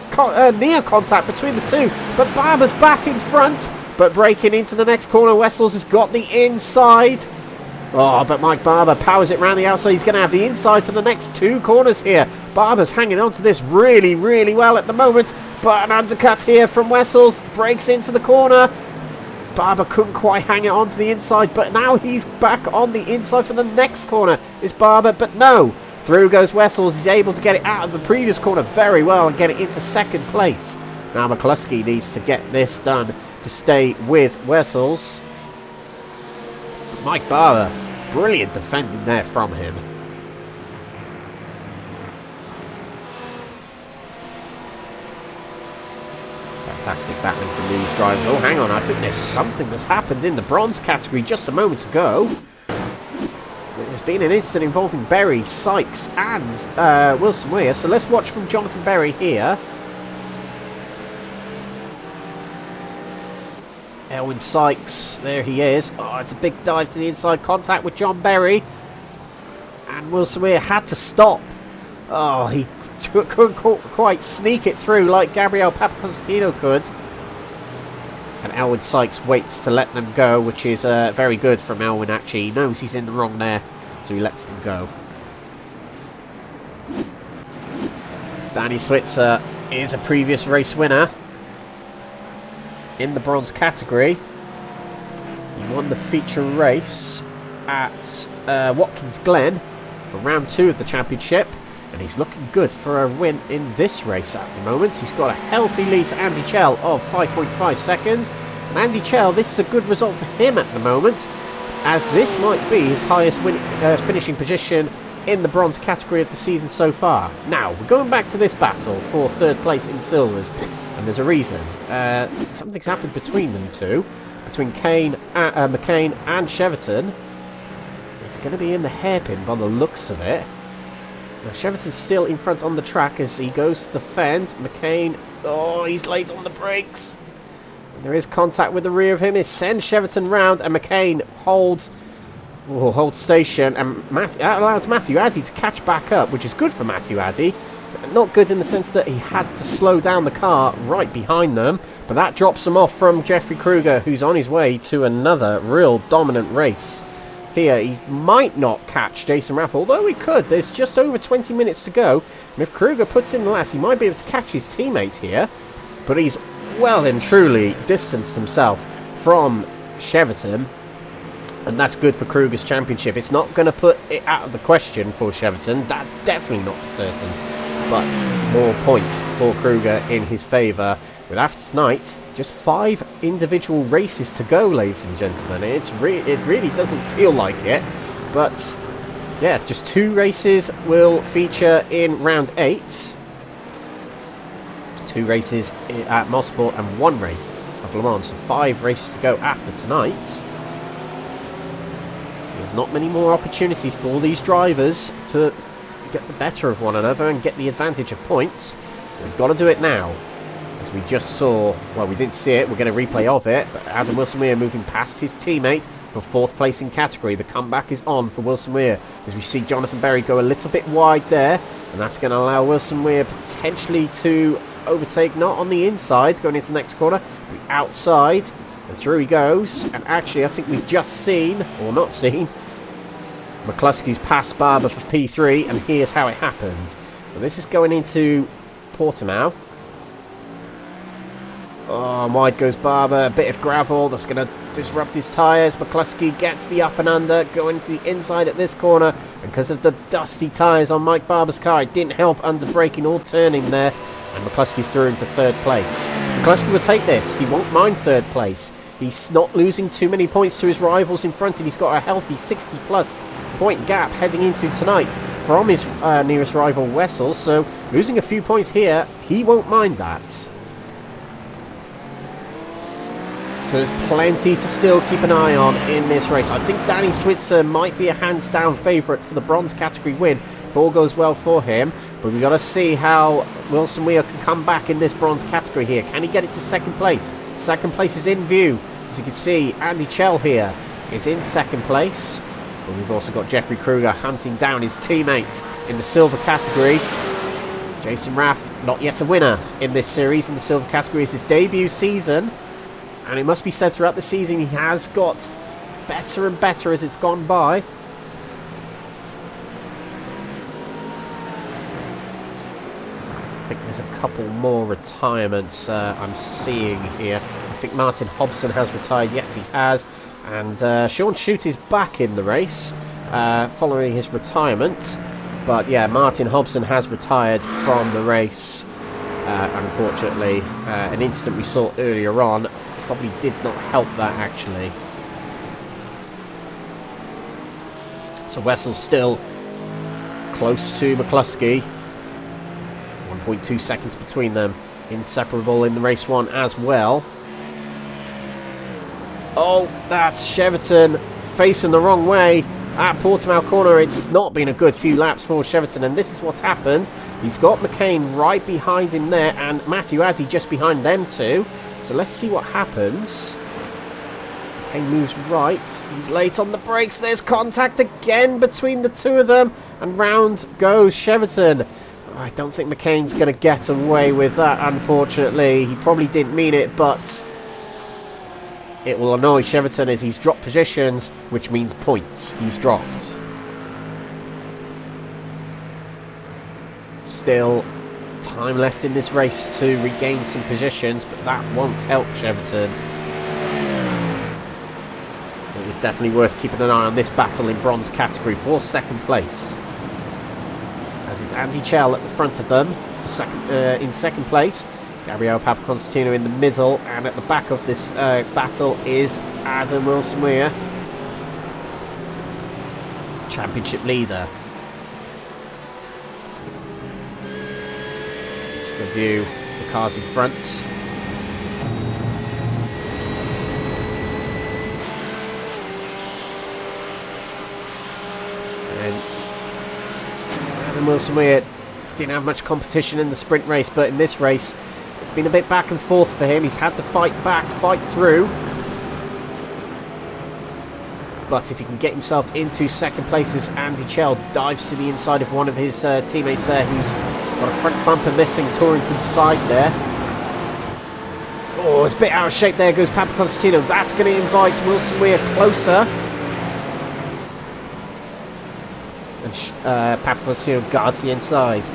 near contact between the two. But Barber's back in front. But breaking into the next corner, Wessels has got the inside. Oh, but Mike Barber powers it round the outside. He's going to have the inside for the next 2 corners here. Barber's hanging on to this really, really well at the moment. But an undercut here from Wessels. Breaks into the corner. Barber couldn't quite hang it onto the inside, but now he's back on the inside for the next corner. Is Barber, but no. Through goes Wessels. He's able to get it out of the previous corner very well and get it into second place. Now McCluskey needs to get this done to stay with Wessels. But Mike Barber, brilliant defending there from him. Fantastic battling from these drivers. Oh, hang on. I think there's something that's happened in the bronze category just a moment ago. There's been an incident involving Berry, Sykes and Wilson-Weir. So let's watch from Jonathan Berry here. Elwyn Sykes, there he is. Oh, it's a big dive to the inside, contact with John Berry. And Wilson-Weir had to stop. Oh, he couldn't quite sneak it through like Gabriel Papaconstantino could. And Elwyn Sykes waits to let them go, which is very good from Elwyn, actually. He knows he's in the wrong there, so he lets them go. Danny Switzer is a previous race winner in the bronze category. He won the feature race at Watkins Glen for round 2 of the championship. And he's looking good for a win in this race at the moment. He's got a healthy lead to Andy Chell of 5.5 seconds. And Andy Chell, this is a good result for him at the moment, as this might be his highest finishing position in the bronze category of the season so far. Now, we're going back to this battle for 3rd place in silvers. And there's a reason. Something's happened between them two. Between McCain and Cheverton. It's going to be in the hairpin by the looks of it. Now, Cheverton's still in front on the track as he goes to defend. McCain, oh, he's late on the brakes. And there is contact with the rear of him. It sends Cheverton round, and McCain holds station. And that allows Matthew Addy to catch back up, which is good for Matthew Addy. Not good in the sense that he had to slow down the car right behind them. But that drops him off from Jeffrey Kruger, who's on his way to another real dominant race. Here, he might not catch Jason Raff, although he could. There's just over 20 minutes to go. And if Kruger puts in the left, he might be able to catch his teammate here. But he's well and truly distanced himself from Cheverton. And that's good for Kruger's championship. It's not going to put it out of the question for Cheverton. That's definitely not for certain. But more points for Kruger in his favour. With after tonight, just 5 individual races to go, ladies and gentlemen. It really doesn't feel like it. But, yeah, just 2 races will feature in round 8. 2 races at Mosport and 1 race of Le Mans. So 5 races to go after tonight. So there's not many more opportunities for all these drivers to get the better of one another and get the advantage of points. We've got to do it now. As we just saw, well, we didn't see it, we're going to replay of it, but Adam Wilson-Weir moving past his teammate for 4th place in category. The comeback is on for Wilson-Weir, as we see Jonathan Berry go a little bit wide there, and that's going to allow Wilson-Weir potentially to overtake, not on the inside, going into the next corner, but outside, and through he goes. And actually, I think we've just seen, or not seen, McCluskey's passed Barber for P3, and here's how it happened. So this is going into Portimao. Oh, and wide goes Barber, a bit of gravel, that's going to disrupt his tyres. McCluskey gets the up and under, going to the inside at this corner. And because of the dusty tyres on Mike Barber's car, it didn't help under braking or turning there. And McCluskey's through into 3rd place. McCluskey will take this, he won't mind 3rd place. He's not losing too many points to his rivals in front, and he's got a healthy 60-plus point gap heading into tonight from his nearest rival, Wessels. So losing a few points here, he won't mind that. So there's plenty to still keep an eye on in this race. I think Danny Switzer might be a hands-down favourite for the bronze category win if all goes well for him. But we've got to see how Wilson-Weir can come back in this bronze category here. Can he get it to 2nd place? 2nd place is in view. As you can see, Andy Chell here is in 2nd place. But But we've also got Jeffrey Kruger hunting down his teammate in the silver category. Jason Raff, not yet a winner in this series in the silver category. It's his debut season, and it must be said throughout the season he has got better and better as it's gone by. I think there's a couple more retirements I'm seeing here. I think Martin Hobson has retired. Yes, he has. And Sean Shute is back in the race following his retirement. But yeah, Martin Hobson has retired from the race. Unfortunately, an incident we saw earlier on probably did not help that, actually. So Wessel's still close to McCluskey. 1.2 seconds between them. Inseparable in the race one as well. Oh, that's Cheverton facing the wrong way at Portimao corner. It's not been a good few laps for Cheverton, and this is what's happened. He's got McCain right behind him there, and Matthew Addy just behind them too. So let's see what happens. McCain moves right. He's late on the brakes. There's contact again between the two of them, and round goes Cheverton. I don't think McCain's going to get away with that, unfortunately. He probably didn't mean it, but it will annoy Cheverton as he's dropped positions, which means points. He's dropped. Still time left in this race to regain some positions, but that won't help Cheverton. It is definitely worth keeping an eye on this battle in bronze category for second place. As it's Andy Chell at the front of them for in second place. Gabriel Papaconstantino in the middle, and at the back of this battle is Adam Wilson-Weir, championship leader. It's the view, the cars in front. And Adam Wilson-Weir didn't have much competition in the sprint race, but in this race it's been a bit back and forth for him. He's had to fight back, fight through. But if he can get himself into second place as Andy Chell dives to the inside of one of his teammates there, who's got a front bumper missing, touring to the side there. Oh, it's a bit out of shape there, goes Papaconstantino. That's going to invite Wilson-Weir closer. And Papaconstantino guards the inside.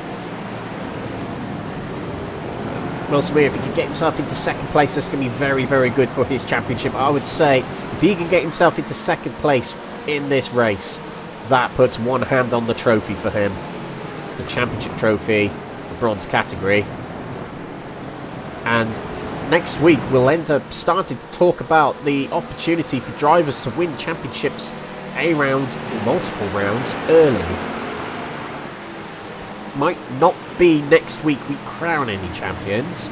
Wilson-Weir, if he can get himself into second place, that's going to be very, very good for his championship. I would say if he can get himself into second place in this race, that puts one hand on the trophy for him. The championship trophy, the bronze category. And next week we'll end up starting to talk about the opportunity for drivers to win championships a round or multiple rounds early. Might not be next week we crown any champions,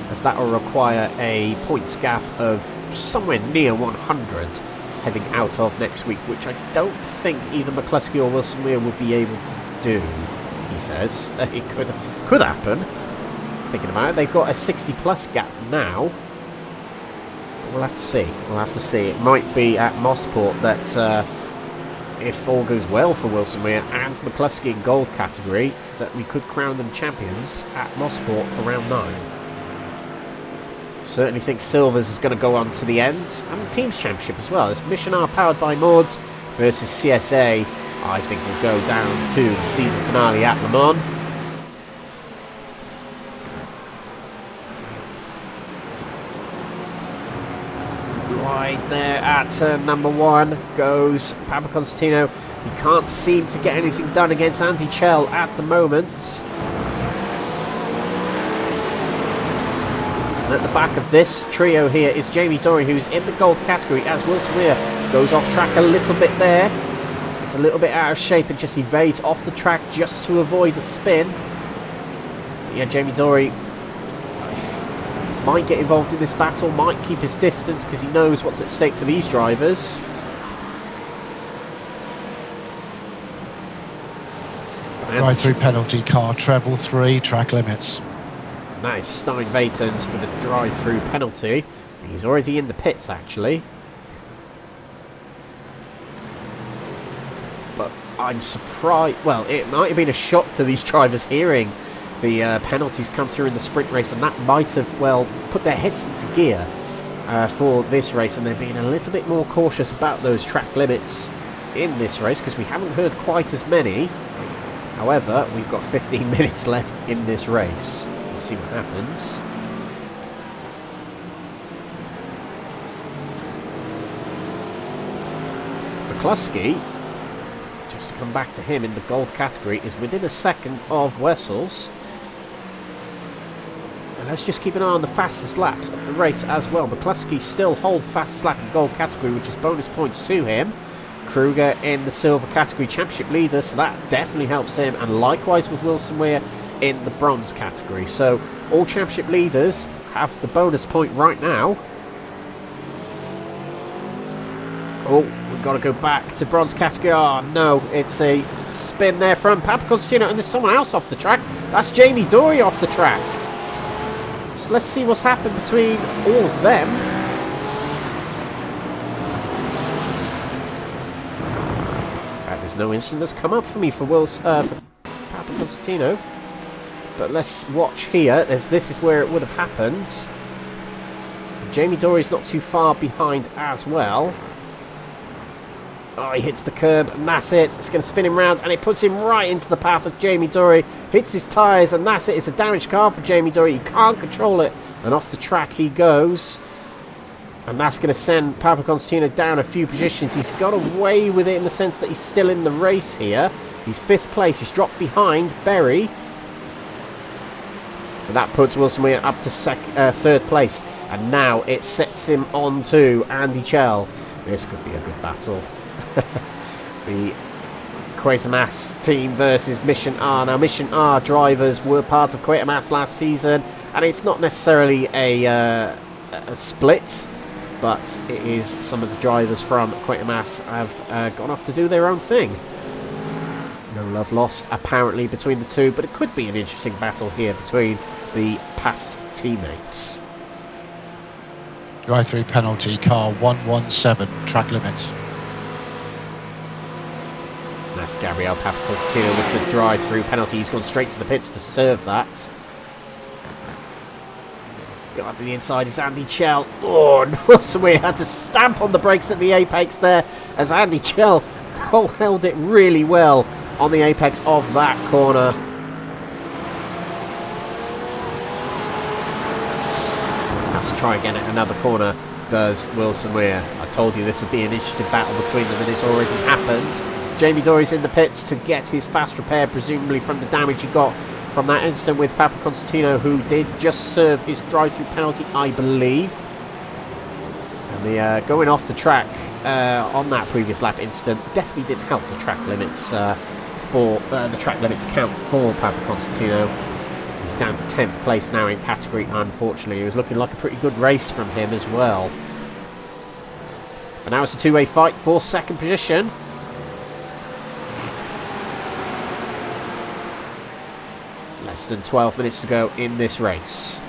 as that will require a points gap of somewhere near 100 heading out of next week, which I don't think either McCluskey or Wilson-Weir would be able to do, he says. It could happen. Thinking about it, they've got a 60 plus gap now, but we'll have to see. We'll have to see. It might be at Mossport that if all goes well for Wilson-Weir and McCluskey in gold category, that we could crown them champions at Mossport for round 9. Certainly think Silvers is going to go on to the end, and the team's championship as well. It's Michelin powered by Mords versus CSA. I think we'll go down to the season finale at Le Mans. Wide there at turn number 1 goes Papaconstantino. He can't seem to get anything done against Andy Chell at the moment. And at the back of this trio here is Jamie Dorey, who's in the gold category, as Wilson-Weir goes off track a little bit there. It's a little bit out of shape and just evades off the track just to avoid a spin. But yeah, Jamie Dorey might get involved in this battle, might keep his distance because he knows what's at stake for these drivers. Drive-through penalty car, treble 3, track limits. That is Stein Vatens with a drive-through penalty. He's already in the pits, actually. I'm surprised. Well, it might have been a shock to these drivers hearing the penalties come through in the sprint race, and that might have, well, put their heads into gear for this race, and they're being a little bit more cautious about those track limits in this race, because we haven't heard quite as many. However, we've got 15 minutes left in this race. We'll see what happens. McCluskey, just to come back to him in the gold category, is within a second of Wessels. And let's just keep an eye on the fastest laps of the race as well. McCluskey still holds fastest lap in gold category, which is bonus points to him. Kruger in the silver category, championship leader, so that definitely helps him. And likewise with Wilson-Weir in the bronze category. So all championship leaders have the bonus point right now. Oh, we've got to go back to bronze category. Oh, no, it's a spin there from Papa Constantino, and there's someone else off the track. That's Jamie Dory off the track. So let's see what's happened between all of them. In fact, there's no incident that's come up for me for Papa Constantino. But let's watch here, as this is where it would have happened. Jamie Dory's not too far behind as well. Oh, he hits the curb, and that's it. It's going to spin him round, and it puts him right into the path of Jamie Dory. Hits his tyres, and that's it. It's a damaged car for Jamie Dory. He can't control it, and off the track he goes. And that's going to send Papa Constantino down a few positions. He's got away with it in the sense that he's still in the race here. He's 5th place. He's dropped behind Berry. But that puts Wilson-Weir up to 3rd place. And now it sets him on to Andy Chell. This could be a good battle. The Quatermass team versus Mission R. Now, Mission R drivers were part of Quatermass last season, and it's not necessarily a split, but it is some of the drivers from Quatermass have gone off to do their own thing. No love lost, apparently, between the two, but it could be an interesting battle here between the past teammates. Drive-through penalty, car 117, track limits. That's Gabriel Papa Constantino with the drive-through penalty. He's gone straight to the pits to serve that. Got to the inside is Andy Chell. Oh, Wilson-Weir had to stamp on the brakes at the apex there, as Andy Chell held it really well on the apex of that corner. Let's try again at another corner, does Wilson-Weir. I told you this would be an interesting battle between them, and it's already happened. Jamie Dory's in the pits to get his fast repair, presumably from the damage he got from that incident with Papa Constantino, who did just serve his drive-through penalty, I believe. And the going off the track on that previous lap incident definitely didn't help the track limits count for Papa Constantino. He's down to 10th place now in category, unfortunately. It was looking like a pretty good race from him as well. But now it's a two-way fight for 2nd position. Less than 12 minutes to go in this race.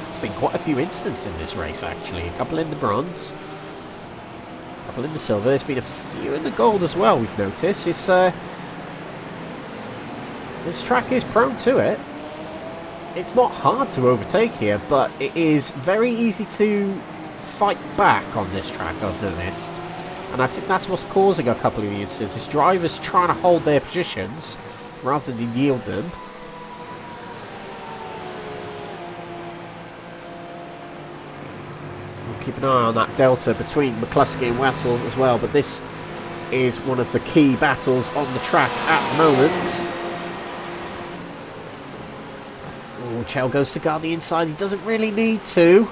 There's been quite a few incidents in this race, actually. A couple in the bronze, a couple in the silver. There's been a few in the gold as well, we've noticed. This track is prone to it. It's not hard to overtake here, but it is very easy to fight back on this track, I've noticed. And I think that's what's causing a couple of the incidents. Is drivers trying to hold their positions rather than yield them. We'll keep an eye on that delta between McCluskey and Wessels as well, but this is one of the key battles on the track at the moment. Oh, Chell goes to guard the inside. He doesn't really need to.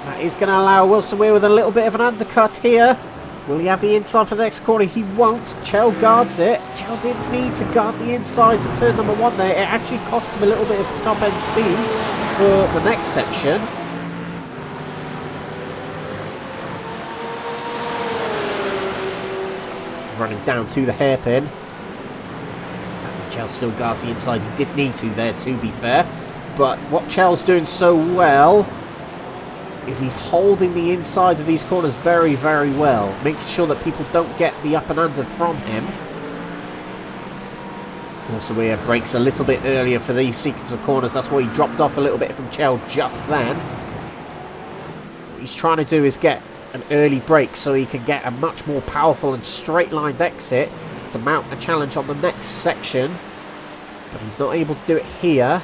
That is going to allow Wilson-Weir with a little bit of an undercut here. Will he have the inside for the next corner? He won't. Chell guards it. Chell didn't need to guard the inside for turn number 1 there. It actually cost him a little bit of top-end speed for the next section. Running down to the hairpin. Chell still guards the inside. He did need to there, to be fair. But what Chell's doing so well is he's holding the inside of these corners very, very well, making sure that people don't get the up and under from him. Wilson-Weir breaks a little bit earlier for these sequence of corners. That's why he dropped off a little bit from Chell just then. What he's trying to do is get an early break so he can get a much more powerful and straight-lined exit to mount a challenge on the next section. But he's not able to do it here.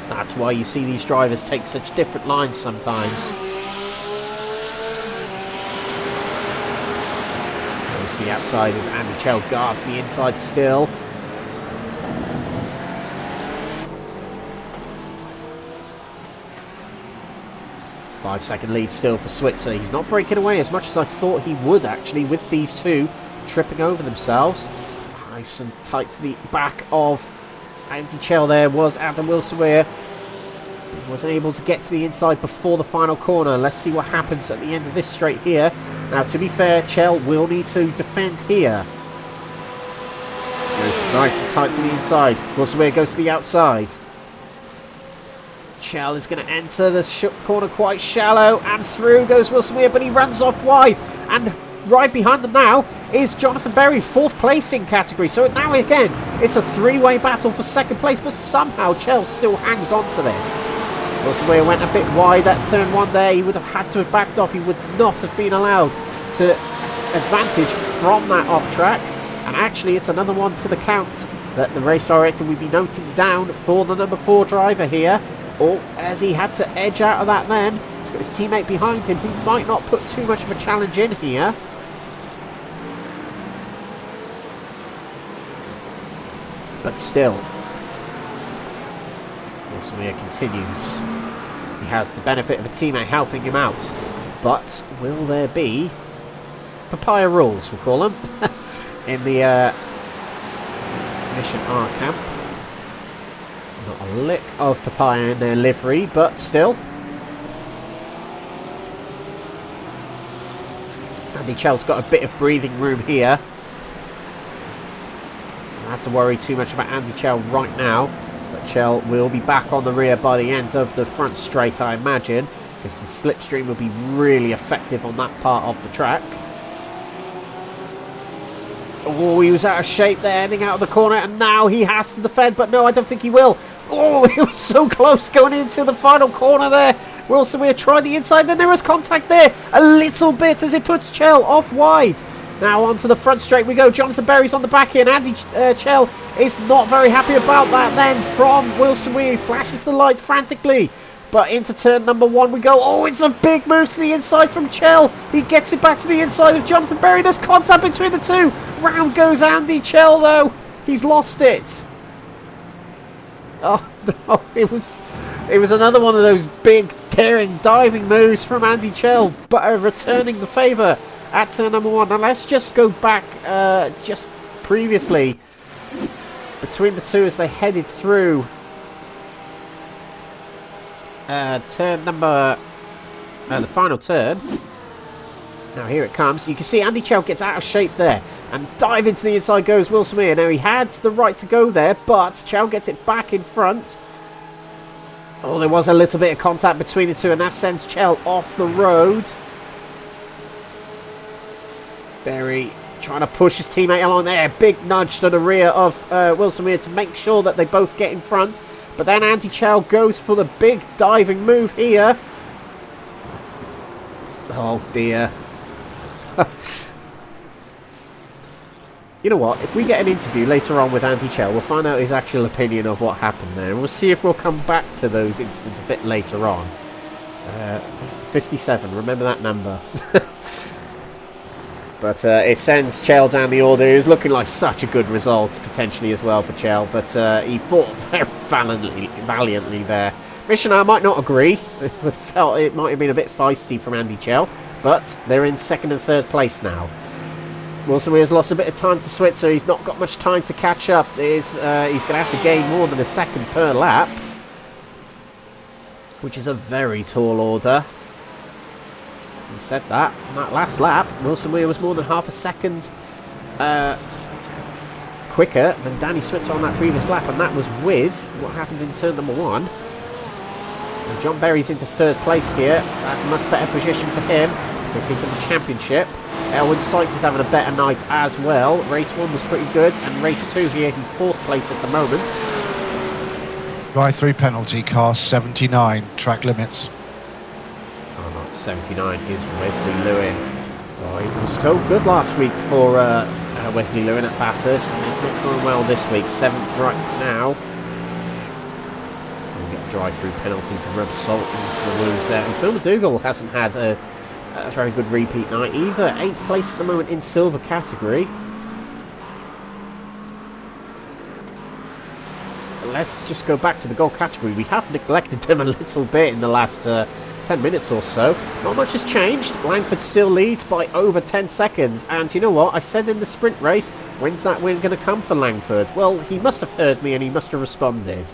That's why you see these drivers take such different lines sometimes. Goes to the outside as Andy Chell guards the inside still. Five-second lead still for Switzer. He's not breaking away as much as I thought he would actually, with these two tripping over themselves. Nice and tight to the back of Andy Chell there was Adam Wilson-Weir. Wasn't able to get to the inside before the final corner. Let's see what happens at the end of this straight here. Now, to be fair, Chell will need to defend here. Goes nice and tight to the inside. Wilson-Weir goes to the outside. Chell is going to enter the corner quite shallow, and through goes Wilson-Weir, but he runs off wide. And right behind them now is Jonathan Berry, 4th place in category. So now again, it's a three-way battle for 2nd place, but somehow Chell still hangs on to this. Wilson-Weir went a bit wide at turn 1 there. He would have had to have backed off. He would not have been allowed to advantage from that off track. And actually, it's another one to the count that the race director will be noting down for the number 4 driver here. Or as he had to edge out of that then, he's got his teammate behind him who might not put too much of a challenge in here. But still, Wilson-Weir continues. He has the benefit of a teammate helping him out. But will there be papaya rules, we'll call them, in the Mission R camp? Not a lick of papaya in their livery, but still. Andy Chell's got a bit of breathing room here. Doesn't have to worry too much about Andy Chell right now. But Chell will be back on the rear by the end of the front straight, I imagine. Because the slipstream will be really effective on that part of the track. Oh, he was out of shape there, ending out of the corner, and now he has to defend, but no, I don't think he will. Oh, he was so close going into the final corner there. Wilson-Weir tried the inside, then there was contact there, a little bit as it puts Chell off wide. Now onto the front straight we go. Jonathan Berry's on the back here, and Andy Chell is not very happy about that then from Wilson-Weir. He flashes the lights frantically. But into turn number 1 we go. Oh, it's a big move to the inside from Chell. He gets it back to the inside of Jonathan Berry. There's contact between the two. Round goes Andy Chell, though. He's lost it. Oh, no. It was another one of those big, daring, diving moves from Andy Chell. But returning the favour at turn number 1. Now, let's just go back just previously between the two as they headed through turn number the final turn. Now here it comes. You can see Andy Chell gets out of shape there and dive into the inside goes Wilson-Weir. Now he had the right to go there, but Chell gets it back in front. Oh, there was a little bit of contact between the two, and that sends Chell off the road. Berry trying to push his teammate along there. Big nudge to the rear of Wilson-Weir to make sure that they both get in front. But then Andy Chell goes for the big diving move here. Oh dear. You know what? If we get an interview later on with Andy Chell, we'll find out his actual opinion of what happened there. And we'll see if we'll come back to those incidents a bit later on. 57, remember that number. But it sends Chell down the order. It was looking like such a good result, potentially, as well for Chell. But he fought very valiantly there. Mission I might not agree. Felt it might have been a bit feisty from Andy Chell. But they're in 2nd and 3rd place now. Wilson-Weir's lost a bit of time to switch, so he's not got much time to catch up. He's going to have to gain more than a second per lap, which is a very tall order. He said that on that last lap, Wilson-Weir was more than half a second quicker than Danny Switzer on that previous lap, and that was with what happened in turn number 1. And John Berry's into third place here. That's a much better position for him. So looking for the championship. Elwyn Sykes is having a better night as well. Race 1 was pretty good, and race 2 here, he's 4th place at the moment. Drive-through penalty, car 79, track limits. Oh, not 79 is Wesley Lewin. Oh, it was so good last week for Wesley Lewin at Bathurst, and it's not going well this week. 7th right now. We'll get a drive-through penalty to rub salt into the wounds there. And Phil McDougall hasn't had a very good repeat night either. 8th place at the moment in silver category. Let's just go back to the gold category. We have neglected them a little bit in the last 10 minutes or so. Not much has changed. Langford still leads by over 10 seconds. And you know what? I said in the sprint race, when's that win going to come for Langford? Well, he must have heard me and he must have responded.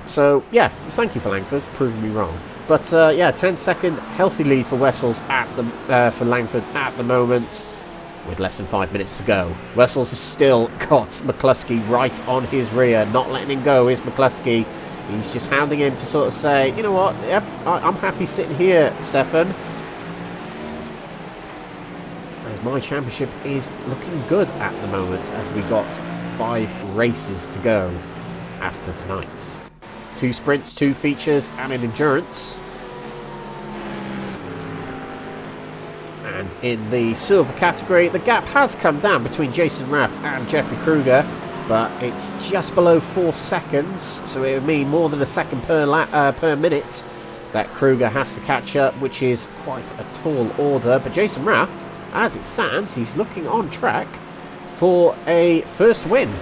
So, yeah, thank you for Langford for proving me wrong. But, yeah, 10-second healthy lead for Wessels for Langford at the moment, with less than 5 minutes to go. Wessels has still got McCluskey right on his rear. Not letting him go is McCluskey. He's just hounding him to sort of say, you know what, yep, I'm happy sitting here, Stefan. As my championship is looking good at the moment, as we got 5 races to go after tonight. 2 sprints, 2 features, and an endurance. And in the silver category, the gap has come down between Jason Raff and Jeffrey Kruger, but it's just below 4 seconds, so it would mean more than a second per minute that Kruger has to catch up, which is quite a tall order. But Jason Raff, as it stands, he's looking on track for a first win.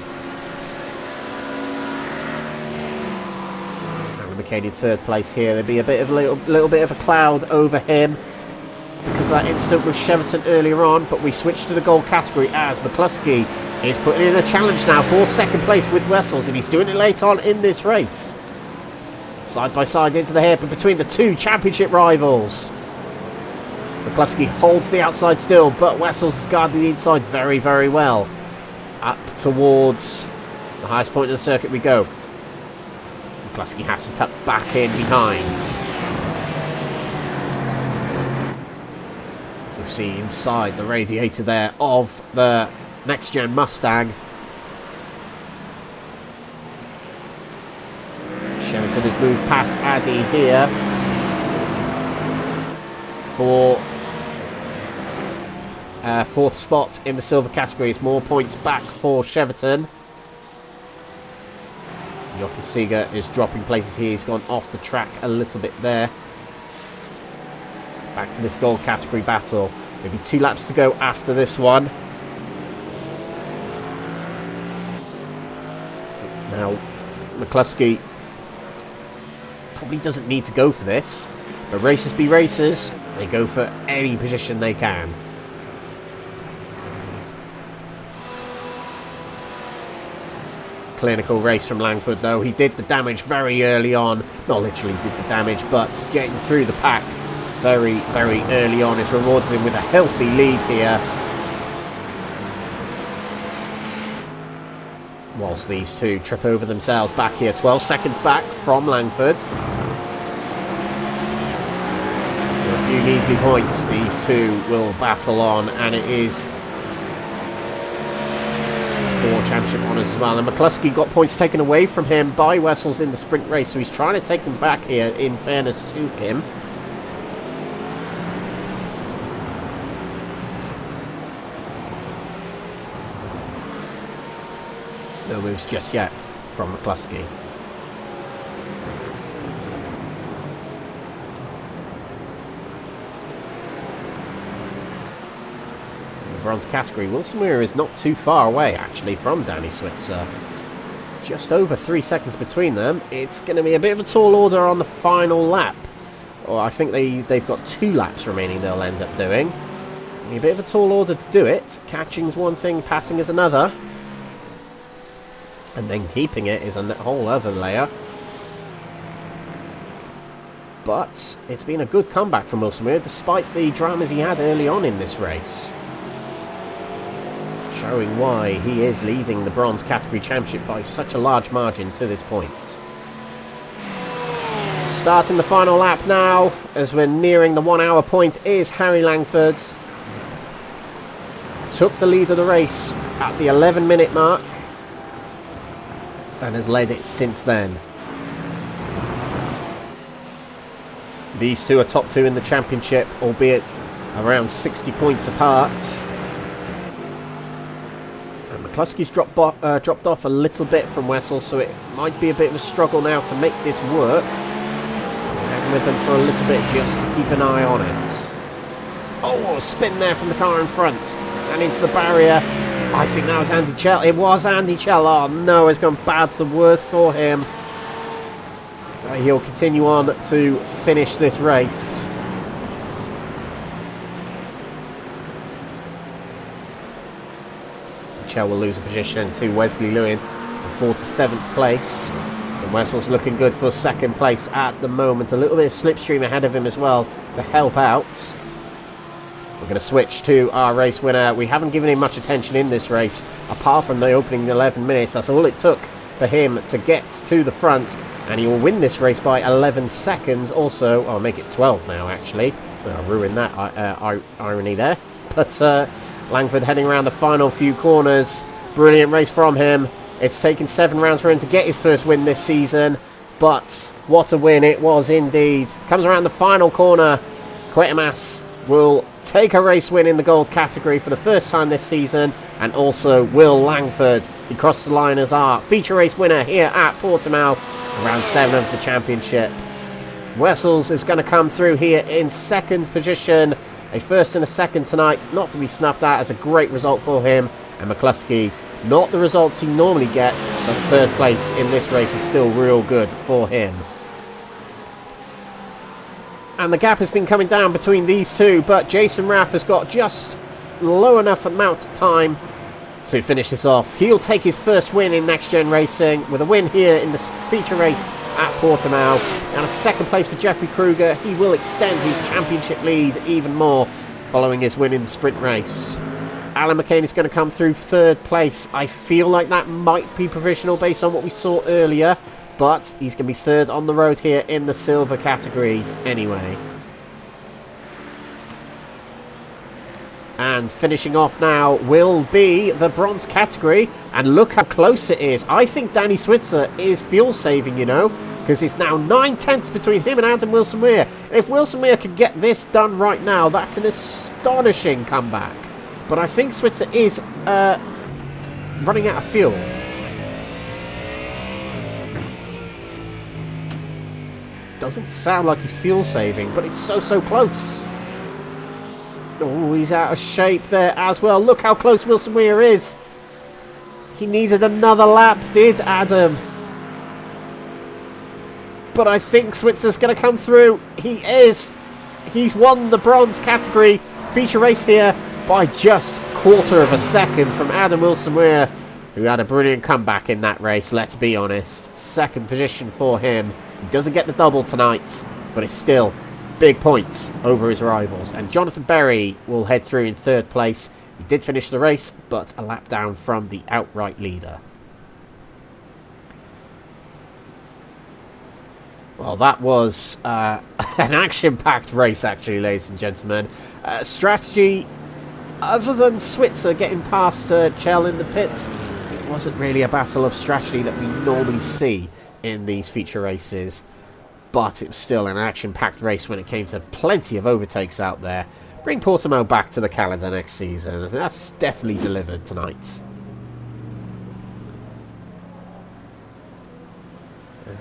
McCain in third place here. There'd be a bit of little bit of a cloud over him because that incident with Cheverton earlier on, but we switched to the gold category as McCluskey is putting in a challenge now for second place with Wessels, and he's doing it late on in this race. Side by side into the hairpin between the 2 championship rivals. McCluskey holds the outside still, but Wessels has guarded the inside very, very well. Up towards the highest point of the circuit we go. McCluskey has to tuck back in behind. You'll see inside the radiator there of the NXTGEN Mustang. Cheverton has moved past Addy here for 4th spot in the silver category. It's more points back for Cheverton. Jochen Seeger is dropping places here. He's gone off the track a little bit there. Back to this gold category battle. Maybe 2 laps to go after this one. Now, McCluskey probably doesn't need to go for this, but racers be racers. They go for any position they can. Clinical race from Langford, though. He did the damage very early on. Not literally did the damage, but getting through the pack very, very early on is rewarded him with a healthy lead here. Whilst these 2 trip over themselves back here. 12 seconds back from Langford. For a few measly points, these 2 will battle on, and it is 4 championship honours as well. And McCluskey got points taken away from him by Wessels in the sprint race, so he's trying to take them back here in fairness to him. No moves just yet from McCluskey. Bronze category, Wilson-Weir is not too far away actually from Danny Switzer. Just over 3 seconds between them. It's going to be a bit of a tall order on the final lap. Or I think they've got 2 laps remaining they'll end up doing. It's going to be a bit of a tall order to do it. Catching's one thing, passing is another. And then keeping it is a whole other layer. But it's been a good comeback from Wilson-Weir despite the dramas he had early on in this race. Showing why he is leading the bronze category championship by such a large margin to this point. Starting the final lap now, as we're nearing the 1 hour point, is Harry Langford. Took the lead of the race at the 11-minute mark and has led it since then. These two are top two in the championship, albeit around 60 points apart. And McCluskey's dropped off a little bit from Wessel, so it might be a bit of a struggle now to make this work. Hang with them for a little bit just to keep an eye on it. Oh, a spin there from the car in front and into the barrier. I think that was Andy Chell. It was Andy Chell. Oh no, it's gone bad to worse for him. He'll continue on to finish this race. Chell will lose a position to Wesley Lewin in 4th to 7th place. And Wessel's looking good for 2nd place at the moment. A little bit of slipstream ahead of him as well to help out. We're going to switch to our race winner. We haven't given him much attention in this race, apart from the opening 11 minutes. That's all it took for him to get to the front, and he will win this race by 11 seconds. Also, I'll make it 12 now, actually. I'll ruin that irony there. But Langford heading around the final few corners. Brilliant race from him. It's taken 7 rounds for him to get his first win this season, but what a win it was indeed. Comes around the final corner. Quetamas will take a race win in the gold category for the first time this season, and also Will Langford. He crossed the line as our feature race winner here at Portimao, round 7 of the championship. Wessels is going to come through here in 2nd position, a 1st and a 2nd tonight, not to be snuffed at as a great result for him. And McCluskey, not the results he normally gets, but 3rd place in this race is still real good for him. And the gap has been coming down between these two, but Jason Raff has got just low enough amount of time to finish this off. He'll take his first win in Next Gen Racing with a win here in this feature race at Portimao, and a 2nd place for Jeffrey Kruger. He will extend his championship lead even more following his win in the sprint race. Alan McCain is going to come through 3rd place. I feel like that might be provisional based on what we saw earlier, but he's going to be 3rd on the road here in the silver category anyway. And finishing off now will be the bronze category, and look how close it is. I think Danny Switzer is fuel saving, you know, because it's now 9/10 between him and Adam Wilson-Weir. If Wilson-Weir could get this done right now, that's an astonishing comeback. But I think Switzer is running out of fuel. Doesn't sound like he's fuel saving, but it's so close. Oh, he's out of shape there as well. Look how close Wilson-Weir is. He needed another lap, did Adam. But I think Switzer's going to come through. He is. He's won the bronze category feature race here by just 1/4 of a second from Adam Wilson-Weir, who had a brilliant comeback in that race, let's be honest. 2nd position for him. He doesn't get the double tonight, but it's still big points over his rivals. And Jonathan Berry will head through in 3rd place. He did finish the race, but a lap down from the outright leader. Well, that was an action-packed race, actually, ladies and gentlemen. Strategy, other than Switzer getting past Chell in the pits, it wasn't really a battle of strategy that we normally see in these feature races. But it was still an action-packed race when it came to plenty of overtakes out there. Bring Portimao back to the calendar next season. That's definitely delivered tonight.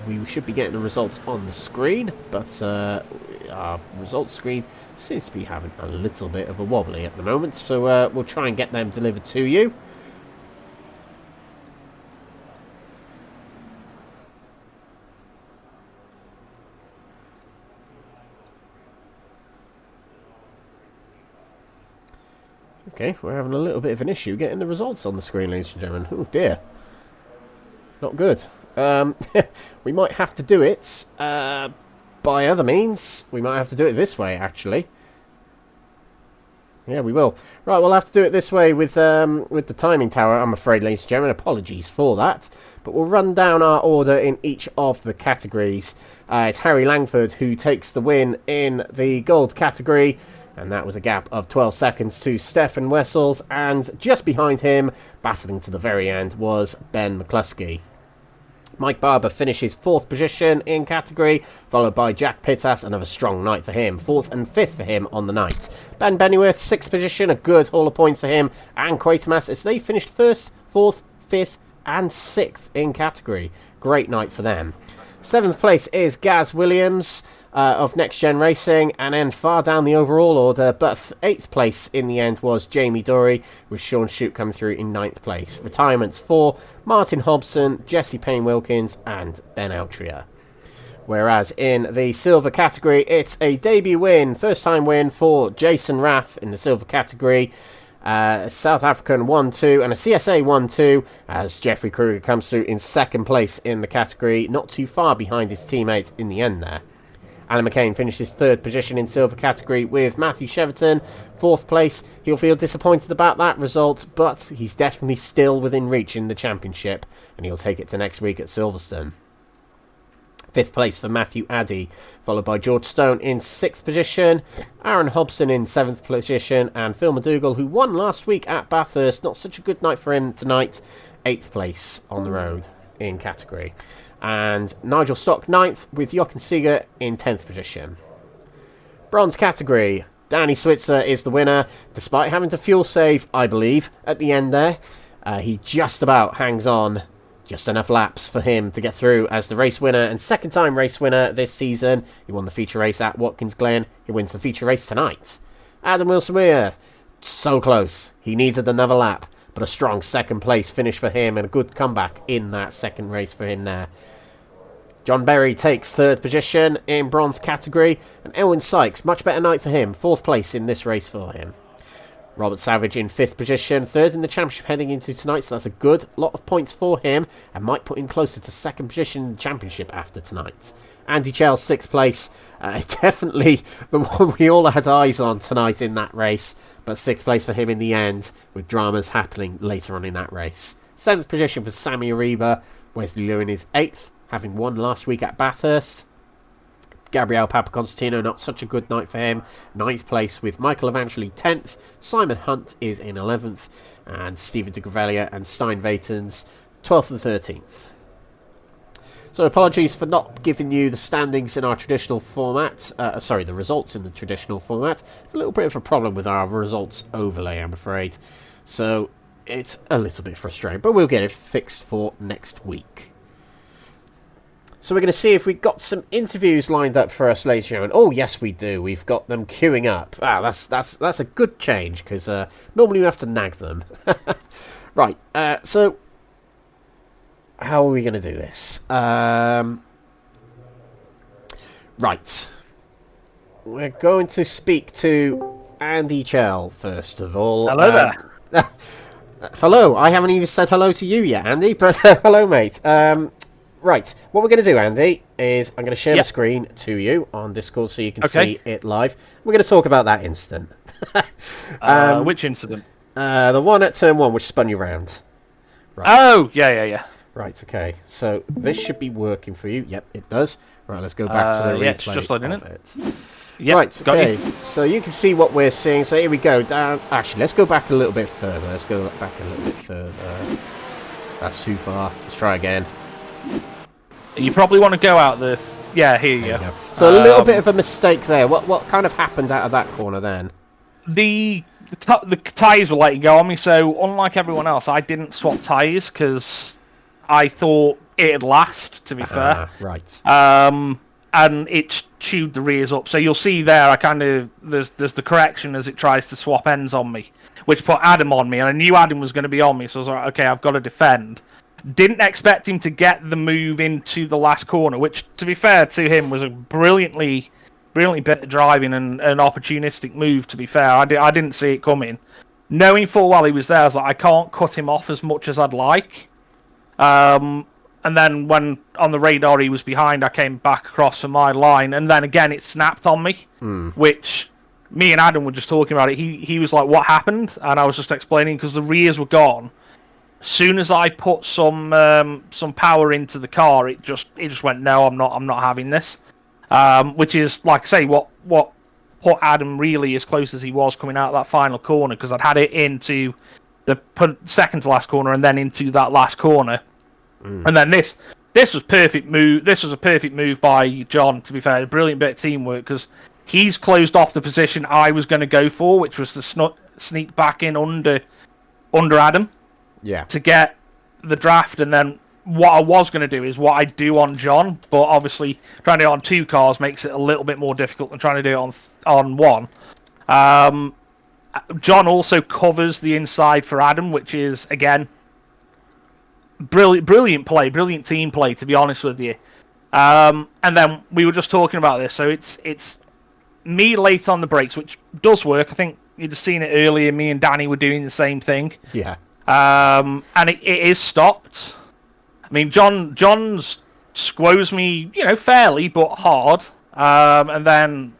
We should be getting the results on the screen, but our results screen seems to be having a little bit of a wobbly at the moment, so we'll try and get them delivered to you. Okay, we're having a little bit of an issue getting the results on the screen, ladies and gentlemen. Oh dear. Not good. We might have to do it by other means. We might have to do it this way, actually. Yeah, we will. Right, we'll have to do it this way with the timing tower, I'm afraid, ladies and gentlemen. Apologies for that. But we'll run down our order in each of the categories. It's Harry Langford who takes the win in the gold category. And that was a gap of 12 seconds to Stefan Wessels. And just behind him, battling to the very end, was Ben McCluskey. Mike Barber finishes 4th position in category, followed by Jack Pittas, another strong night for him. 4th and 5th for him on the night. Ben Bennyworth, 6th position, a good haul of points for him. And Quatermass, as they finished 1st, 4th, 5th and 6th in category. Great night for them. 7th place is Gaz Williams of Next Gen Racing, and then far down the overall order, but 8th place in the end was Jamie Dory, with Sean Shute coming through in 9th place. Retirements for Martin Hobson, Jesse Payne-Wilkins and Ben Altria. Whereas in the silver category, it's a debut win, first time win for Jason Raff in the silver category. South African 1-2 and a CSA 1-2 as Jeffrey Kruger comes through in 2nd place in the category, not too far behind his teammates in the end there. Alan McCain finishes 3rd position in silver category with Matthew Cheverton, 4th place. He'll feel disappointed about that result, but he's definitely still within reach in the championship, and he'll take it to next week at Silverstone. 5th place for Matthew Addy, followed by George Stone in 6th position, Aaron Hobson in 7th position, and Phil McDougall, who won last week at Bathurst. Not such a good night for him tonight, 8th place on the road in category. And Nigel Stock 9th, with Jochen Seeger in 10th position. Bronze category, Danny Switzer is the winner, despite having to fuel save, I believe, at the end there. He just about hangs on. Just enough laps for him to get through as the race winner and 2nd time race winner this season. He won the feature race at Watkins Glen. He wins the feature race tonight. Adam Wilson-Weir, so close. He needed another lap, but a strong 2nd place finish for him and a good comeback in that 2nd race for him there. John Berry takes 3rd position in bronze category, and Elwyn Sykes, much better night for him, 4th place in this race for him. Robert Savage in 5th position, 3rd in the championship heading into tonight, so that's a good lot of points for him, and might put him closer to 2nd position in the championship after tonight. Andy Chell, 6th place, definitely the one we all had eyes on tonight in that race, but 6th place for him in the end, with dramas happening later on in that race. 7th position for Sammy Ariba. Wesley Lewin is 8th, having won last week at Bathurst. Gabriel Papaconstantino, not such a good night for him. 9th place with Michael Evangelii 10th. Simon Hunt is in 11th. And Stephen de Gravelia and Stein Vatens 12th and 13th. So apologies for not giving you the standings in our traditional format. The results in the traditional format. A little bit of a problem with our results overlay, I'm afraid. So it's a little bit frustrating. But we'll get it fixed for next week. So we're going to see if we've got some interviews lined up for us later on. Oh, yes, we do. We've got them queuing up. That's a good change, because normally we have to nag them. Right, so how are we going to do this? Right. We're going to speak to Andy Chell, first of all. Hello there. Hello. I haven't even said hello to you yet, Andy, but hello, mate. Right, what we're going to do, Andy, is I'm going to share the screen to you on Discord so you can see it live. We're going to talk about that incident. Which incident? The one at turn 1, which spun you round. Right. Oh, yeah. Right, okay. So this should be working for you. Yep, it does. Right, let's go back to the replay it's just loading of it. Yep, right, okay. So you can see what we're seeing. So here we go. Down. Actually, let's go back a little bit further. That's too far. Let's try again. You probably want to go out the... Yeah, here you go. So a little bit of a mistake there. What kind of happened out of that corner then? The tyres were letting go on me, so unlike everyone else, I didn't swap tyres because I thought it'd last, to be fair. Right. And it chewed the rears up. So you'll see there, there's the correction as it tries to swap ends on me, which put Adam on me, and I knew Adam was going to be on me, so I was like, okay, I've got to defend. Didn't expect him to get the move into the last corner, which, to be fair to him, was a brilliantly bit of driving and an opportunistic move, to be fair. I didn't see it coming. Knowing full well he was there, I was like, I can't cut him off as much as I'd like. And then when on the radar he was behind, I came back across for my line, and then again it snapped on me, which me and Adam were just talking about it. He was like, "What happened?" And I was just explaining because the rears were gone. As soon as I put some power into the car, it just went, "No, I'm not having this." Which is, like I say, what put Adam really as close as he was coming out of that final corner, because I'd had it into the second to last corner and then into that last corner, and then this was perfect move. This was a perfect move by John. To be fair, a brilliant bit of teamwork, because he's closed off the position I was going to go for, which was to sneak back in under Adam, to get the draft. And then what I was going to do is what I do on John, but obviously trying to do it on 2 cars makes it a little bit more difficult than trying to do it on 1. John also covers the inside for Adam, which is, again, brilliant play, brilliant team play, to be honest with you. And then we were just talking about this, so it's me late on the brakes, which does work. I think you'd have seen it earlier. Me and Danny were doing the same thing. Yeah. And it is stopped. I mean, John's squoze me, fairly, but hard. And then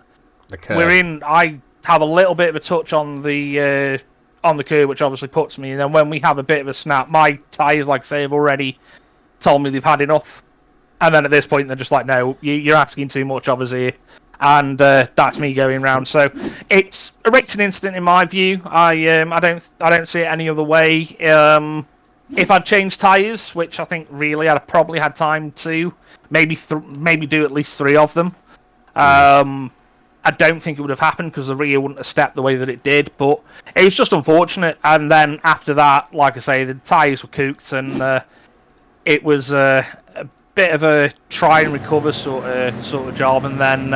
I have a little bit of a touch on the curb, which obviously puts me. And then when we have a bit of a snap, my tyres, like I say, have already told me they've had enough. And then at this point, they're just like, "No, you're asking too much of us here." And that's me going round. So it's a racing incident in my view. I don't see it any other way. If I'd changed tyres, which I think really I'd probably had time to maybe do at least 3 of them. I don't think it would have happened because the rear wouldn't have stepped the way that it did. But it was just unfortunate. And then after that, like I say, the tyres were cooked, and it was a bit of a try and recover sort of job. And then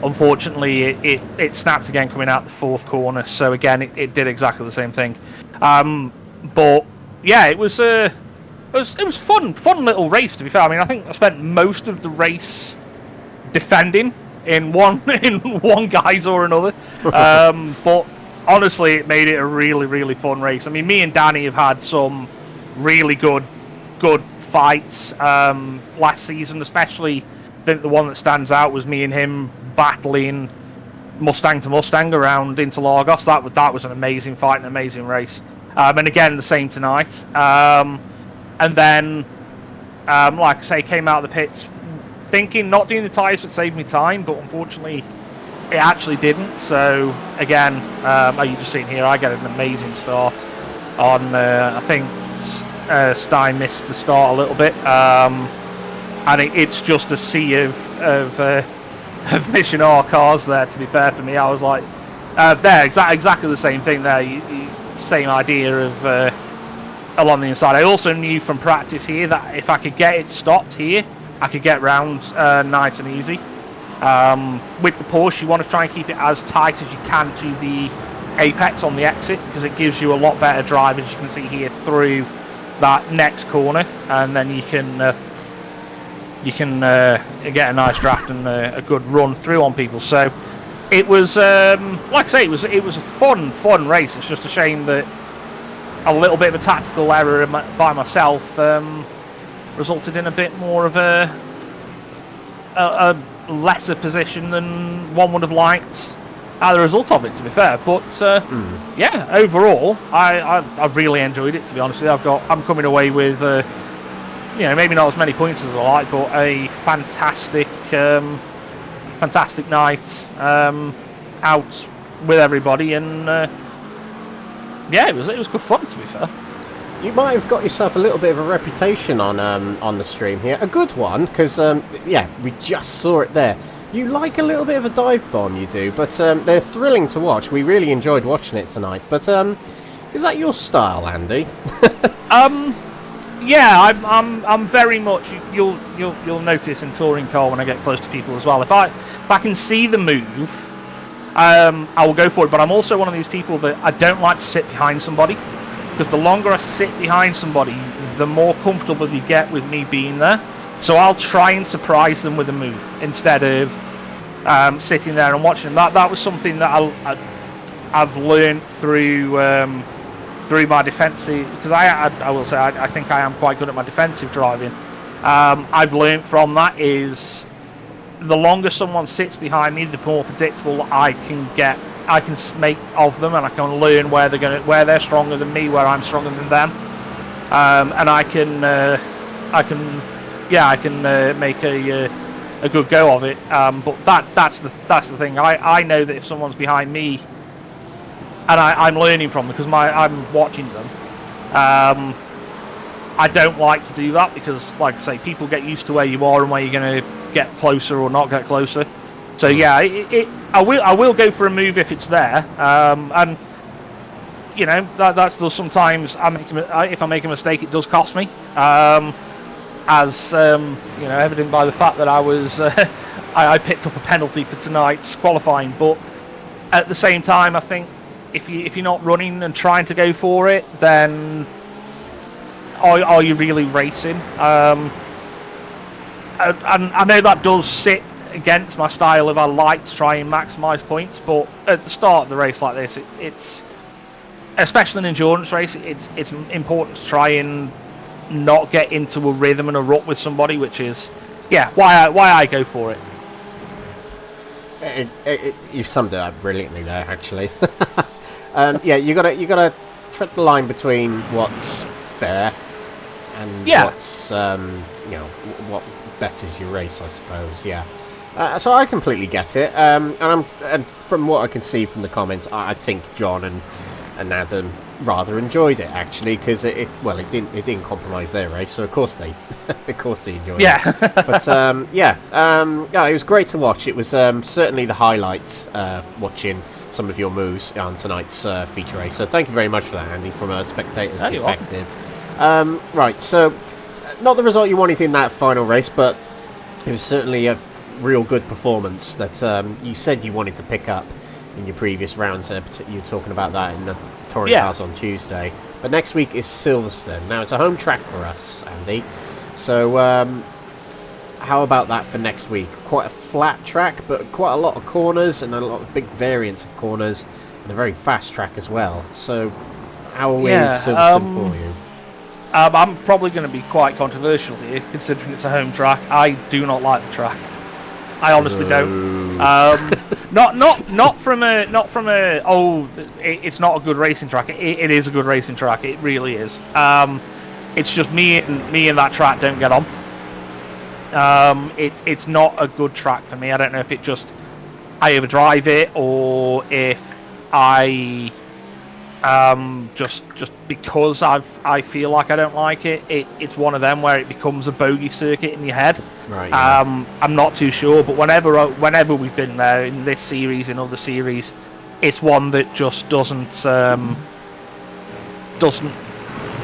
unfortunately it snapped again coming out the 4th corner. So again, it did exactly the same thing. But yeah, it was fun little race, to be fair. I mean, I think I spent most of the race defending in one guise or another. But honestly, it made it a really, really fun race. I mean, me and Danny have had some really good fights last season, especially. I think the one that stands out was me and him battling Mustang to Mustang around Interlagos. That was an amazing fight, an amazing race. And again, the same tonight. And then, like I say, came out of the pits thinking not doing the tyres would save me time, but unfortunately it actually didn't. So again, you just seen here, I get an amazing start on, I think Stein missed the start a little bit. And it's just a sea of Mission R cars there, to be fair for me. I was like, exactly the same thing there. Same idea of along the inside. I also knew from practice here that if I could get it stopped here, I could get round nice and easy. With the Porsche, you want to try and keep it as tight as you can to the apex on the exit, because it gives you a lot better drive, as you can see here, through that next corner, and then you can get a nice draft and a good run through on people. So it was, like I say, it was a fun race. It's just a shame that a little bit of a tactical error by myself resulted in a bit more of a lesser position than one would have liked as a result of it, to be fair. But yeah, overall, I've really enjoyed it, to be honest with you. I'm coming away with maybe not as many points as I like, but a fantastic night out with everybody, and yeah, it was good fun, to be fair. You might have got yourself a little bit of a reputation on the stream here, a good one, because yeah, we just saw it there. You like a little bit of a dive bomb, you do, but they're thrilling to watch. We really enjoyed watching it tonight. But is that your style, Andy? Yeah, I'm very much. You'll notice in touring car when I get close to people as well. If I can see the move, I will go for it. But I'm also one of these people that I don't like to sit behind somebody, because the longer I sit behind somebody, the more comfortable you get with me being there. So I'll try and surprise them with a move instead of sitting there and watching them. That was something that I've learned through my defensive, because I will say I think I am quite good at my defensive driving. I've learned from that is the longer someone sits behind me, the more predictable I can make of them, and I can learn where they're stronger than me, where I'm stronger than them, and I can make a good go of it. But that's the thing. I know that if someone's behind me, and I'm learning from them because I'm watching them. I don't like to do that because, like I say, people get used to where you are and where you're going to get closer or not get closer. So yeah, I will go for a move if it's there, and you know that does sometimes. If I make a mistake, it does cost me, as you know, evident by the fact that I was I picked up a penalty for tonight's qualifying. But at the same time, I think if you're not running and trying to go for it, then are you really racing? And I know that does sit against my style if I like to try and maximise points, but at the start of the race like this, it's especially an endurance race, it's important to try and not get into a rhythm and a rut with somebody, which is why I go for it. You summed it up brilliantly there, actually. You gotta tread the line between what's fair and what's what betters your race, I suppose. So I completely get it, and from what I can see from the comments, I think John and Adam rather enjoyed it, actually, because it didn't compromise their race, so of course they enjoyed it. But it was great to watch. It was certainly the highlight, watching some of your moves on tonight's feature race. So thank you very much for that, Andy, from a spectator's perspective. Right, so not the result you wanted in that final race, but it was certainly a real good performance that you said you wanted to pick up in your previous rounds. You were talking about that in the touring cars on Tuesday. But next week is Silverstone. Now, it's a home track for us, Andy. So how about that for next week? Quite a flat track, but quite a lot of corners and a lot of big variants of corners, and a very fast track as well. So how is Silverstone for you? I'm probably going to be quite controversial here, considering it's a home track. I do not like the track. I honestly don't. Not from a it's not a good racing track. It is a good racing track. It really is. It's just me and that track don't get on. It's not a good track for me. I don't know if I overdrive it, or if I just because I feel like I don't like it. It's one of them where it becomes a bogey circuit in your head. Right. Yeah. I'm not too sure, but whenever we've been there in this series, in other series, it's one that just doesn't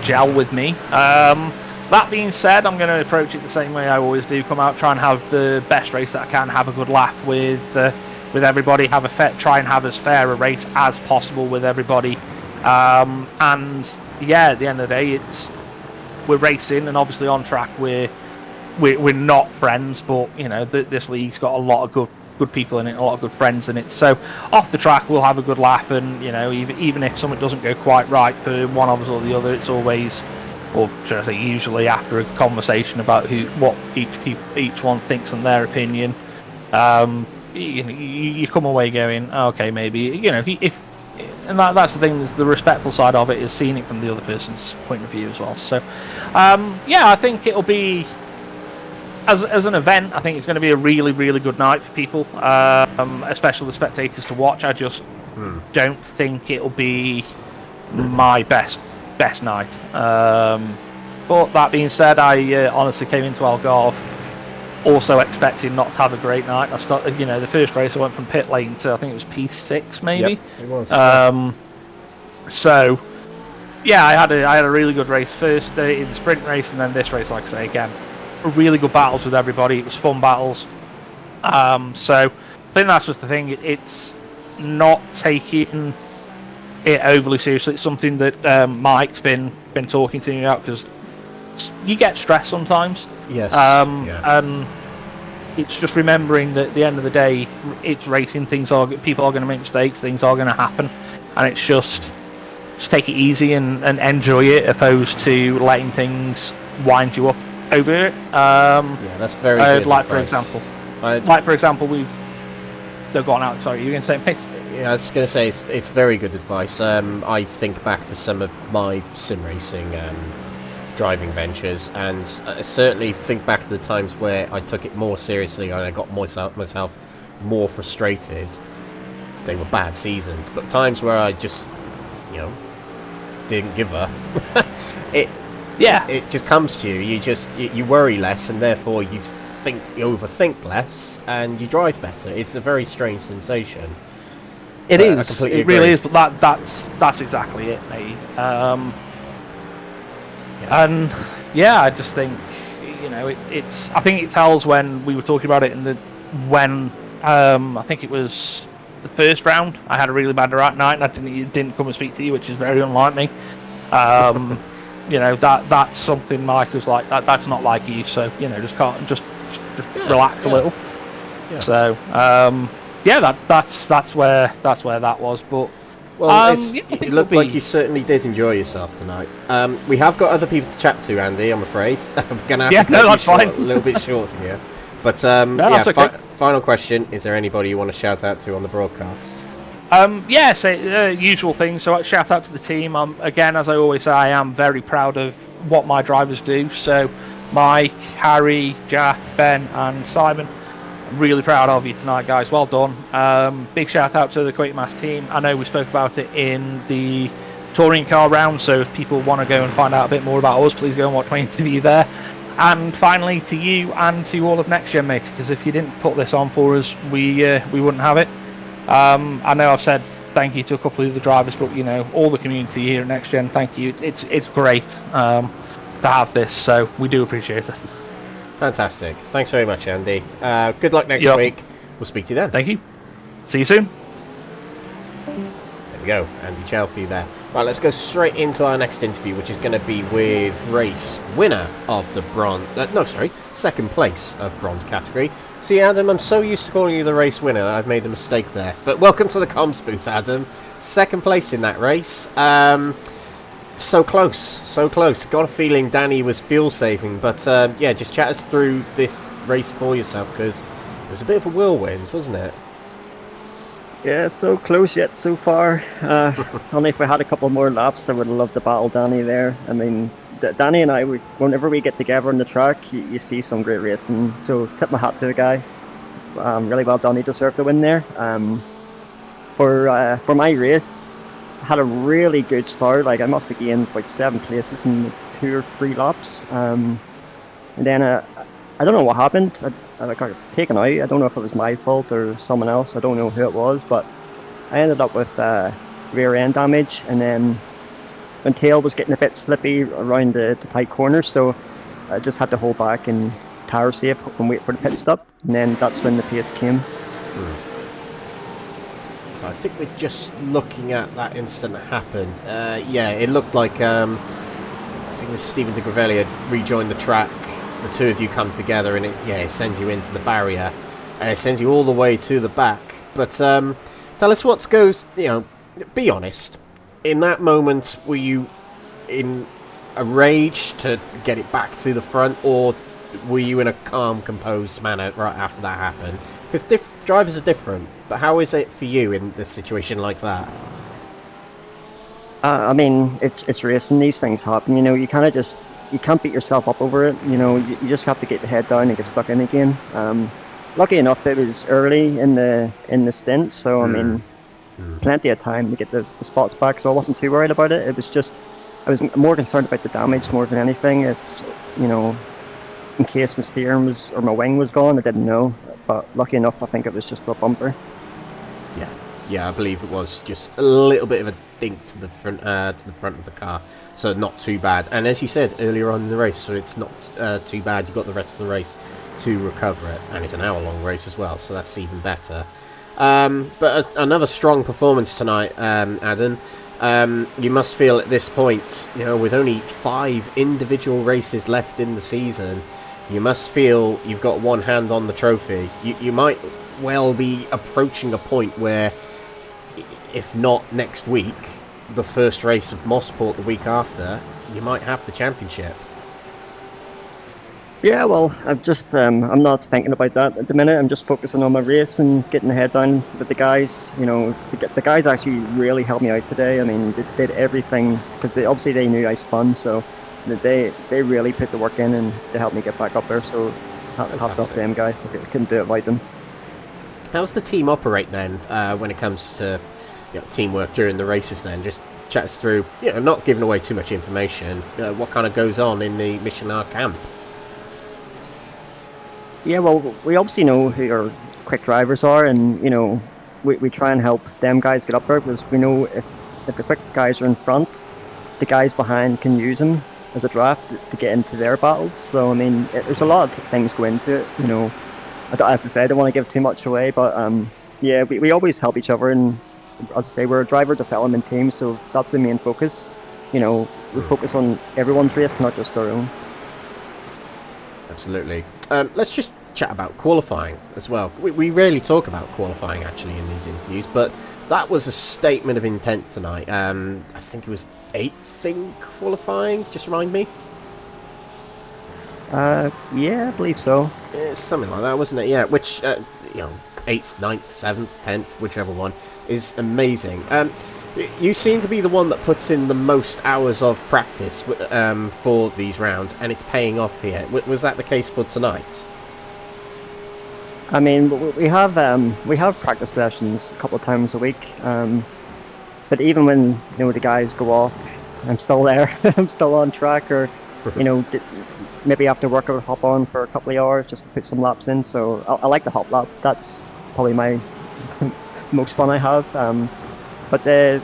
gel with me. That being said, I'm going to approach it the same way I always do. Come out, try and have the best race that I can, have a good laugh with everybody, try and have as fair a race as possible with everybody. And yeah, at the end of the day, we're racing, and obviously on track we're not friends, but you know this league's got a lot of good people in it, a lot of good friends in it. So off the track we'll have a good laugh, and you know even if something doesn't go quite right for one of us or the other, it's always, or should I say usually, after a conversation about what each one thinks and their opinion. You come away going, okay, maybe, you know, if and that's the thing, the respectful side of it is seeing it from the other person's point of view as well. So I think it'll be, as an event, I think it's going to be a really, really good night for people, especially the spectators to watch. I just don't think it'll be my best night. But that being said, I honestly came into Algarve also expecting not to have a great night. I started, the first race I went from pit lane to, I think it was P6 maybe. Yep, it was. So yeah, I had a really good race first in the sprint race, and then this race, like I say again, really good battles with everybody. It was fun battles. So I think that's just the thing. It's not taking it overly seriously. It's something that Mike's been talking to me about, because you get stressed sometimes. Yes. And it's just remembering that at the end of the day, it's racing. People are going to make mistakes. Things are going to happen, and it's just take it easy and enjoy it, opposed to letting things wind you up over it. Yeah, that's very good like advice. for example, like for example, they've gone out. Sorry, you were going to say, mate? Yeah, I was going to say it's very good advice. I think back to some of my sim racing driving ventures, and I certainly think back to the times where I took it more seriously and I got myself more frustrated. They were bad seasons, but times where I just, didn't give up. it just comes to you. You worry less, and therefore you overthink less, and you drive better. It's a very strange sensation. It is. It really is. But that's exactly it, mate. And yeah, I just think it's. I think it tells when we were talking about it when I think it was the first round. I had a really bad night, and I didn't come and speak to you, which is very unlike me. That's something Mike was like. That's not like you. So just relax a little. Yeah. So that's where that was. But it looked like you certainly did enjoy yourself tonight. We have got other people to chat to, Andy. I'm afraid I'm gonna have to cut you a little bit short here. But okay. Final question: is there anybody you want to shout out to on the broadcast? Usual things. So shout out to the team. Again, as I always say, I am very proud of what my drivers do. So Mike, Harry, Jack, Ben, and Simon. I'm really proud of you tonight, guys. Well done. Big shout out to the Quakemas team. I know we spoke about it in the touring car round, so if people want to go and find out a bit more about us, please go and watch my interview there. And finally, to you and to all of NXTGEN, mate, because if you didn't put this on for us, we wouldn't have it. I know I've said thank you to a couple of the drivers, but all the community here at NXTGEN, thank you. It's great to have this, so we do appreciate it. Fantastic. Thanks very much, Andy. Good luck next week. We'll speak to you then. Thank you. See you soon. There we go. Andy Chelfie there. Right, let's go straight into our next interview, which is going to be with race winner of the second place of bronze category. See, Adam, I'm so used to calling you the race winner, I've made a mistake there. But welcome to the comms booth, Adam. Second place in that race. So close. Got a feeling Danny was fuel saving, but just chat us through this race for yourself, because it was a bit of a whirlwind, wasn't it? Yeah, so close yet so far. Only if we had a couple more laps, I would have loved to battle Danny there. I mean, Danny and I, whenever we get together on the track, you see some great racing. So tip my hat to the guy. Really well done. He deserved the win there. For my race, I had a really good start. Like, I must have gained like 7 places in 2 or 3 laps. And then I don't know what happened. I got taken out. I don't know if it was my fault or someone else. I don't know who it was, but I ended up with rear end damage. And then my tail was getting a bit slippy around the tight corner, so I just had to hold back and tire safe and wait for the pit stop. And then that's when the pace came. So I think we're just looking at that instant that happened. It looked like I think it was Stephen de Gravelli had rejoined the track. The two of you come together, and it sends you into the barrier, and it sends you all the way to the back. But tell us what goes. Be honest. In that moment, were you in a rage to get it back to the front, or were you in a calm, composed manner right after that happened? Because drivers are different. But how is it for you in a situation like that? I mean, it's racing. These things happen. You kind of just. You can't beat yourself up over it. You just have to get the head down and get stuck in again. Lucky enough, it was early in the stint, so I mean, plenty of time to get the spots back. So I wasn't too worried about it. It was just I was more concerned about the damage more than anything. If in case my steering was or my wing was gone, I didn't know. But lucky enough, I think it was just the bumper. Yeah, I believe it was just a little bit of a dink to the front of the car, so not too bad. And as you said earlier on in the race, so it's not too bad. You've got the rest of the race to recover it, and it's an hour-long race as well, so that's even better. But another strong performance tonight, Adam. You must feel at this point, with only 5 individual races left in the season, you must feel you've got one hand on the trophy. You might well be approaching a point where, if not next week, the first race of Mosport the week after, you might have the championship. Yeah, well, I'm not thinking about that at the minute. I'm just focusing on my race and getting the head down with the guys. You know, the guys actually really helped me out today. I mean, they did everything because obviously they knew I spun, so they really put the work in and to help me get back up there. So hats off to them guys. I couldn't do it without them. How's the team operate then when it comes to teamwork during the races? Then just chat us through. Not giving away too much information. What kind of goes on in the Michelin camp? Yeah, well, we obviously know who our quick drivers are, and we try and help them guys get up there because we know if the quick guys are in front, the guys behind can use them as a draft to get into their battles. So I mean, there's a lot of things go into it. As I say, I don't want to give too much away, but yeah, we always help each other, and as I say, we're a driver development team, so that's the main focus. We focus on everyone's race, not just our own. Absolutely. Let's just chat about qualifying as well. We rarely talk about qualifying actually in these interviews, but that was a statement of intent tonight. I think it was 8th in qualifying. Just remind me. Yeah, I believe so. It's something like that, wasn't it? Yeah, which 8th, 9th, 7th, 10th, whichever one is amazing. You seem to be the one that puts in the most hours of practice for these rounds, and it's paying off here. Was that the case for tonight? I mean, we have practice sessions a couple of times a week, but even when the guys go off, I'm still there. I'm still on track, or maybe after work I'll hop on for a couple of hours just to put some laps in. So I like the hop lap. That's probably my most fun I have. But the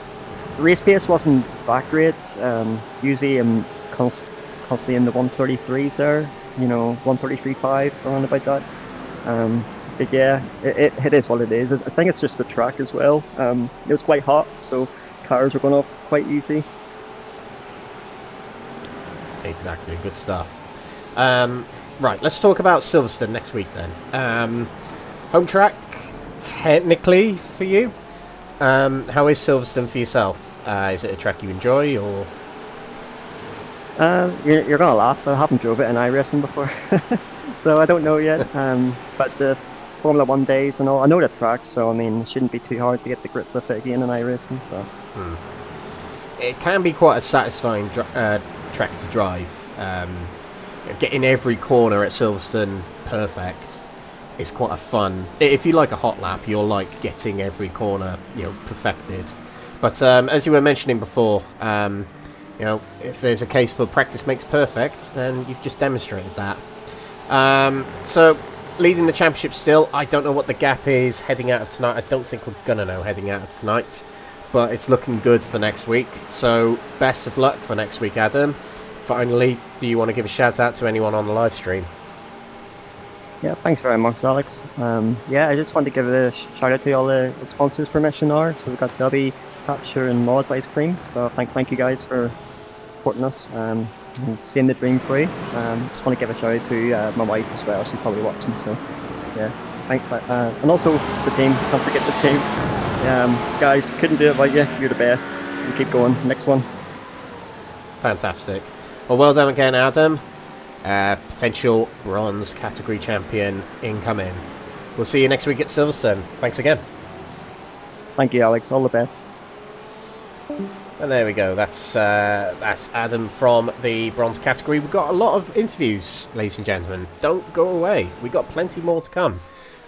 race pace wasn't that great. Usually I'm constantly in the 133s there, 133.5, around about that. But yeah, it is what it is. I think it's just the track as well. It was quite hot, so cars were going off quite easy. Exactly, good stuff. Right, let's talk about Silverstone next week then. Home track, technically, for you. How is Silverstone for yourself? Is it a track you enjoy, or? You're gonna laugh. I haven't drove it in iRacing before, so I don't know yet. But the Formula 1 days and all, I know the track, so I mean, it shouldn't be too hard to get the grip with it again in iRacing. So. It can be quite a satisfying track to drive. Getting every corner at Silverstone perfect is quite a fun. If you like a hot lap, you'll like getting every corner, perfected. But as you were mentioning before, if there's a case for practice makes perfect, then you've just demonstrated that. So leading the championship still, I don't know what the gap is heading out of tonight. I don't think we're gonna know heading out of tonight, but it's looking good for next week. So best of luck for next week, Adam. Finally, do you want to give a shout out to anyone on the live stream? Yeah, thanks very much, Alex. Yeah, I just want to give a shout out to all the sponsors for Michelin. So we've got Dubby, Capture, and Mods Ice Cream. So thank you guys for supporting us and seeing the dream through. Just want to give a shout out to my wife as well. She's probably watching. So yeah, thanks. And also the team. Don't forget the team. Guys, couldn't do it without you. You're the best. You keep going. Next one. Fantastic. Well done again, Adam. Potential bronze category champion incoming. We'll see you next week at Silverstone. Thanks again. Thank you, Alex. All the best. And there we go. That's Adam from the bronze category. We've got a lot of interviews, ladies and gentlemen. Don't go away. We've got plenty more to come.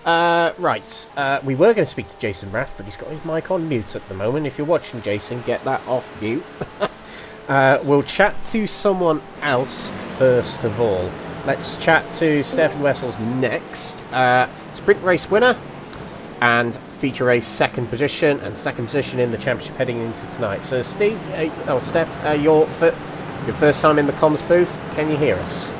Right. We were going to speak to Jason Raff, but he's got his mic on mute at the moment. If you're watching, Jason, get that off mute. We'll chat to someone else first of all. Let's chat to Stefan Wessels next. Sprint race winner and feature race second position in the championship heading into tonight. So Steve, Steph, your first time in the comms booth. Can you hear us?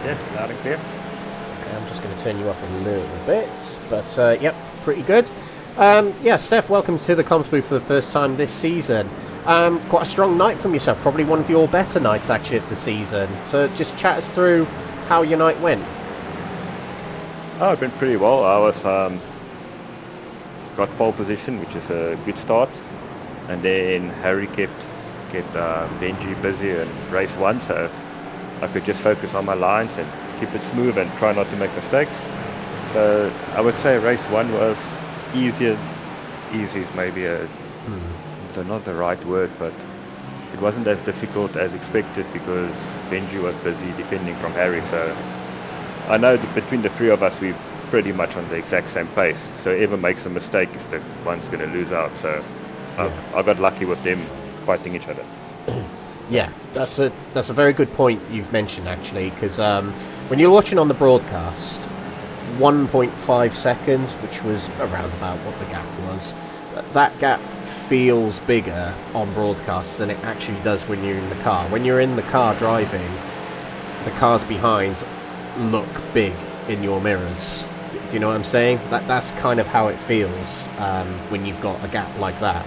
Yes, loud and clear. Okay, I'm just going to turn you up a little bit, but yep, pretty good. Yeah, Steph, welcome to the comms booth for the first time this season. Quite a strong night from yourself, probably one of your better nights actually of the season. So just chat us through how your night went. Oh, it went pretty well. I was got pole position, which is a good start, and then Harry kept Benji busy in race one, so I could just focus on my lines and keep it smooth and try not to make mistakes. So I would say race 1 was easier. Easy is maybe not the right word, but it wasn't as difficult as expected because Benji was busy defending from Harry. So I know that between the three of us, we're pretty much on the exact same pace. So whoever makes a mistake is the one's going to lose out. So I got lucky with them fighting each other. Yeah, that's a very good point you've mentioned, actually, because when you're watching on the broadcast, 1.5 seconds, which was around about what the gap was, that gap feels bigger on broadcast than it actually does when you're in the car. When you're in the car driving, the cars behind look big in your mirrors. Do you know what I'm saying? That's kind of how it feels when you've got a gap like that.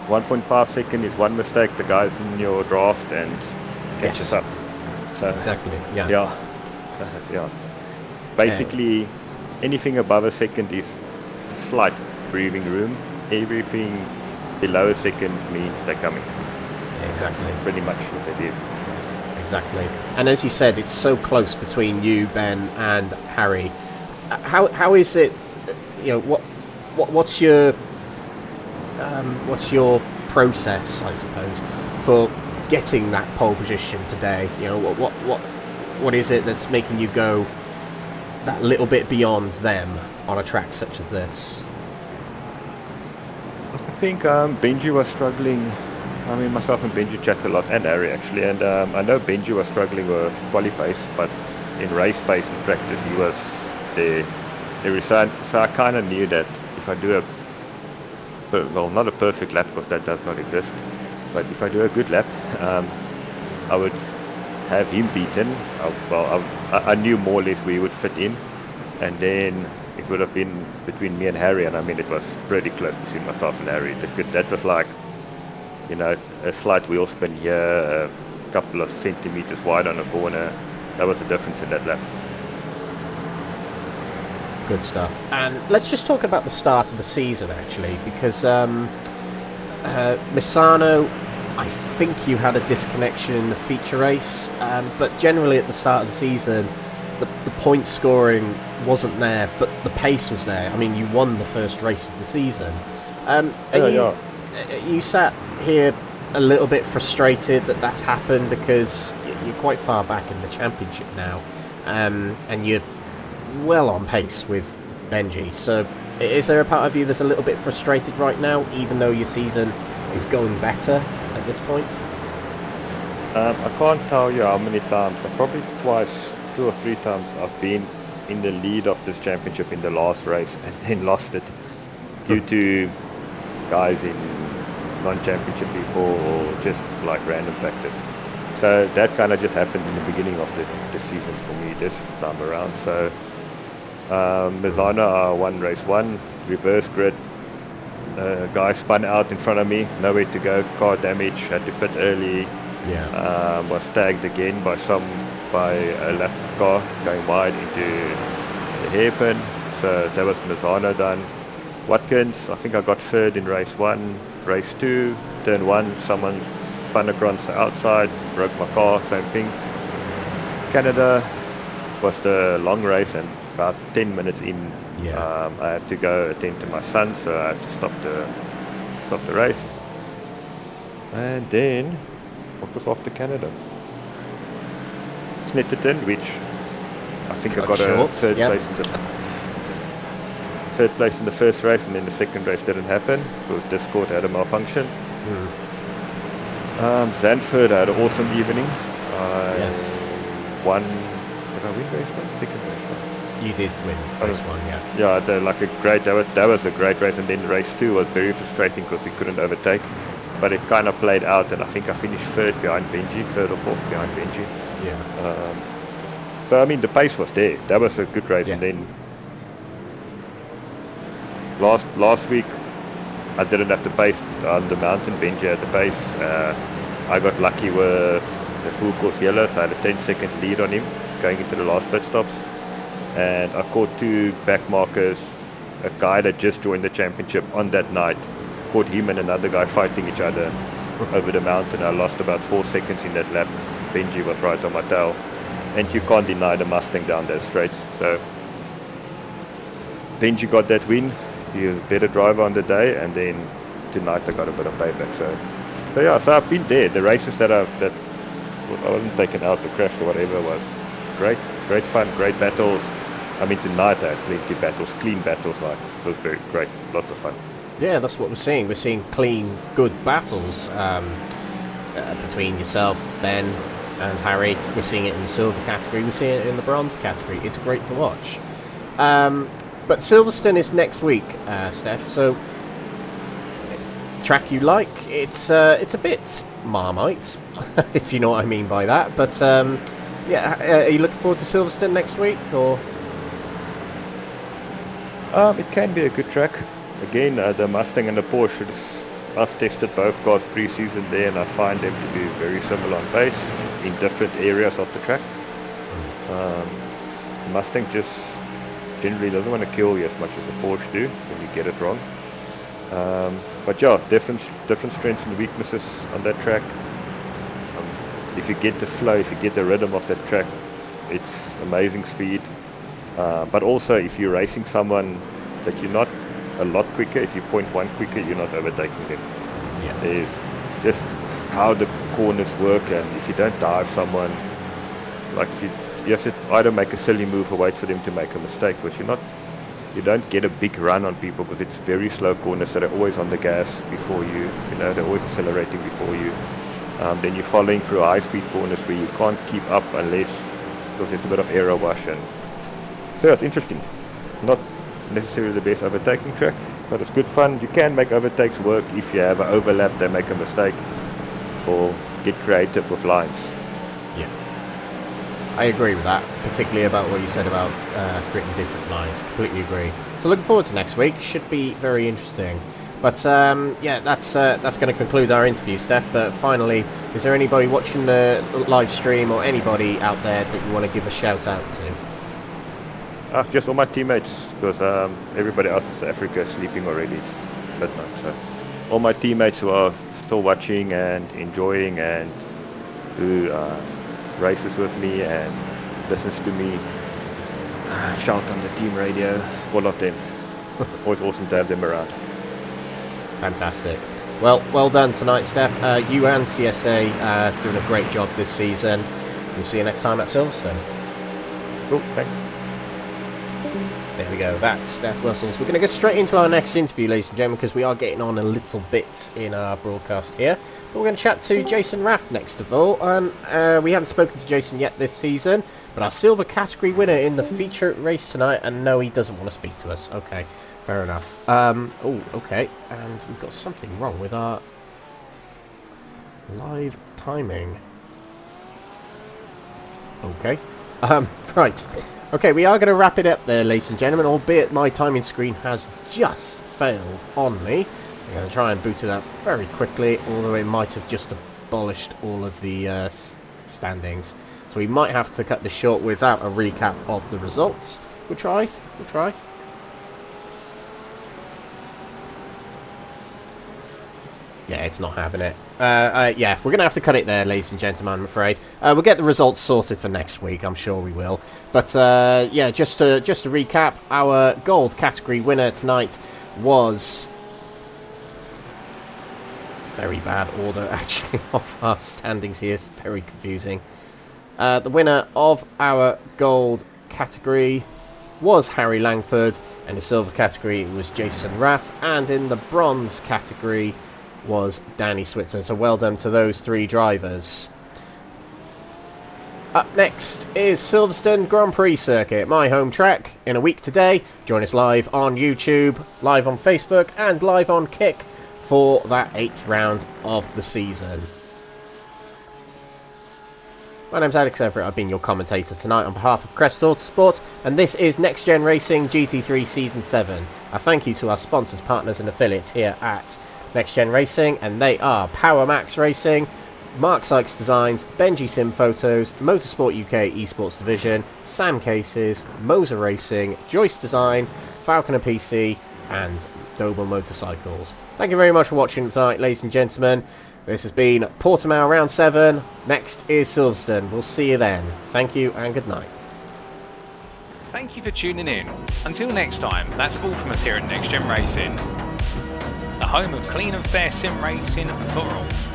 1.5 second is one mistake, the guys in your draft, and catches up. So, exactly. Yeah. Yeah. Basically, anything above a second is a slight breathing room. Everything below a second means they're coming. Exactly. That's pretty much what it is. Exactly. And as you said, it's so close between you, Ben, and Harry. How is it? You know, what's your process, I suppose, for getting that pole position today? You know, what is it that's making you go that little bit beyond them on a track such as this? I think Benji was struggling. I mean, myself and Benji chat a lot, and Harry actually, and I know Benji was struggling with quali pace, but in race pace and practice he was there. So I kind of knew that if I do not a perfect lap, because that does not exist, but if I do a good lap, I would have him beaten. I knew more or less we would fit in, and then it would have been between me and Harry, and I mean it was pretty close between myself and Harry. That was like, you know, a slight wheel spin here, a couple of centimeters wide on a corner. That was the difference in that lap. Good stuff. And let's just talk about the start of the season, actually, because Misano, I think you had a disconnection in the feature race, but generally at the start of the season, the point scoring wasn't there, but the pace was there. I mean, you won the first race of the season. You sat here a little bit frustrated that that's happened because you're quite far back in the championship now, and you're well on pace with Benji. So is there a part of you that's a little bit frustrated right now, even though your season is going better at this point? I can't tell you how many times, probably twice, 2 or 3 times I've been in the lead of this championship in the last race and then lost it due to guys in non-championship people or just like random factors. So that kind of just happened in the beginning of the season for me this time around. So Mizana won race 1, reverse grid. Guy spun out in front of me, nowhere to go, car damage, had to pit early. Was tagged again by a lap car going wide into the hairpin. So that was Mizana done. Watkins, I think I got third in race 1. Race 2, turn 1, someone spun across the outside, broke my car, same thing. Canada was the long race, and about 10 minutes in, I had to go attend to my son, so I had to stop the race. And then, what was after Canada? Snetterton, which I think I got a third place in the first race, and then the second race didn't happen because Discord had a malfunction. Zandvoort had an awesome evening. Won. Did I win race 1? Second race 1. You did win race 1, yeah. Yeah, that was a great race, and then race 2 was very frustrating because we couldn't overtake. But it kind of played out, and I think I finished third behind Benji, third or fourth behind Benji. So I mean the pace was there. That was a good race, and then last week I didn't have the pace on the mountain. Benji had the pace. I got lucky with the full course yellow, so I had a 10-second lead on him going into the last pit stops, and I caught 2 back markers. A guy that just joined the championship on that night, caught him and another guy fighting each other over the mountain. I lost about 4 seconds in that lap. Benji was right on my tail, and you can't deny the Mustang down those straights. So Benji got that win. He was a better driver on the day, and then tonight I got a bit of payback. So yeah, so I've been there. The races that I wasn't taken out, the crash or whatever, was great fun, great battles. I mean, tonight I had plenty of battles, clean battles. Like, it was very great, lots of fun. Yeah, that's what we're seeing. We're seeing clean, good battles between yourself, Ben, and Harry. We're seeing it in the silver category. We're seeing it in the bronze category. It's great to watch. But Silverstone is next week, Steph. So, track you like? It's a bit Marmite, if you know what I mean by that. But yeah, are you looking forward to Silverstone next week, or? It can be a good track. Again, the Mustang and the Porsche, I've tested both cars pre-season there, and I find them to be very similar on pace in different areas of the track. The Mustang just generally doesn't want to kill you as much as the Porsche do when you get it wrong. But yeah, different strengths and weaknesses on that track. If you get the flow, if you get the rhythm of that track, it's amazing speed. But also, if you're racing someone that you're not a lot quicker, if you point one quicker, you're not overtaking them. Yeah. There's just how the corners work, and if you don't dive someone, like if you have to either make a silly move or wait for them to make a mistake, because you don't get a big run on people, because it's very slow corners, so they're always on the gas before you, they're always accelerating before you. Then you're following through high-speed corners where you can't keep up because there's a bit of error wash. And so it's interesting. Not necessarily the best overtaking track, but it's good fun. You can make overtakes work if you have an overlap, they make a mistake, or get creative with lines. Yeah, I agree with that, particularly about what you said about creating different lines. Completely agree. So looking forward to next week. Should be very interesting. But yeah, that's going to conclude our interview, Steph. But finally, is there anybody watching the live stream or anybody out there that you want to give a shout out to? Just all my teammates, because everybody else in South Africa is sleeping already. It's midnight, so all my teammates who are still watching and enjoying, and who races with me and listens to me shout on the team radio, all of them. Always awesome to have them around. Fantastic. Well done tonight, Steph. You and CSA doing a great job this season. We'll see you next time at Silverstone. Cool, thanks. There we go, that's Steph Wessels. We're going to go straight into our next interview, ladies and gentlemen, because we are getting on a little bit in our broadcast here. But we're going to chat to Jason Raff next of all. And we haven't spoken to Jason yet this season, but our silver category winner in the feature race tonight. And no, he doesn't want to speak to us. Okay, fair enough. Oh, okay. And we've got something wrong with our live timing. Okay. Right. Okay, we are going to wrap it up there, ladies and gentlemen, albeit my timing screen has just failed on me. I'm going to try and boot it up very quickly, although it might have just abolished all of the standings. So we might have to cut this short without a recap of the results. We'll try. Yeah, it's not having it. Yeah, we're going to have to cut it there, ladies and gentlemen, I'm afraid. We'll get the results sorted for next week, I'm sure we will. But, yeah, just to recap, our gold category winner tonight was... Very bad order, actually, of our standings here. It's very confusing. The winner of our gold category was Harry Langford. In the silver category, it was Jason Raff. And in the bronze category was Danny Switzer. So well done to those three drivers. Up next is Silverstone Grand Prix Circuit, my home track, in a week today. Join us live on YouTube, live on Facebook, and live on Kick for that 8th round of the season. My name's Alex Everett, I've been your commentator tonight on behalf of Crest Autosports, and this is Next Gen Racing GT3 Season 7. A thank you to our sponsors, partners and affiliates here at Next Gen Racing, and they are Power Max Racing, Mark Sykes Designs, Benji Sim Photos, Motorsport UK Esports Division, Sam Cases, Moser Racing, Joyce Design, Falconer PC, and Doble Motorcycles. Thank you very much for watching tonight, ladies and gentlemen. This has been Portimao Round 7. Next is Silverstone. We'll see you then. Thank you and good night. Thank you for tuning in. Until next time, that's all from us here at Next Gen Racing, the home of clean and fair sim racing for all.